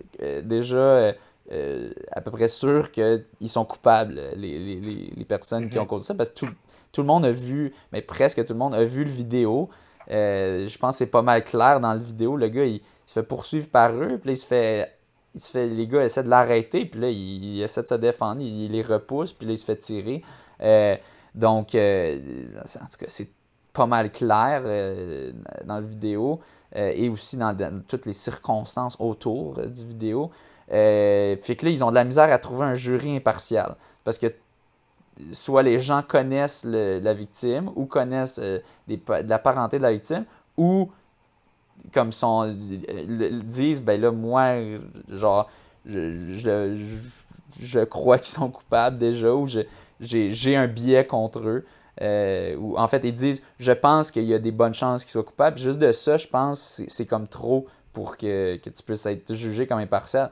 déjà à peu près sûrs qu'ils sont coupables, les personnes qui ont causé ça, parce que tout le monde a vu, mais presque tout le monde a vu le vidéo. Je pense que c'est pas mal clair dans le vidéo. Le gars, il se fait poursuivre par eux, puis là, les gars essaient de l'arrêter, puis là, il essaie de se défendre, il les repousse, puis là, il se fait tirer. En tout cas, c'est pas mal clair dans la vidéo et aussi dans toutes les circonstances autour du vidéo. Fait que là, ils ont de la misère à trouver un jury impartial. Parce que soit les gens connaissent la victime ou connaissent de la parenté de la victime, ou comme disent, ben là, moi, genre, je crois qu'ils sont coupables déjà, ou j'ai un biais contre eux. Ou en fait, ils disent, je pense qu'il y a des bonnes chances qu'ils soient coupables. Juste de ça, je pense que c'est comme trop pour que tu puisses être jugé comme impartial.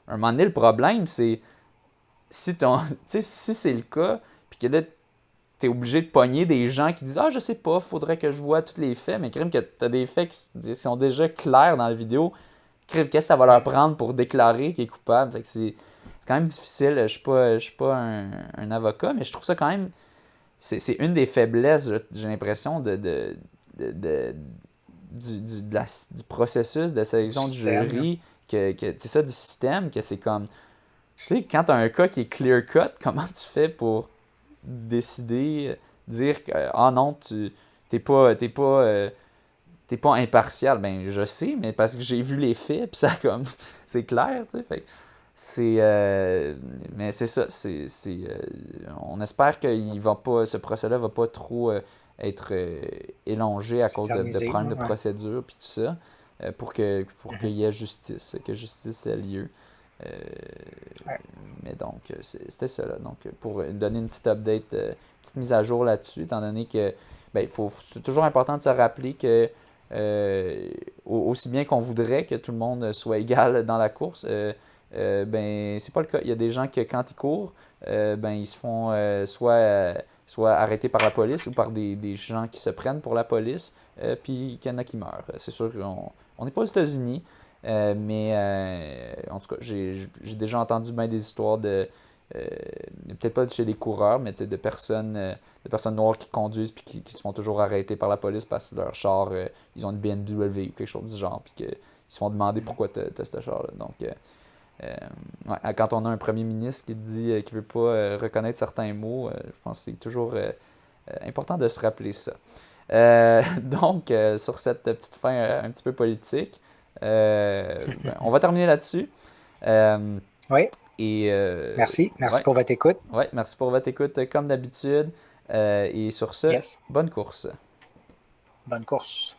À un moment donné, le problème, c'est si c'est le cas, puis que là, t'es obligé de pogner des gens qui disent « Ah, je sais pas, faudrait que je vois tous les faits. » Mais crime que t'as des faits qui sont déjà clairs dans la vidéo. Crime, qu'est-ce que ça va leur prendre pour déclarer qu'il est coupable? Fait que c'est quand même difficile. Je suis pas un avocat, mais je trouve ça quand même... C'est une des faiblesses, j'ai l'impression, du processus de sélection du jury, c'est ça, du système, que c'est comme... Tu sais, quand t'as un cas qui est clear-cut, comment tu fais pour décider, dire que ah non, t'es pas impartial? Ben je sais, mais parce que j'ai vu les faits, puis ça comme c'est clair, tu sais. Fait mais c'est ça, on espère que ce procès-là va pas trop être élongé à cause de problèmes de procédure puis tout ça, pour qu'il y ait justice, que justice ait lieu. Mais donc, c'était ça, là. Donc, pour donner une petite update, petite mise à jour là-dessus, étant donné que c'est toujours important de se rappeler que aussi bien qu'on voudrait que tout le monde soit égal dans la course, c'est pas le cas. Il y a des gens que quand ils courent, ils se font soit arrêtés par la police ou par des gens qui se prennent pour la police, puis qu'il y en a qui meurent. C'est sûr qu'on n'est pas aux États-Unis. En tout cas, j'ai déjà entendu bien des histoires peut-être pas chez des coureurs, mais de personnes noires qui conduisent puis qui se font toujours arrêter par la police parce que leur char, ils ont une BMW ou quelque chose du genre, puis qu'ils se font demander pourquoi tu as ce char-là. Donc, quand on a un premier ministre qui dit qu'il veut pas reconnaître certains mots, je pense que c'est toujours important de se rappeler ça. Donc, sur cette petite fin un petit peu politique, on va terminer là-dessus. Oui. Merci pour votre écoute. Oui, merci pour votre écoute comme d'habitude. Et sur ce, bonne course. Bonne course.